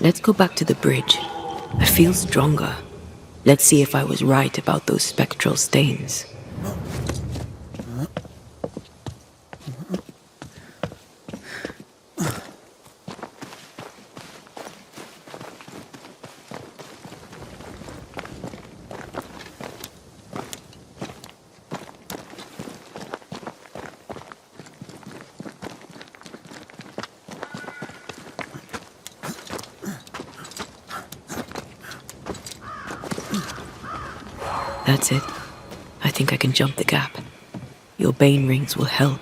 Let's go back to the bridge. I feel stronger. Let's see if I was right about those spectral stains. That's it. I think I can jump the gap. Your bane rings will help.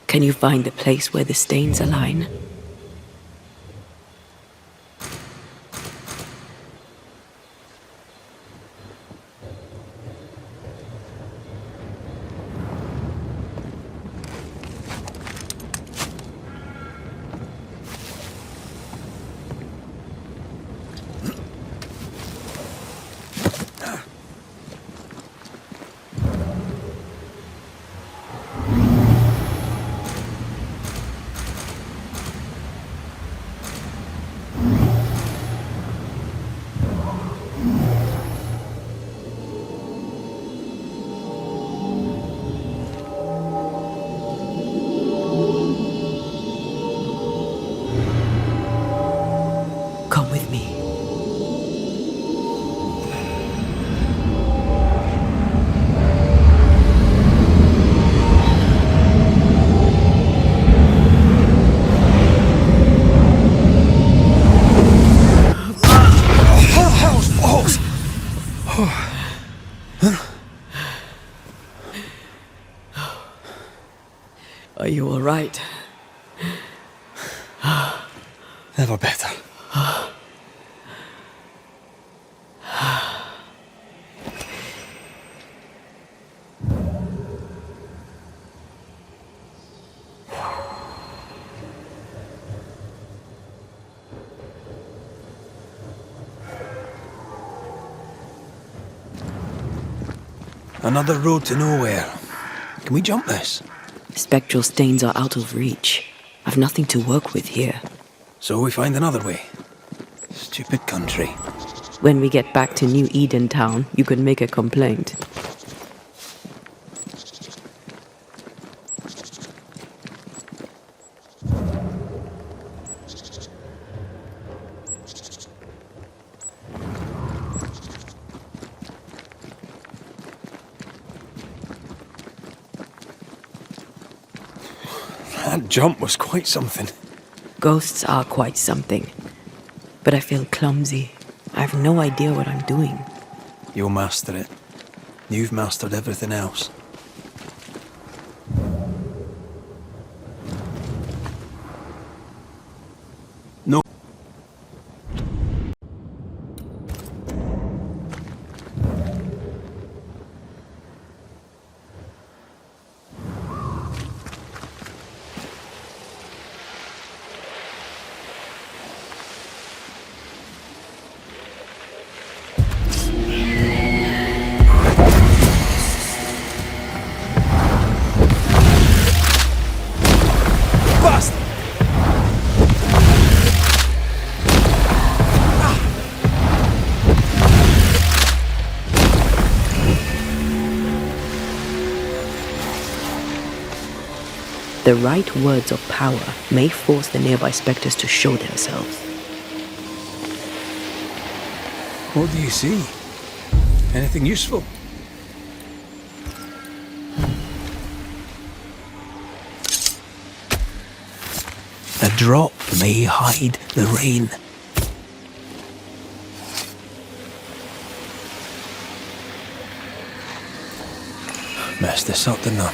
Can you find the place where the stains align? Come with me. Are you all right? Never better. Another road to nowhere. Can we jump this? Spectral stains are out of reach. I've nothing to work with here. So we find another way. Stupid country. When we get back to New Eden Town, you can make a complaint. That jump was quite something. Ghosts are quite something. But I feel clumsy. I have no idea what I'm doing. You'll master it. You've mastered everything else. No. The right words of power may force the nearby specters to show themselves. What do you see? Anything useful? A drop may hide the rain. Messed this up, didn't I?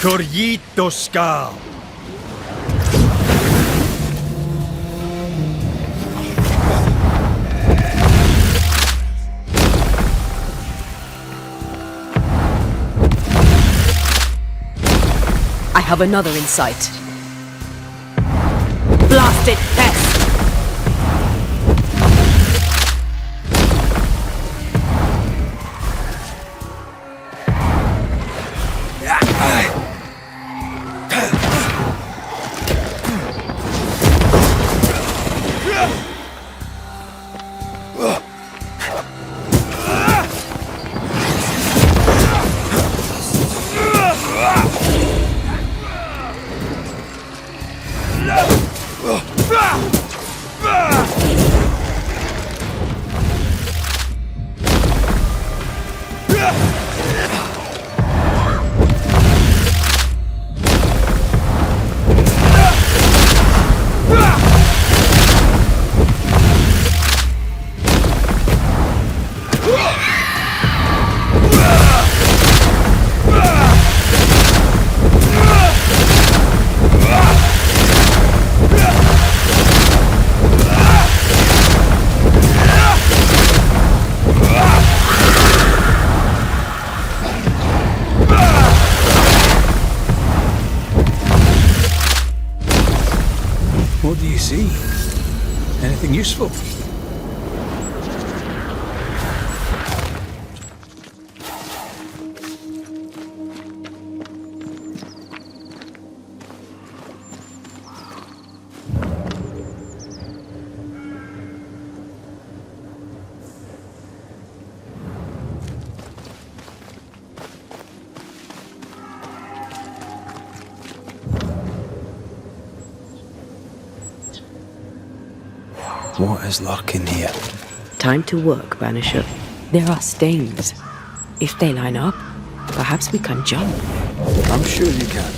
Corrito Skal. I have another in sight. blasted pest! What do you see? Anything useful? What is lurking here? Time to work, Banisher. There are stains. If they line up, perhaps we can jump. I'm sure you can.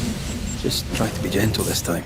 Just try to be gentle this time.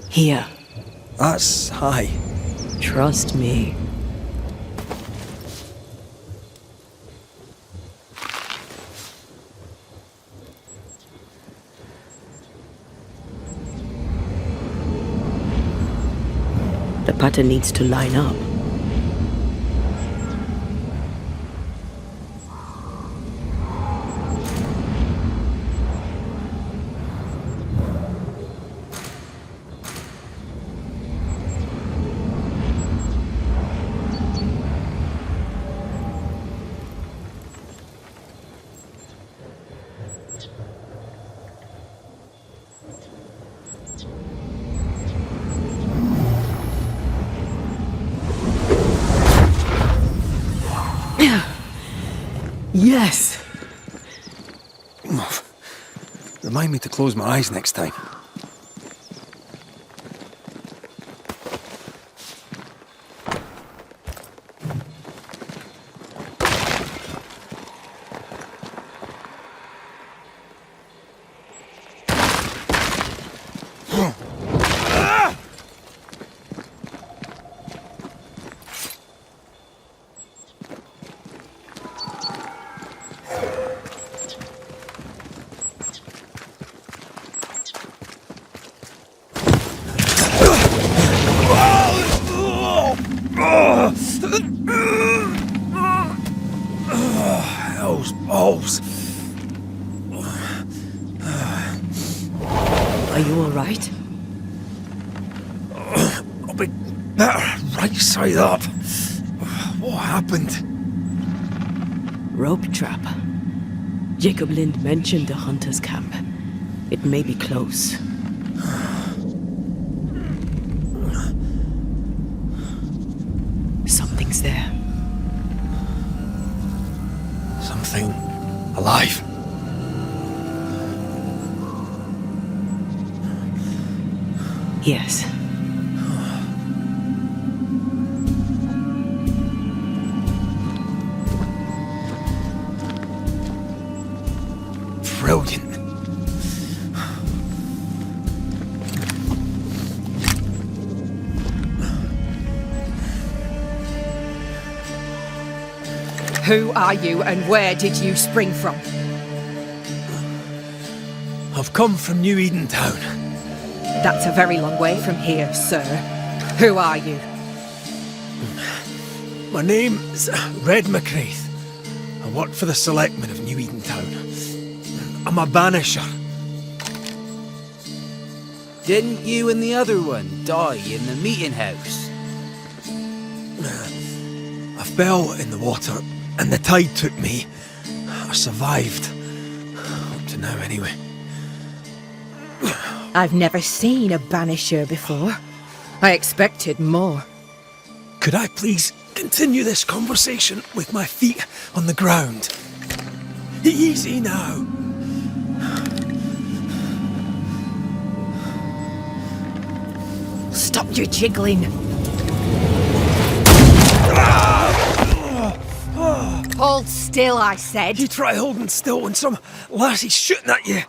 Here. That's high. Trust me. The pattern needs to line up. Yes! Remind me to close my eyes next time. Those balls. Are you alright? I'll be better right side up. What happened? Rope trap. Jacob Lind mentioned a hunter's camp. It may be close. Something's there. Something alive. Yes. Brilliant. Who are you and where did you spring from? I've come from New Eden Town. That's a very long way from here, sir. Who are you? My name's Red McCraith. I work for the selectmen of New Eden Town. I'm a banisher. Didn't you and the other one die in the meeting house? I fell in the water and the tide took me. I survived. Up to now, anyway. I've never seen a banisher before. I expected more. Could I please continue this conversation with my feet on the ground? Easy now. Stop your jiggling. Hold still, I said. You try holding still when some lassie's shooting at you.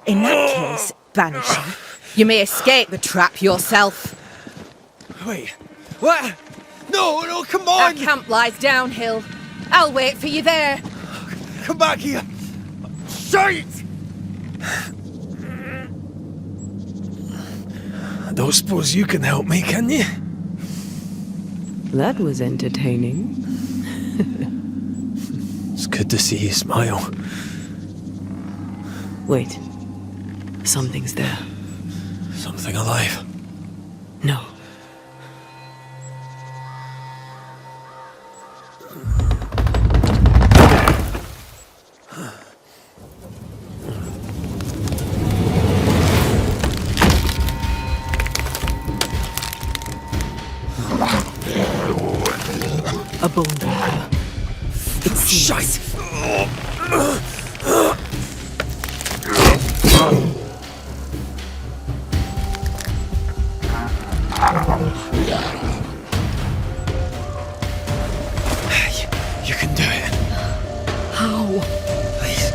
In that case, Banisher, you may escape the trap yourself. Wait, what? No, no, come on! Our camp lies downhill. I'll wait for you there. Come back here! Shite! I don't suppose you can help me, can you? That was entertaining. It's good to see you smile. Wait. Something's there. Something alive? No. A bone breaker. It's Shite! You can do it. How? Please.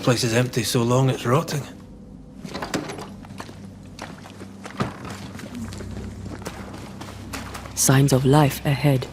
place is empty so long it's rotting. Signs of life ahead.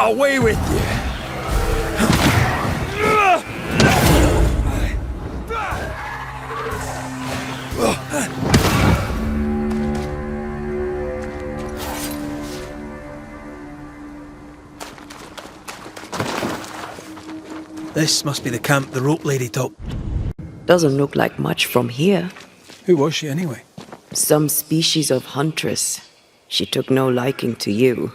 Away with you! This must be the camp the rope lady took. Doesn't look like much from here. Who was she anyway? Some species of huntress. She took no liking to you.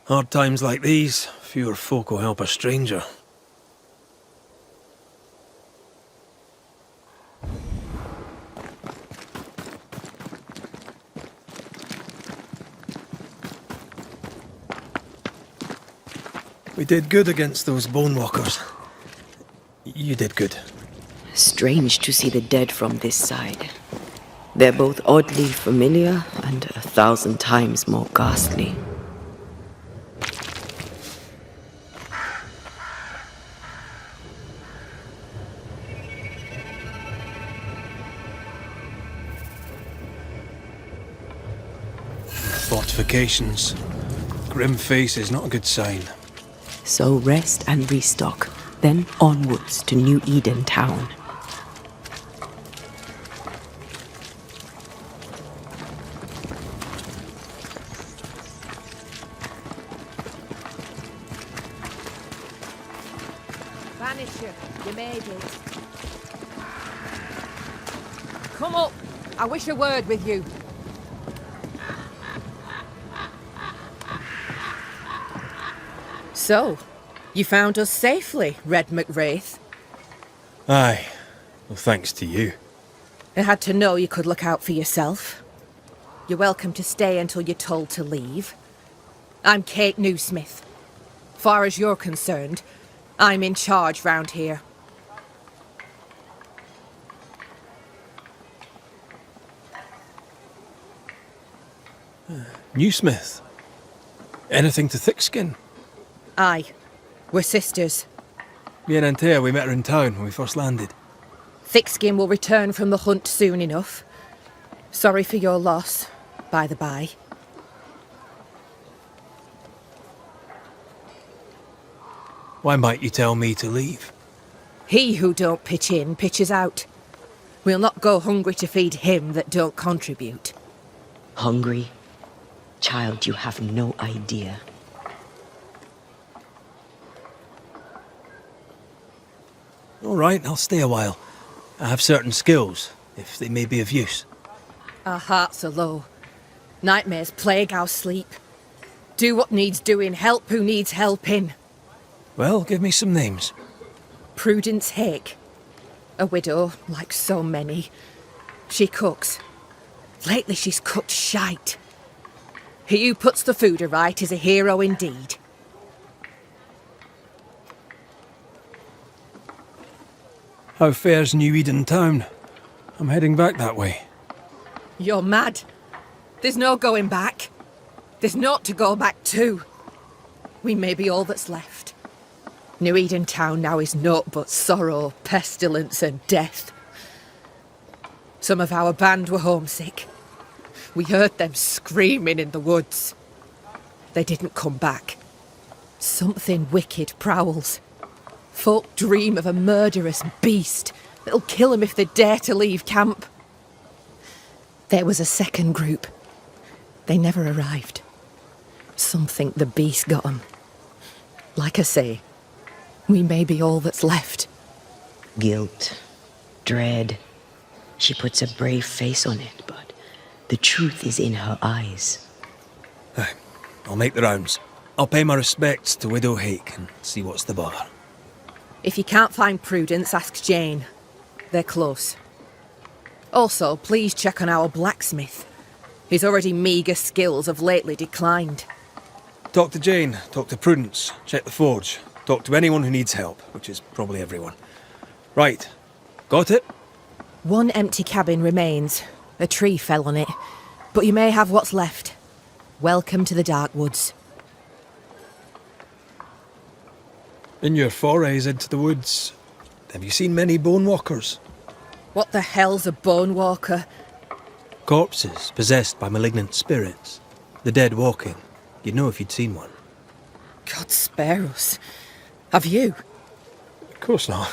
Hard times like these, fewer folk will help a stranger. We did good against those bone walkers. You did good. Strange to see the dead from this side. They're both oddly familiar and 1,000 times more ghastly. Fortifications. Grim face is not a good sign. So rest and restock, then onwards to New Eden town. Banisher, you made it. Come up. I wish a word with you. So, you found us safely, Red McWraith. Aye. Well, thanks to you. I had to know you could look out for yourself. You're welcome to stay until you're told to leave. I'm Kate Newsmith. Far as you're concerned, I'm in charge round here. Newsmith? Anything to Thickskin? Aye. We're sisters. Me and Antea, we met her in town when we first landed. Thickskin will return from the hunt soon enough. Sorry for your loss, by the by. Why might you tell me to leave? He who don't pitch in, pitches out. We'll not go hungry to feed him that don't contribute. Hungry? Child, you have no idea. All right, I'll stay a while. I have certain skills, if they may be of use. Our hearts are low. Nightmares plague our sleep. Do what needs doing, help who needs helping. Well, give me some names. Prudence Hake. A widow, like so many. She cooks. Lately she's cooked shite. He who puts the food aright is a hero indeed. How fares New Eden town? I'm heading back that way. You're mad. There's no going back. There's naught to go back to. We may be all that's left. New Eden town now is naught but sorrow, pestilence and death. Some of our band were homesick. We heard them screaming in the woods. They didn't come back. Something wicked prowls. Folk dream of a murderous beast that'll kill them if they dare to leave camp. There was a second group. They never arrived. Some think the beast got them. Like I say, we may be all that's left. Guilt. Dread. She puts a brave face on it, but the truth is in her eyes. Aye, I'll make the rounds. I'll pay my respects to Widow Hake and see what's the bother. If you can't find Prudence, ask Jane. They're close. Also, please check on our blacksmith. His already meagre skills have lately declined. Talk to Jane, talk to Prudence, check the forge, talk to anyone who needs help, which is probably everyone. Right, got it? One empty cabin remains. A tree fell on it, but you may have what's left. Welcome to the Dark Woods. In your forays into the woods, have you seen many bone walkers? What the hell's a bone walker? Corpses possessed by malignant spirits. The dead walking. You'd know if you'd seen one. God spare us. Have you? Of course not.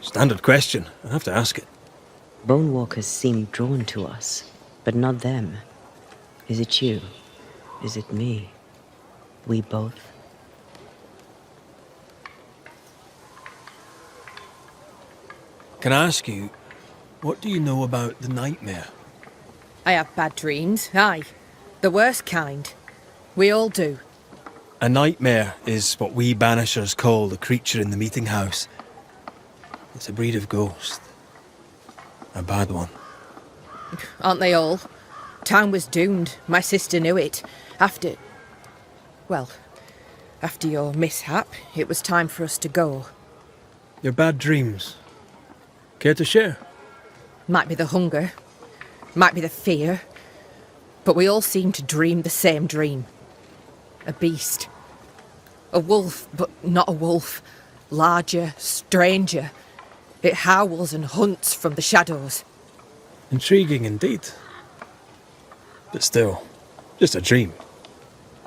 Standard question. I have to ask it. Bone walkers seem drawn to us, but not them. Is it you? Is it me? We both? Can I ask you, what do you know about the nightmare? I have bad dreams, aye. The worst kind. We all do. A nightmare is what we Banishers call the creature in the meeting house. It's a breed of ghost. A bad one. Aren't they all? Town was doomed. My sister knew it. After your mishap, it was time for us to go. Your bad dreams. Care to share? Might be the hunger. Might be the fear. But we all seem to dream the same dream. A beast. A wolf, but not a wolf. Larger, stranger. It howls and hunts from the shadows. Intriguing indeed. But still, just a dream.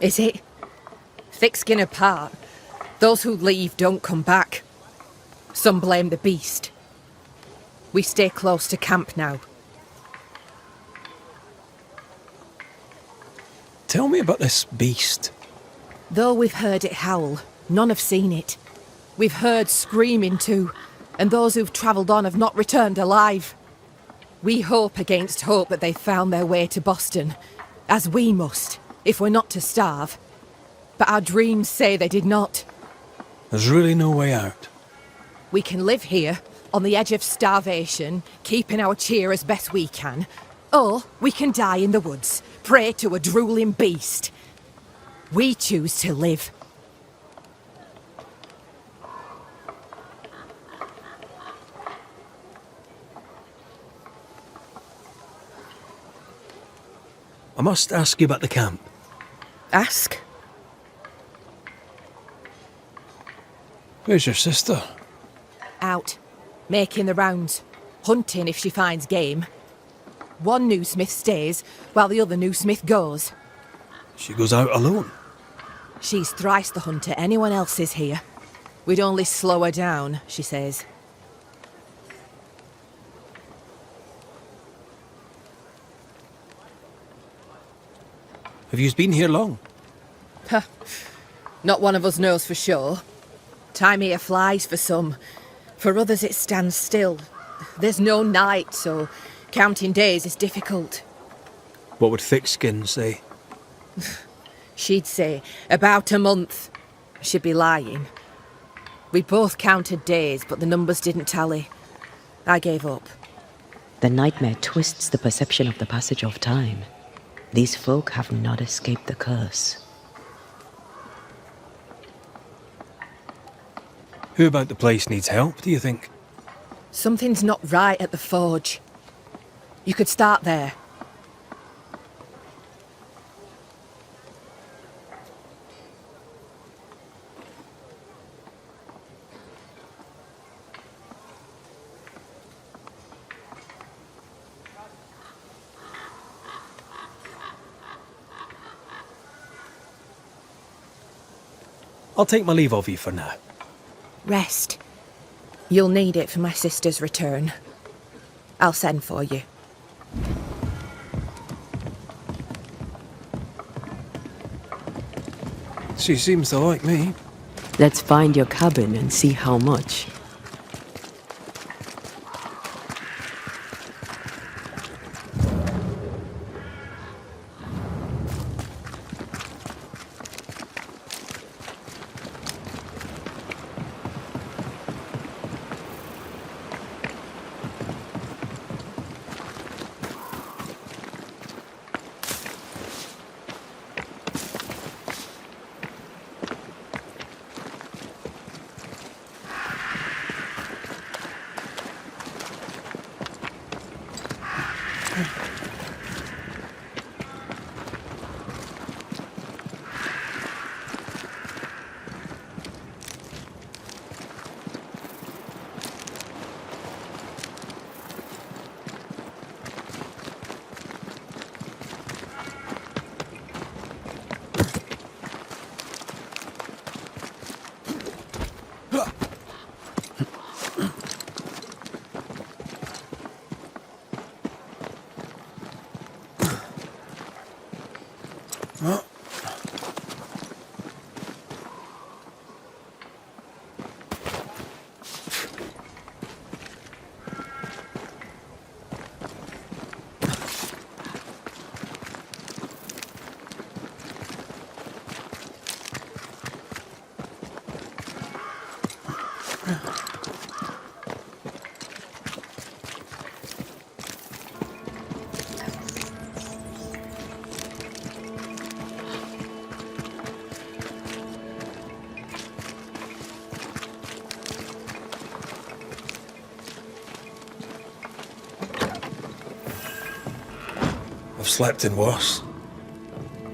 Is it? Thick skin apart, those who leave don't come back. Some blame the beast. We stay close to camp now. Tell me about this beast. Though we've heard it howl, none have seen it. We've heard screaming too, and those who've travelled on have not returned alive. We hope against hope that they found their way to Boston, as we must, if we're not to starve. But our dreams say they did not. There's really no way out. We can live here, on the edge of starvation, keeping our cheer as best we can. Or we can die in the woods, prey to a drooling beast. We choose to live. I must ask you about the camp. Ask? Where's your sister? Out, making the rounds, hunting if she finds game. One new smith stays, while the other new smith goes. She goes out alone? She's thrice the hunter anyone else is here. We'd only slow her down, she says. Have you been here long? Huh. Not one of us knows for sure. Time here flies for some. For others it stands still. There's no night, so counting days is difficult. What would Thickskin say? She'd say about a month. She'd be lying. We both counted days, but the numbers didn't tally. I gave up. The nightmare twists the perception of the passage of time. These folk have not escaped the curse. Who about the place needs help, do you think? Something's not right at the forge. You could start there. I'll take my leave of you for now. Rest. You'll need it for my sister's return. I'll send for you. She seems to like me. Let's find your cabin and see how much. I've slept in worse.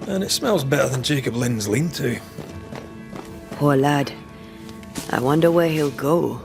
And it smells better than Jacob Lynn's lean-to. Poor lad. I wonder where he'll go.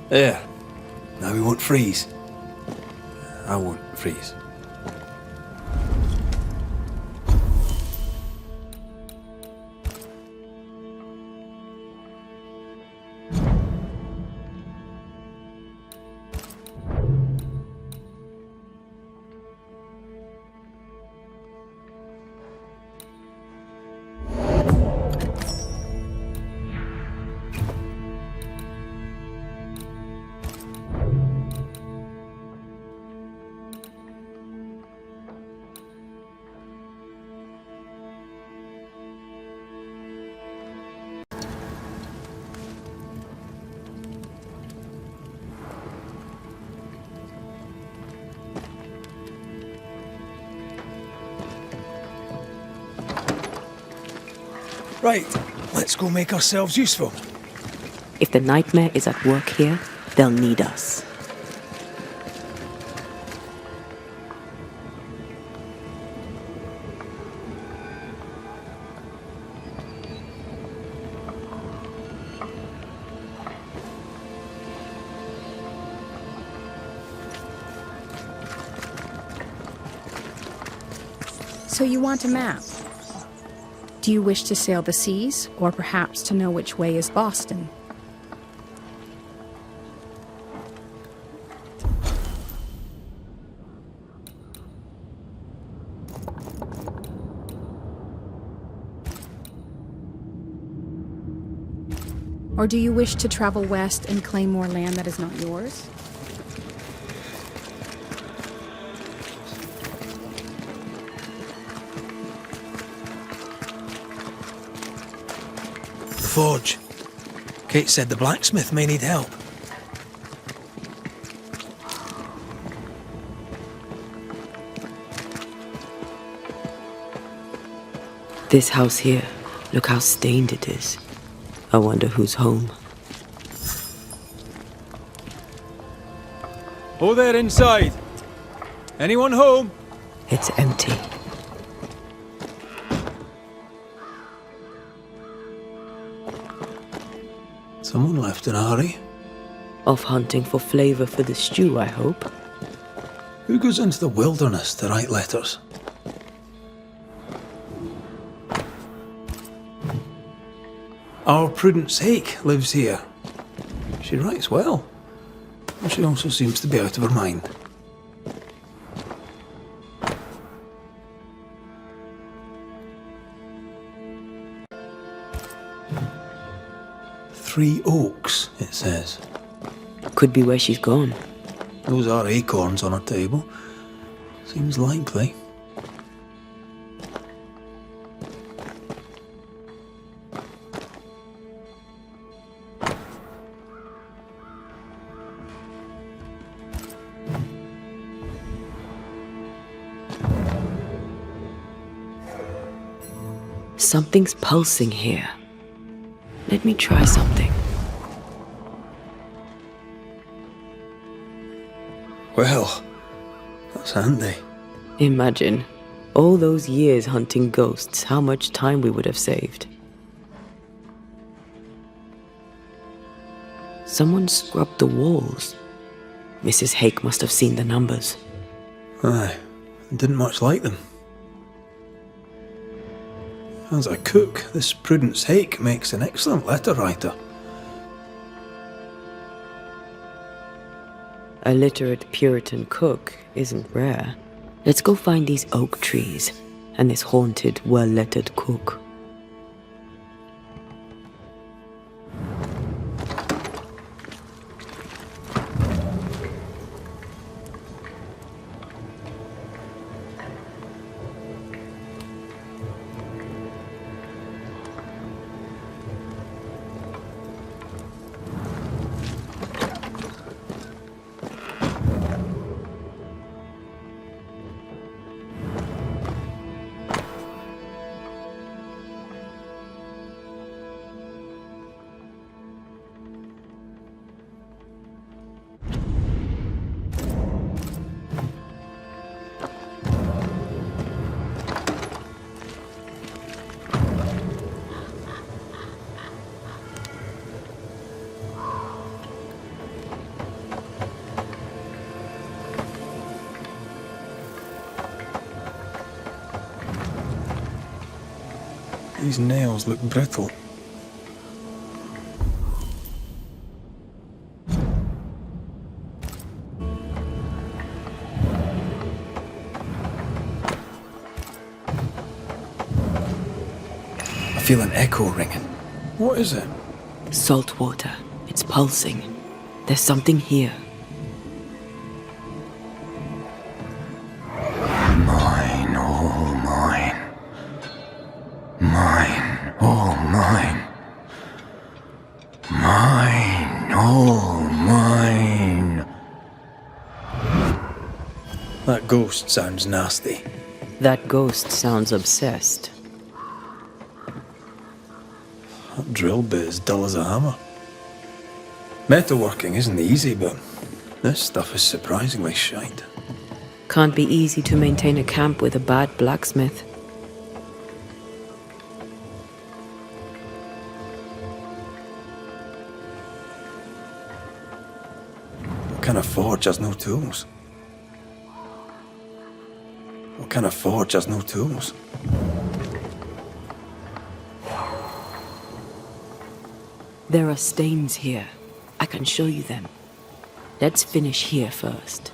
There. Now we won't freeze. I won't freeze. Right, let's go make ourselves useful. If the nightmare is at work here, they'll need us. So you want a map? Do you wish to sail the seas, or perhaps to know which way is Boston? Or do you wish to travel west and claim more land that is not yours? Forge. Kate said the blacksmith may need help. This house here, look how stained it is. I wonder who's home. Oh, there inside. Anyone home? It's empty. Someone left in a hurry. Off hunting for flavor for the stew, I hope. Who goes into the wilderness to write letters? Our Prudence Hake lives here. She writes well. But she also seems to be out of her mind. Three Oaks, it says. Could be where she's gone. Those are acorns on a table. Seems likely. Something's pulsing here. Let me try something. Well, that's handy. Imagine, all those years hunting ghosts, how much time we would have saved. Someone scrubbed the walls. Mrs. Hake must have seen the numbers. Aye, didn't much like them. As a cook, this Prudence Hake makes an excellent letter writer. A literate Puritan cook isn't rare. Let's go find these oak trees and this haunted, well-lettered cook. These nails look brittle. I feel an echo ringing. What is it? Salt water. It's pulsing. There's something here. Mine, all mine. Mine, all mine. Mine, all mine. That ghost sounds nasty. That ghost sounds obsessed. That drill bit is dull as a hammer. Metalworking isn't easy, but this stuff is surprisingly shite. Can't be easy to maintain a camp with a bad blacksmith. What kind of forge has no tools? What kind of forge has no tools? There are stains here. I can show you them. Let's finish here first.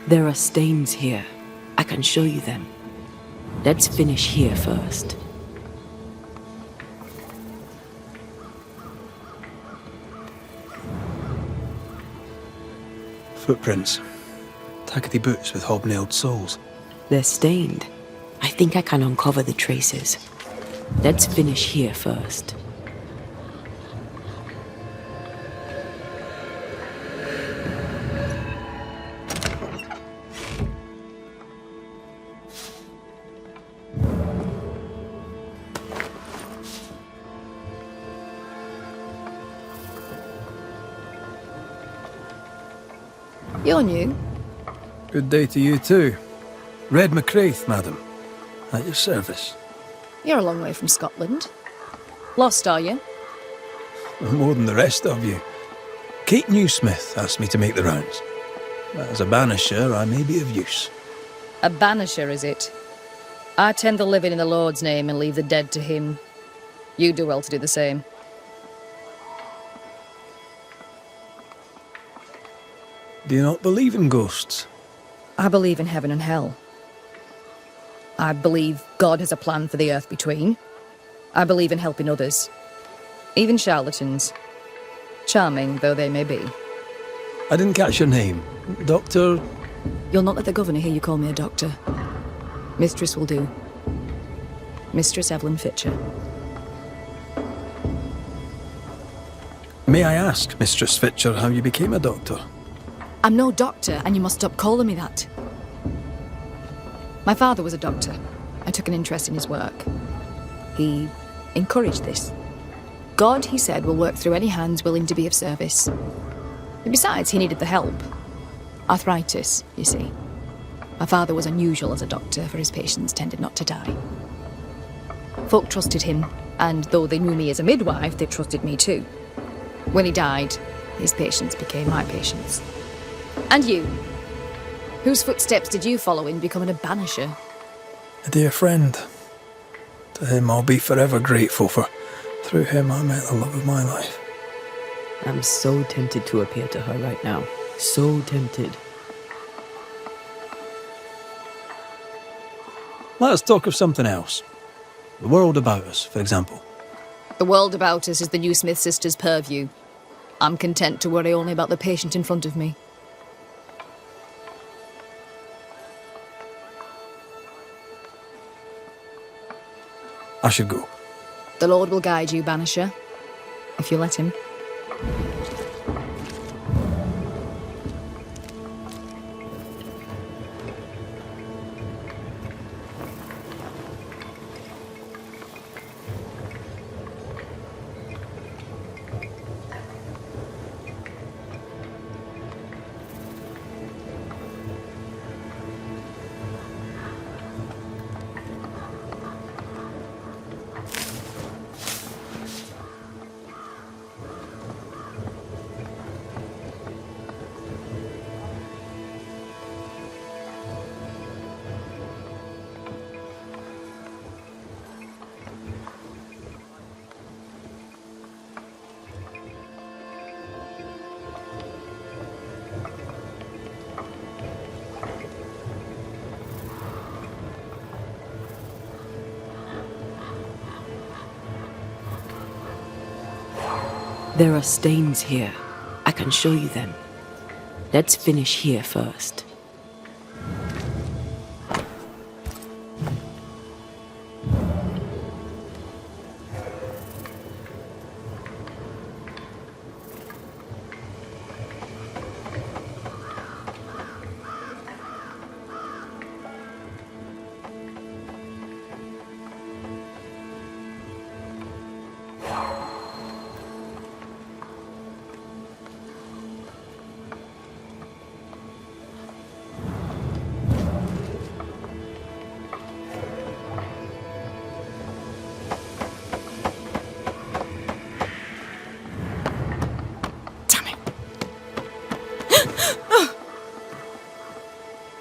There are stains here. I can show you them. Let's finish here first. Footprints. Tackety boots with hobnailed soles. They're stained. I think I can uncover the traces. Let's finish here first. You're new. Good day to you too. Red McCraith, madam. At your service. You're a long way from Scotland. Lost, are you? More than the rest of you. Kate Newsmith asked me to make the rounds. As a banisher, I may be of use. A banisher, is it? I tend the living in the Lord's name and leave the dead to him. You do well to do the same. Do you not believe in ghosts? I believe in heaven and hell. I believe God has a plan for the earth between. I believe in helping others, even charlatans. charming though they may be. I didn't catch your name. Doctor... You'll not let the governor hear you call me a doctor. Mistress will do. Mistress Evelyn Fitcher. May I ask, Mistress Fitcher, how you became a doctor? I'm no doctor, and you must stop calling me that. My father was a doctor. I took an interest in his work. He encouraged this. God, he said, will work through any hands willing to be of service. And besides, he needed the help. Arthritis, you see. My father was unusual as a doctor, for his patients tended not to die. Folk trusted him, and though they knew me as a midwife, they trusted me too. When he died, his patients became my patients. And you? Whose footsteps did you follow in becoming a banisher? A dear friend. To him I'll be forever grateful, for through him I met the love of my life. I'm so tempted to appear to her right now. So tempted. Let's talk of something else. The world about us, for example. The world about us is the New Smith sisters' purview. I'm content to worry only about the patient in front of me. I should go. The Lord will guide you, Banisher, if you let him. There are stains here. I can show you them. Let's finish here first.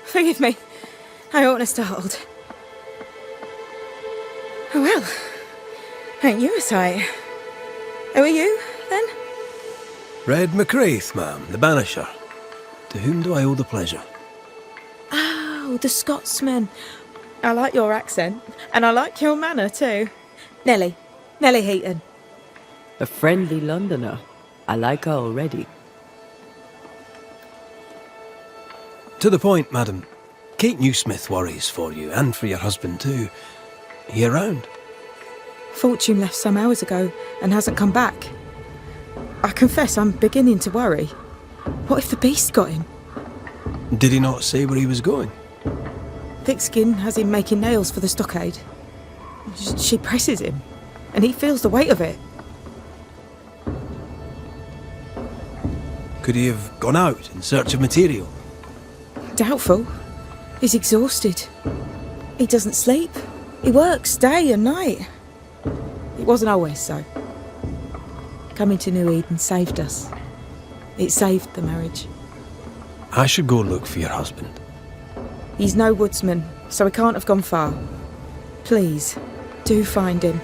Forgive me. I oughtn't have startled. Oh well. Ain't you a sight? Who are you, then? Red McCraith, ma'am, the Banisher. To whom do I owe the pleasure? Oh, the Scotsman. I like your accent, and I like your manner too. Nellie Heaton. A friendly Londoner. I like her already. To the point, madam. Kate Newsmith worries for you, and for your husband too. Are you around? Fortune left some hours ago and hasn't come back. I confess I'm beginning to worry. What if the beast got him? Did he not say where he was going? Thickskin has him making nails for the stockade. She presses him, and he feels the weight of it. Could he have gone out in search of material? Doubtful. He's exhausted. He doesn't sleep. He works day and night. It wasn't always so. Coming to New Eden saved us. It saved the marriage. I should go look for your husband. He's no woodsman, so he can't have gone far. Please, do find him.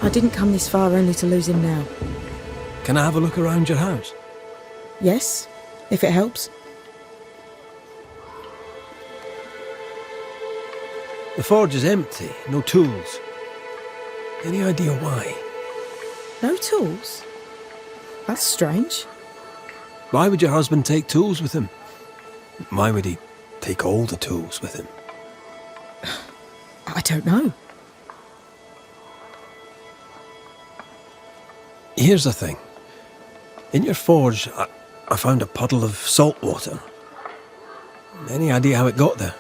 I didn't come this far only to lose him now. Can I have a look around your house? Yes, if it helps. The forge is empty, no tools. Any idea why? No tools? That's strange. Why would your husband take tools with him? Why would he take all the tools with him? I don't know. Here's the thing. In your forge, I found a puddle of salt water. Any idea how it got there?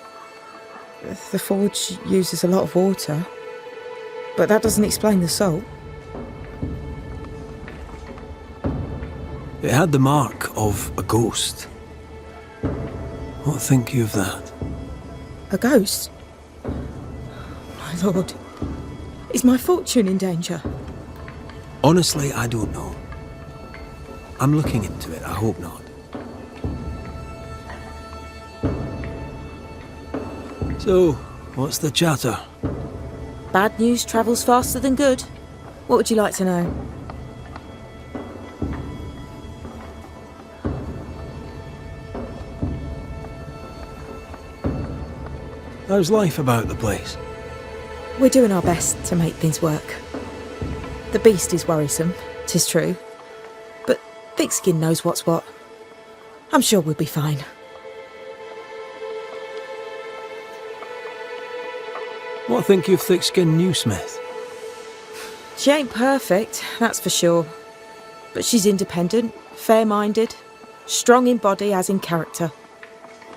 The forge uses a lot of water, but that doesn't explain the salt. It had the mark of a ghost. What think you of that? A ghost? My lord, is my fortune in danger? Honestly, I don't know. I'm looking into it, I hope not. So, what's the chatter? Bad news travels faster than good. What would you like to know? How's life about the place? We're doing our best to make things work. The beast is worrisome, 'tis true. But Thickskin knows what's what. I'm sure we'll be fine. What think you of Thickskin Newsmith? She ain't perfect, that's for sure. But she's independent, fair-minded, strong in body as in character.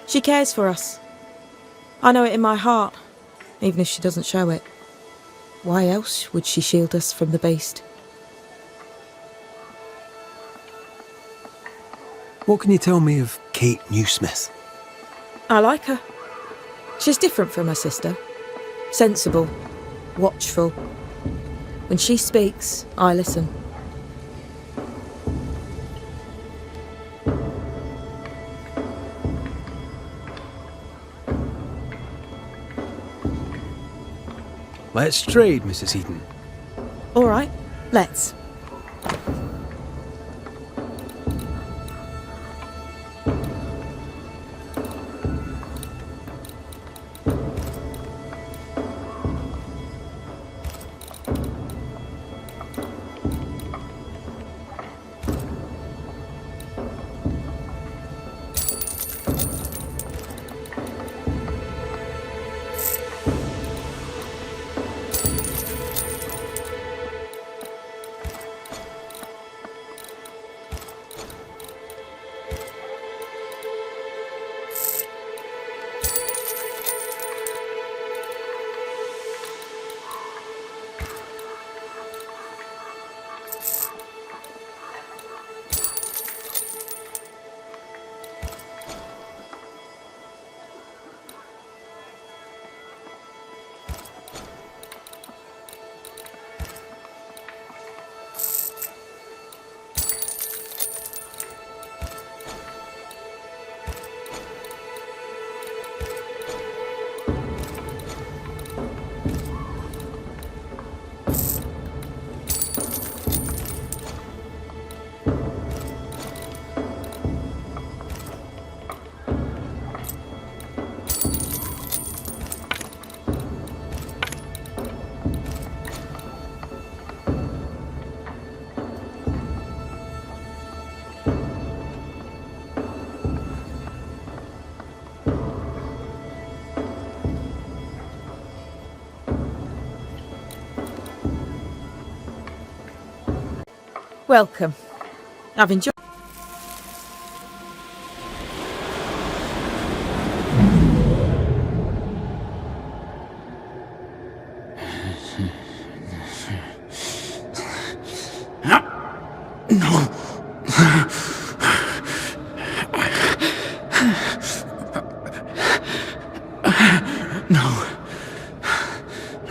She cares for us. I know it in my heart, even if she doesn't show it. Why else would she shield us from the beast? What can you tell me of Kate Newsmith? I like her. She's different from her sister. Sensible, watchful. When she speaks, I listen. Let's trade, Mrs. Eden. All right, let's. Welcome. I've enjoyed. No.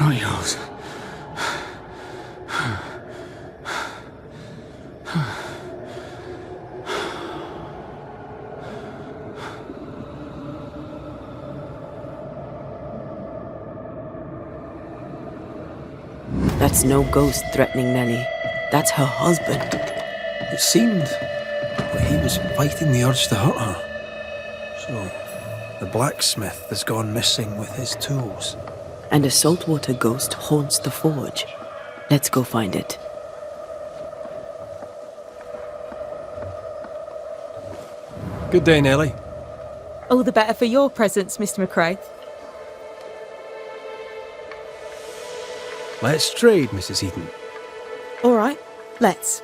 Not yours. That's no ghost threatening Nellie. That's her husband. It seemed that he was fighting the urge to hurt her. So, the blacksmith has gone missing with his tools. And a saltwater ghost haunts the forge. Let's go find it. Good day, Nellie. All the better for your presence, Mr. McRae. Let's trade, Mrs. Eaton. All right, let's.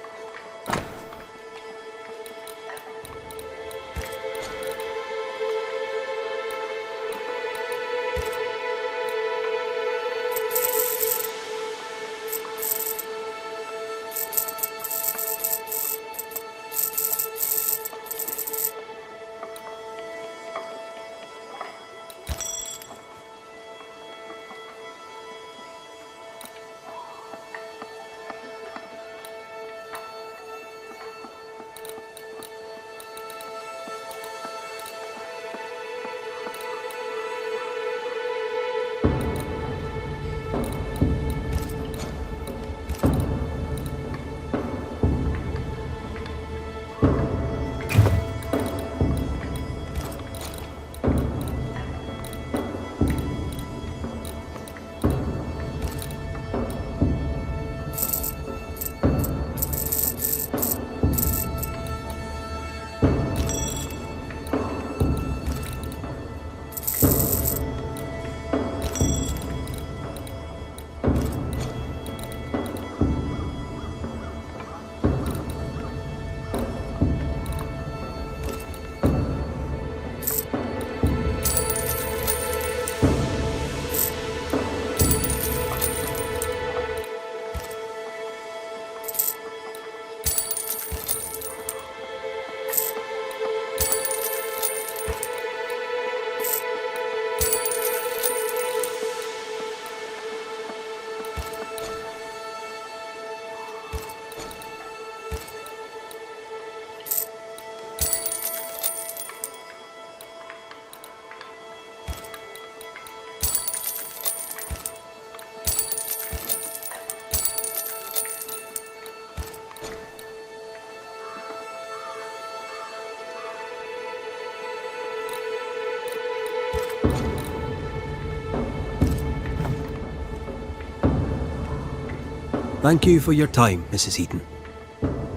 Thank you for your time, Mrs. Eaton.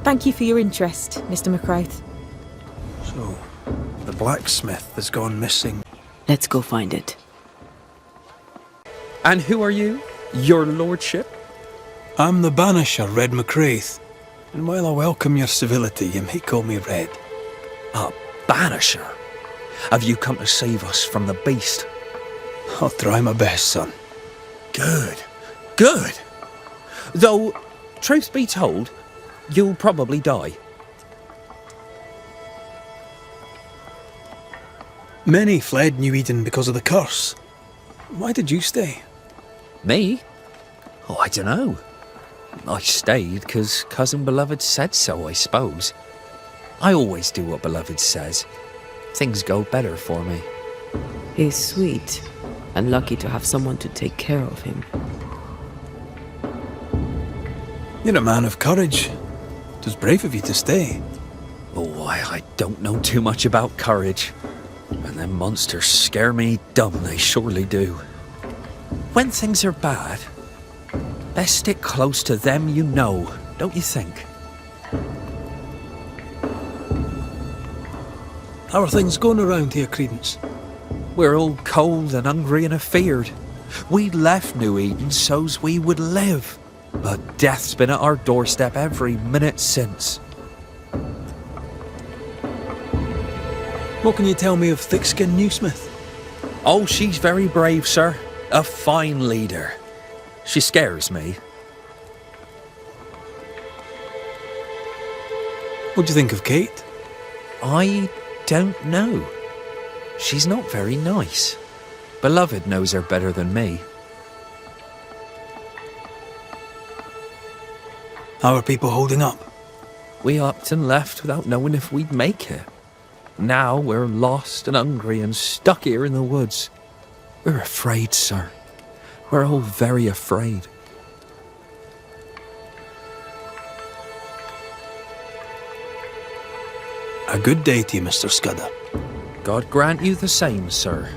Thank you for your interest, Mr. McRae. So, the blacksmith has gone missing. Let's go find it. And who are you? Your lordship? I'm the Banisher, Red McRae. And while I welcome your civility, you may call me Red. A Banisher? Have you come to save us from the beast? I'll try my best, son. Good. Good. Though, truth be told, you'll probably die. Many fled New Eden because of the curse. Why did you stay? Me? Oh, I don't know. I stayed because Cousin Beloved said so, I suppose. I always do what Beloved says. Things go better for me. He's sweet, and lucky to have someone to take care of him. You're a man of courage. It was brave of you to stay. Oh, I don't know too much about courage. And them monsters scare me dumb, they surely do. When things are bad, best stick close to them you know, don't you think? How are things going around here, Credence? We're all cold and hungry and afeared. We left New Eden so's we would live. But death's been at our doorstep every minute since. What can you tell me of Thick-Skin Newsmith? Oh, she's very brave, sir. A fine leader. She scares me. What do you think of Kate? I don't know. She's not very nice. Beloved knows her better than me. How are people holding up? We upped and left without knowing if we'd make it. Now we're lost and hungry and stuck here in the woods. We're afraid, sir. We're all very afraid. A good day to you, Mr. Scudder. God grant you the same, sir.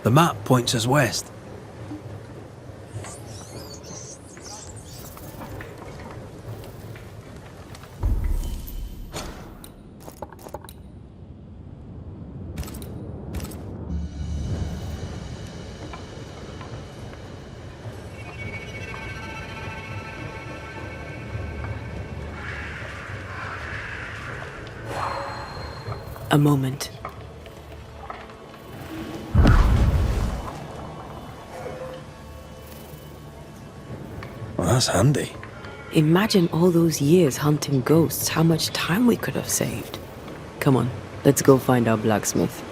The map points us west. A moment. Well, that's handy. Imagine all those years hunting ghosts, how much time we could have saved. Come on, let's go find our blacksmith.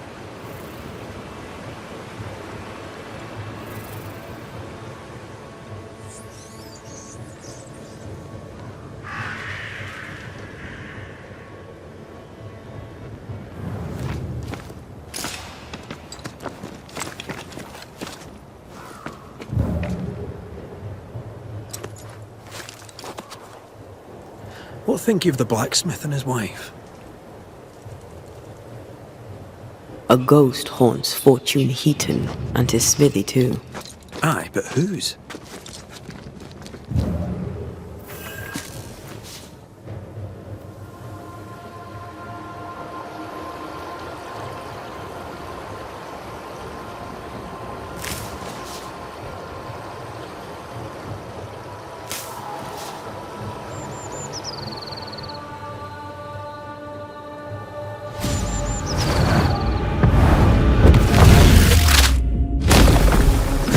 What think you of the blacksmith and his wife? A ghost haunts Fortune Heaton and his smithy too. Aye, but whose?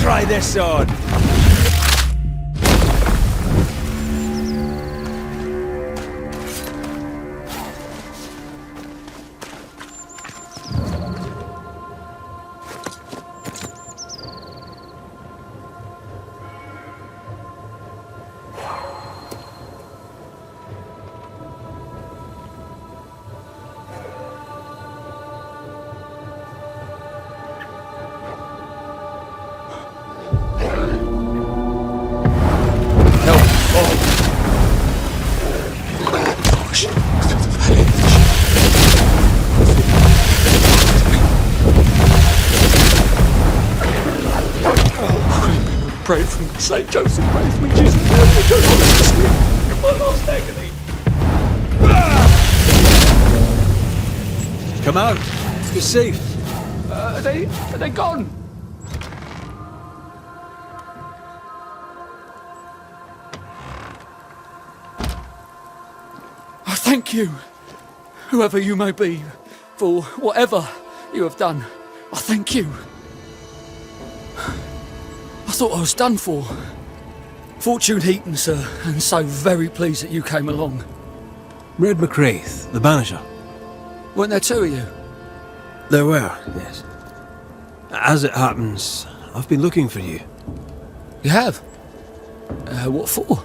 Try this on. Pray for me, Saint Joseph, pray for me, Jesus, pray for me, don't want to sleep in my last agony. Come out. You're safe. Are they gone? I thank you, whoever you may be, for whatever you have done. I thank you. I thought I was done for. Fortune Heaton, sir, and so very pleased that you came along. Red McCraith, the Banisher. Weren't there two of you? There were, yes. As it happens, I've been looking for you. You have? What for?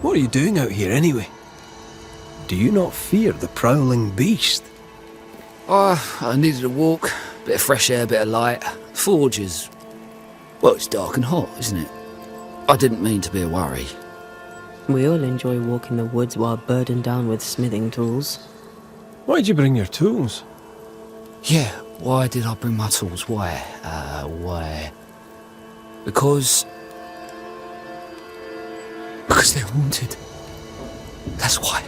What are you doing out here anyway? Do you not fear the prowling beast? I needed a walk, bit of fresh air, bit of light. Forge is... well, it's dark and hot, isn't it? I didn't mean to be a worry. We all enjoy walking the woods while burdened down with smithing tools. Why'd you bring your tools? Yeah, why did I bring my tools? Why? Why? Because they're haunted. That's why.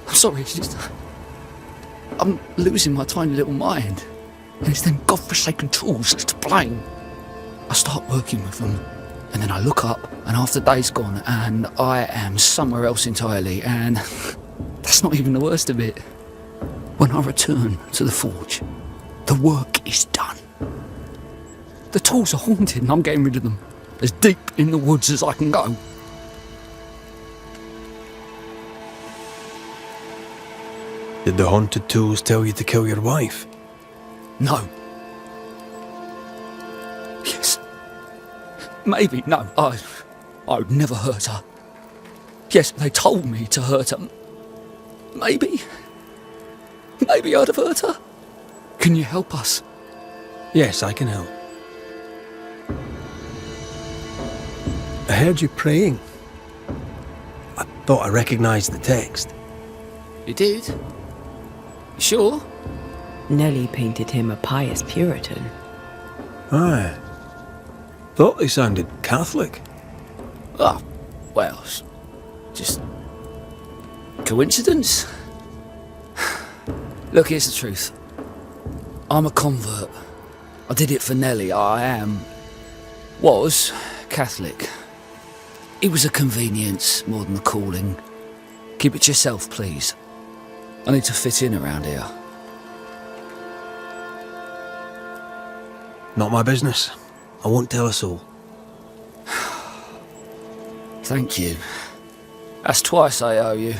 I'm sorry, it's just... I'm losing my tiny little mind. And it's them godforsaken tools that's to blame. I start working with them, and then I look up, and half the day's gone, and I am somewhere else entirely, and that's not even the worst of it. When I return to the forge, the work is done. The tools are haunted, and I'm getting rid of them. As deep in the woods as I can go. Did the haunted tools tell you to kill your wife? No. Yes. Maybe. No. I would never hurt her. Yes, they told me to hurt her. Maybe. Maybe I'd have hurt her. Can you help us? Yes, I can help. I heard you praying. I thought I recognised the text. You did? Sure? Nellie painted him a pious Puritan. Aye. Thought he sounded Catholic. Ah, well, just coincidence? Look, here's the truth. I'm a convert. I did it for Nellie. Was Catholic. It was a convenience more than a calling. Keep it to yourself, please. I need to fit in around here. Not my business. I won't tell a soul. Thank you. That's twice I owe you.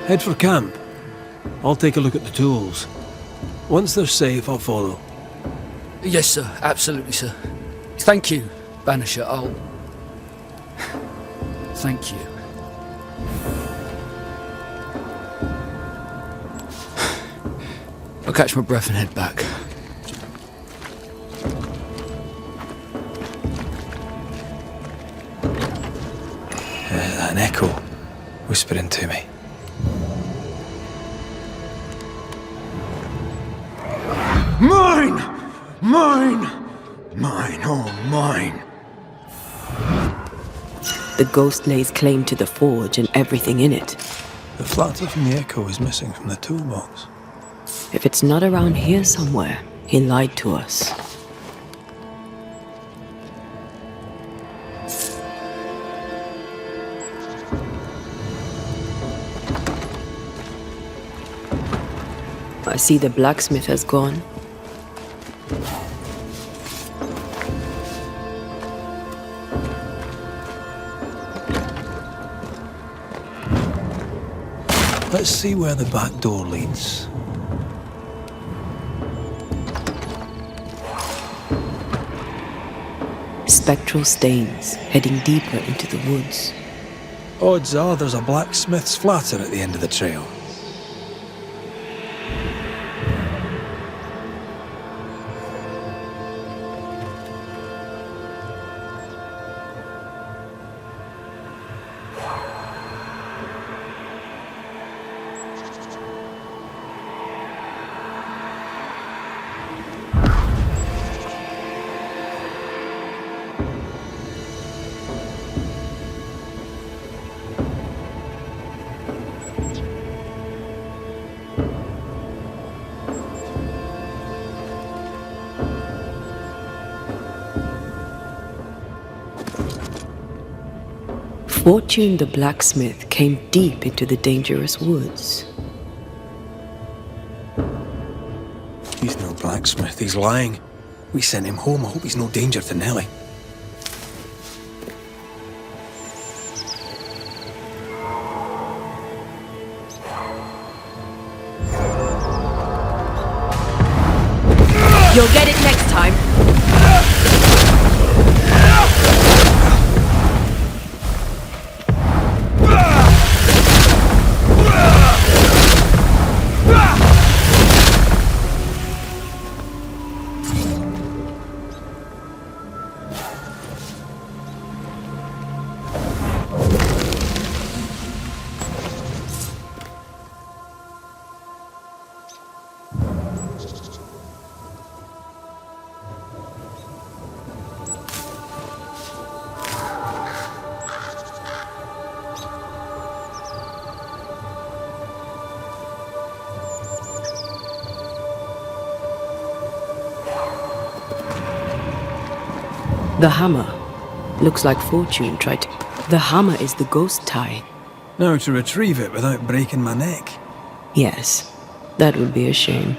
Head for camp. I'll take a look at the tools. Once they're safe, I'll follow. Yes, sir. Absolutely, sir. Thank you, Banisher. Thank you. I'll catch my breath and head back. An echo whispering to me. Mine! Mine! Mine, oh mine! The ghost lays claim to the forge and everything in it. The flatter from the echo is missing from the toolbox. If it's not around here somewhere, he lied to us. I see the blacksmith has gone. Let's see where the back door leads. Spectral stains heading deeper into the woods. Odds are there's a blacksmith's flatter at the end of the trail. Fortune the blacksmith came deep into the dangerous woods. He's no blacksmith, he's lying. We sent him home, I hope he's no danger to Nellie. You'll get it next time. The hammer. Looks like Fortune tried to... The hammer is the ghost tie. Now to retrieve it without breaking my neck. Yes, that would be a shame.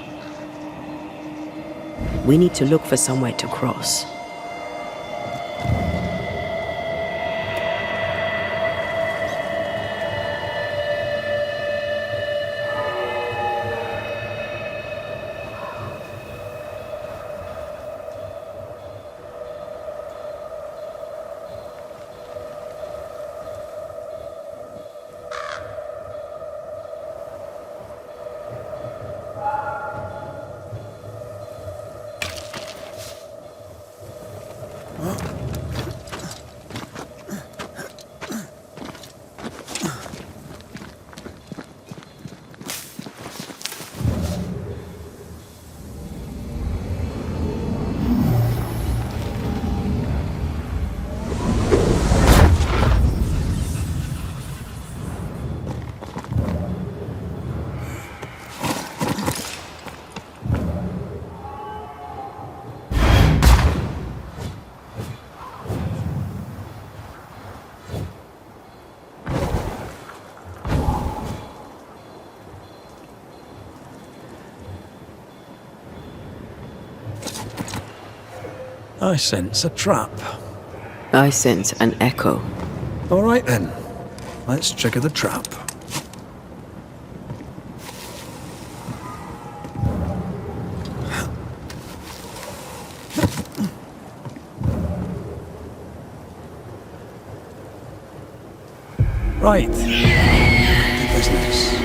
We need to look for somewhere to cross. I sense a trap. I sense an echo. All right then. Let's trigger the trap. Right. The business.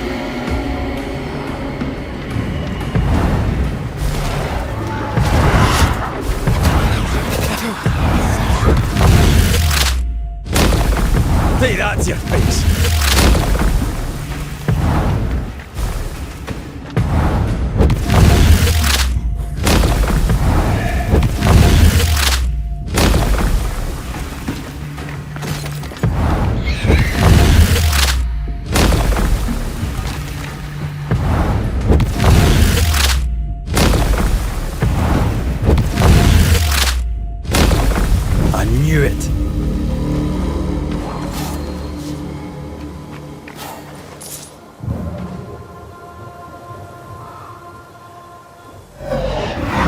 Take that to your face. I knew it.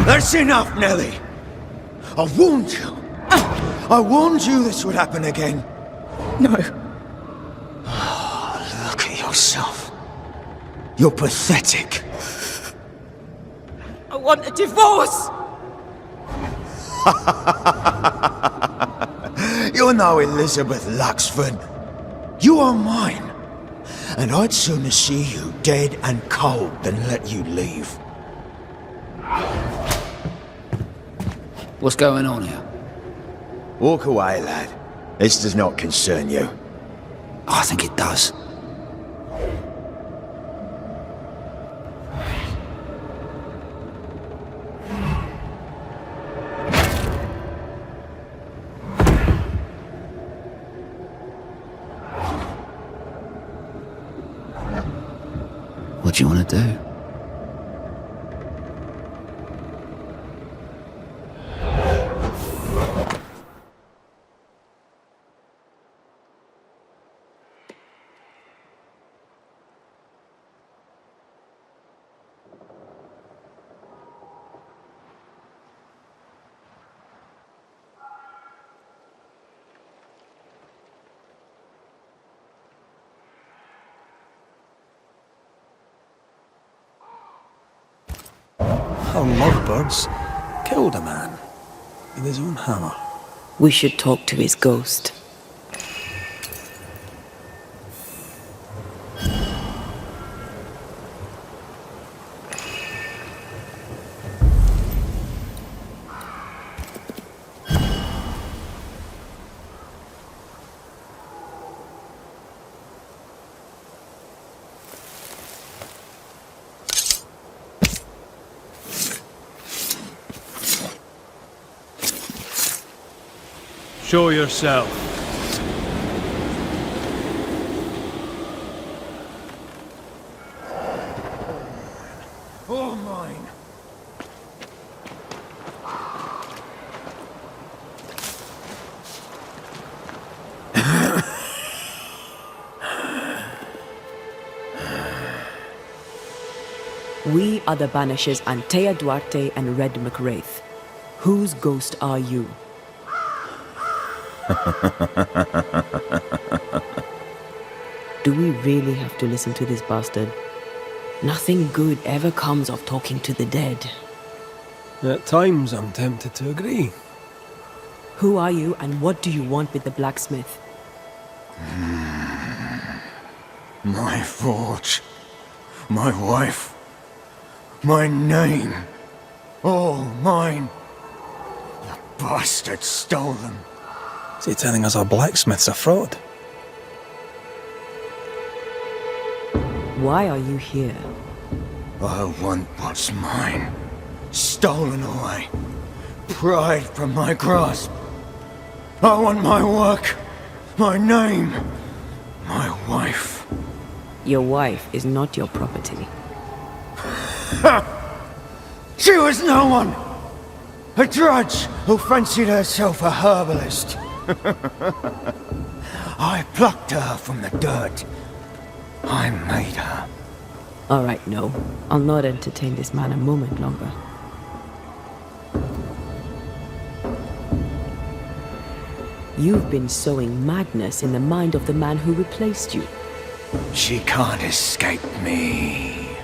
That's enough, Nelly. I warned you. I warned you this would happen again. No. Oh, look at yourself. You're pathetic. I want a divorce! You're no Elizabeth Luxford. You are mine. And I'd sooner see you dead and cold than let you leave. What's going on here? Walk away, lad. This does not concern you. I think it does. What do you want to do? How lovebirds killed a man with his own hammer. We should talk to his ghost. Show yourself. All mine. We are the Banishers Antea Duarte and Red McWraith. Whose ghost are you? Do we really have to listen to this bastard? Nothing good ever comes of talking to the dead. At times, I'm tempted to agree. Who are you and what do you want with the blacksmith? My forge. My wife. My name. All mine. The bastard stole them. Is he telling us our blacksmith's a fraud? Why are you here? I want what's mine. Stolen away. Pried from my grasp. I want my work. My name. My wife. Your wife is not your property. She was no one! A drudge who fancied herself a herbalist. I plucked her from the dirt. I made her. All right, no. I'll not entertain this man a moment longer. You've been sowing madness in the mind of the man who replaced you. She can't escape me.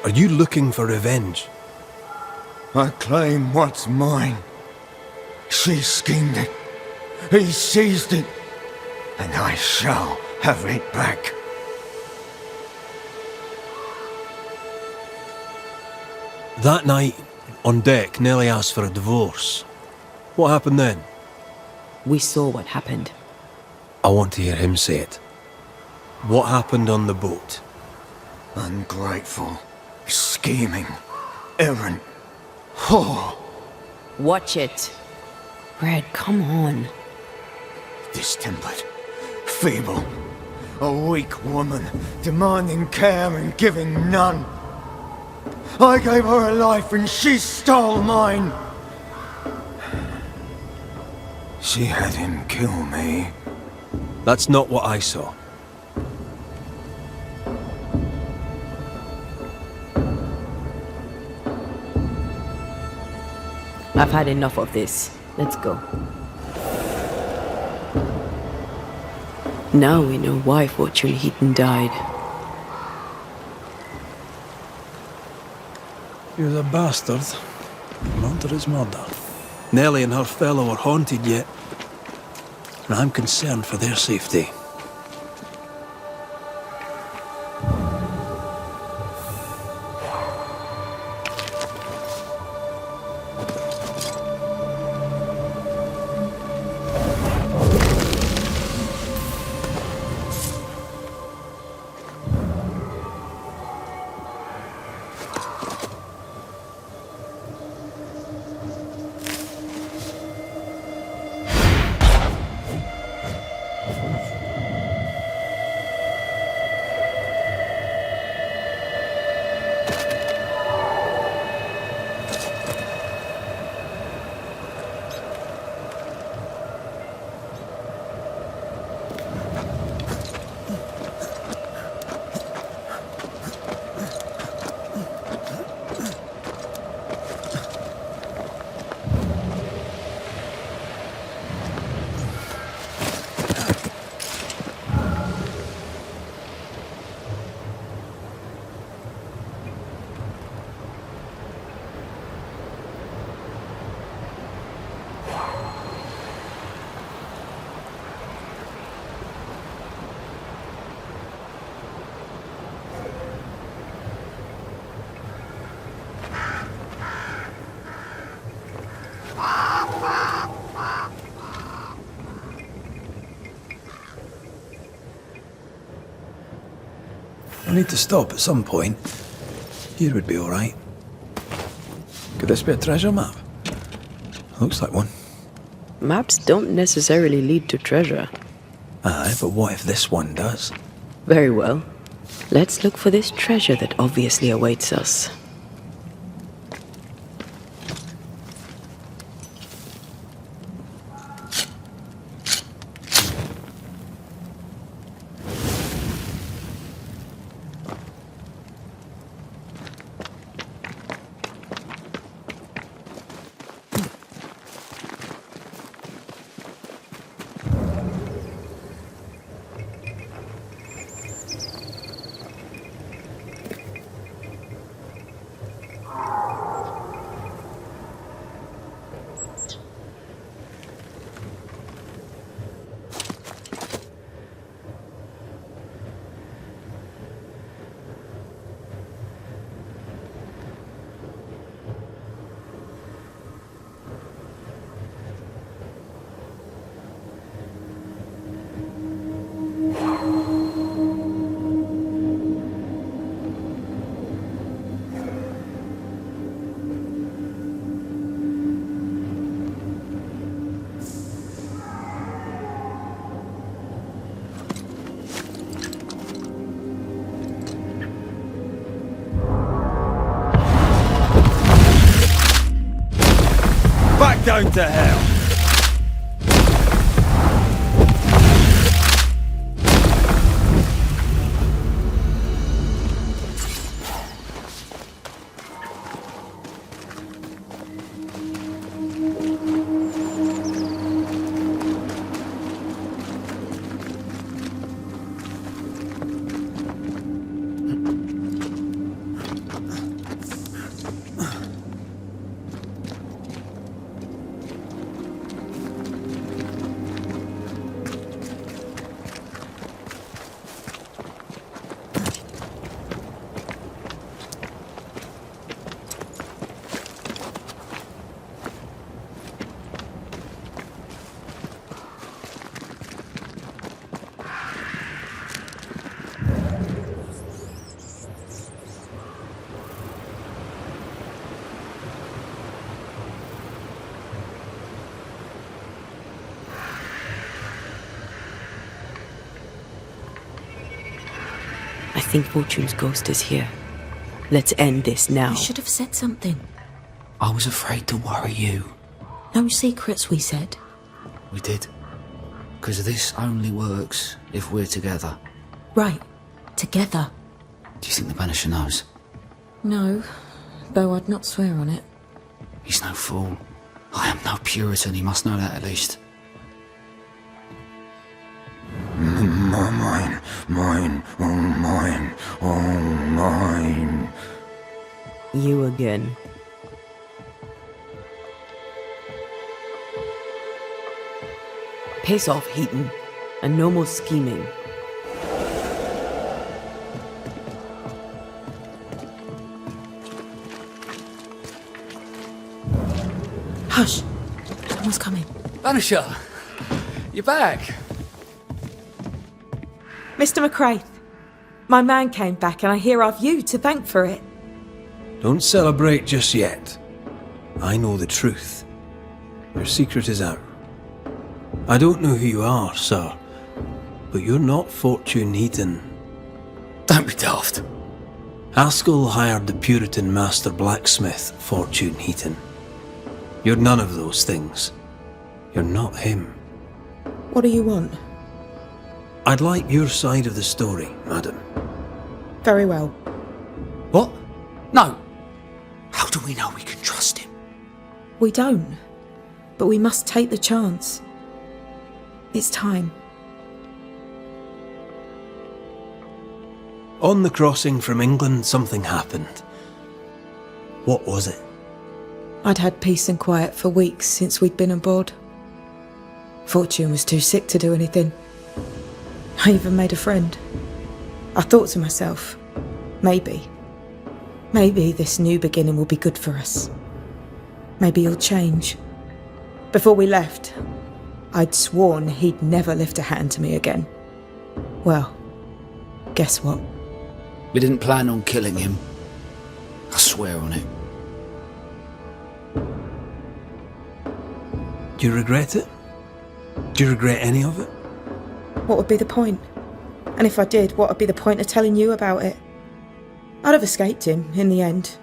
Are you looking for revenge? I claim what's mine. She schemed it. He seized it. And I shall have it back. That night, on deck, Nellie asked for a divorce. What happened then? We saw what happened. I want to hear him say it. What happened on the boat? Ungrateful, scheming, errant, whore. Watch it. Red, come on. Distempered, feeble, a weak woman, demanding care and giving none. I gave her a life and she stole mine. She had him kill me. That's not what I saw. I've had enough of this. Let's go. Now we know why Fortune Heaton died. He was a bastard. Murder is murder. Nellie and her fellow are haunted yet. And I'm concerned for their safety. I need to stop at some point. Here would be alright. Could this be a treasure map? Looks like one. Maps don't necessarily lead to treasure. Aye, but what if this one does? Very well. Let's look for this treasure that obviously awaits us. Back down to hell! think Fortune's ghost is here. Let's end this now. You should have said something. I was afraid to worry you. No secrets, we said. We did. Because this only works if we're together. Right. Together. Do you think the Banisher knows? No, though I'd not swear on it. He's no fool. I am no Puritan, he must know that at least. Mine, oh mine. You again. Piss off, Heaton, and no more scheming. Hush! Someone's coming. Banisher! You're back! Mr. McCraith, my man came back and I hear I've you to thank for it. Don't celebrate just yet. I know the truth. Your secret is out. I don't know who you are, sir, but you're not Fortune Heaton. Don't be daft. Haskell hired the Puritan master blacksmith, Fortune Heaton. You're none of those things. You're not him. What do you want? I'd like your side of the story, madam. Very well. What? No. How do we know we can trust him? We don't. But we must take the chance. It's time. On the crossing from England, something happened. What was it? I'd had peace and quiet for weeks since we'd been aboard. Fortune was too sick to do anything. I even made a friend. I thought to myself, maybe this new beginning will be good for us. Maybe he'll change. Before we left, I'd sworn he'd never lift a hand to me again. Well, guess what? We didn't plan on killing him. I swear on it. Do you regret it? Do you regret any of it? What would be the point? And if I did, what would be the point of telling you about it? I'd have escaped him in the end,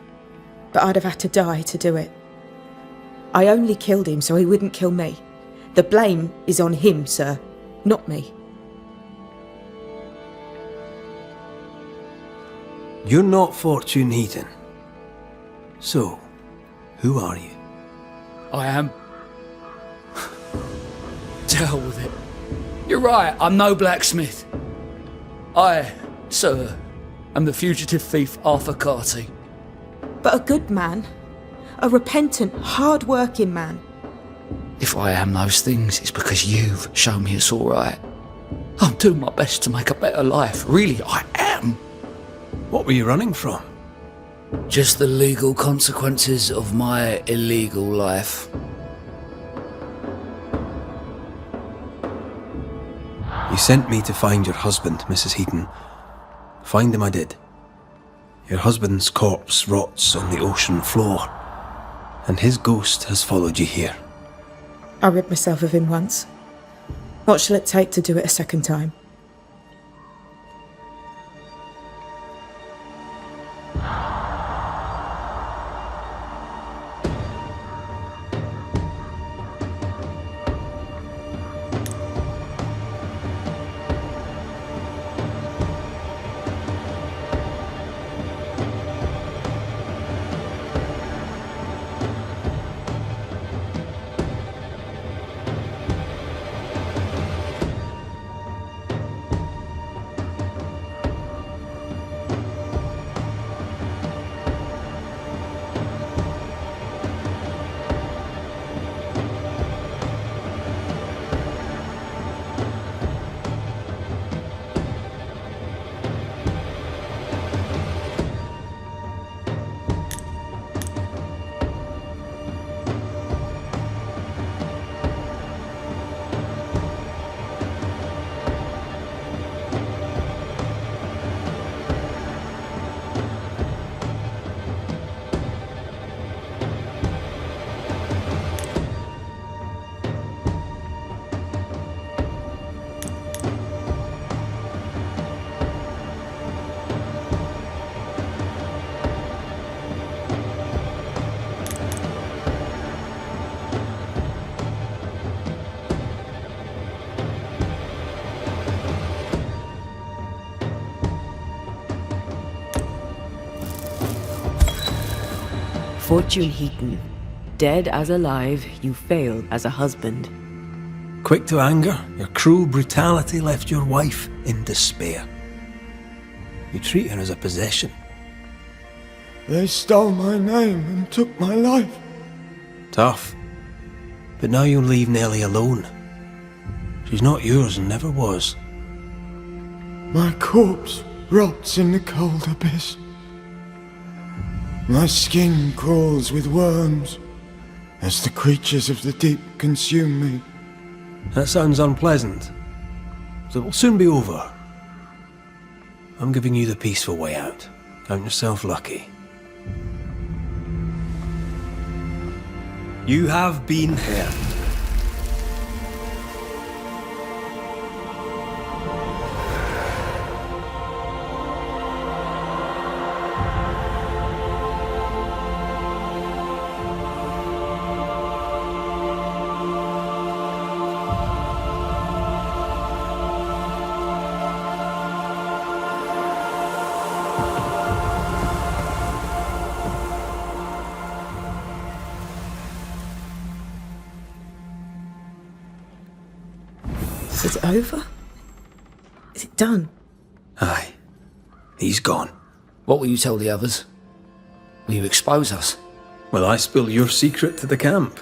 but I'd have had to die to do it. I only killed him so he wouldn't kill me. The blame is on him, sir, not me. You're not Fortune Heaton. So, who are you? I am. To hell with it. You're right, I'm no blacksmith. I, sir, am the fugitive thief Arthur Carty. But a good man. A repentant, hard-working man. If I am those things, it's because you've shown me it's alright. I'm doing my best to make a better life. Really, I am. What were you running from? Just the legal consequences of my illegal life. You sent me to find your husband, Mrs. Heaton. Find him I did. Your husband's corpse rots on the ocean floor, and his ghost has followed you here. I rid myself of him once. What shall it take to do it a second time? Fortune Heaton, dead as alive, you failed as a husband. Quick to anger, your cruel brutality left your wife in despair. You treat her as a possession. They stole my name and took my life. Tough. But now you'll leave Nellie alone. She's not yours and never was. My corpse rots in the cold abyss. My skin crawls with worms as the creatures of the deep consume me. That sounds unpleasant. So it'll soon be over. I'm giving you the peaceful way out. Count yourself lucky. You have been here. Is it over? Is it done? Aye. He's gone. What will you tell the others? Will you expose us? Will I spill your secret to the camp?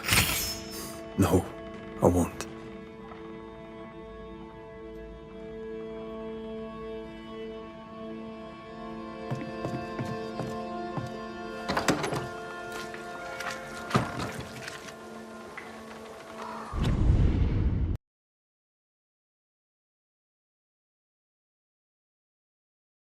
No, I won't.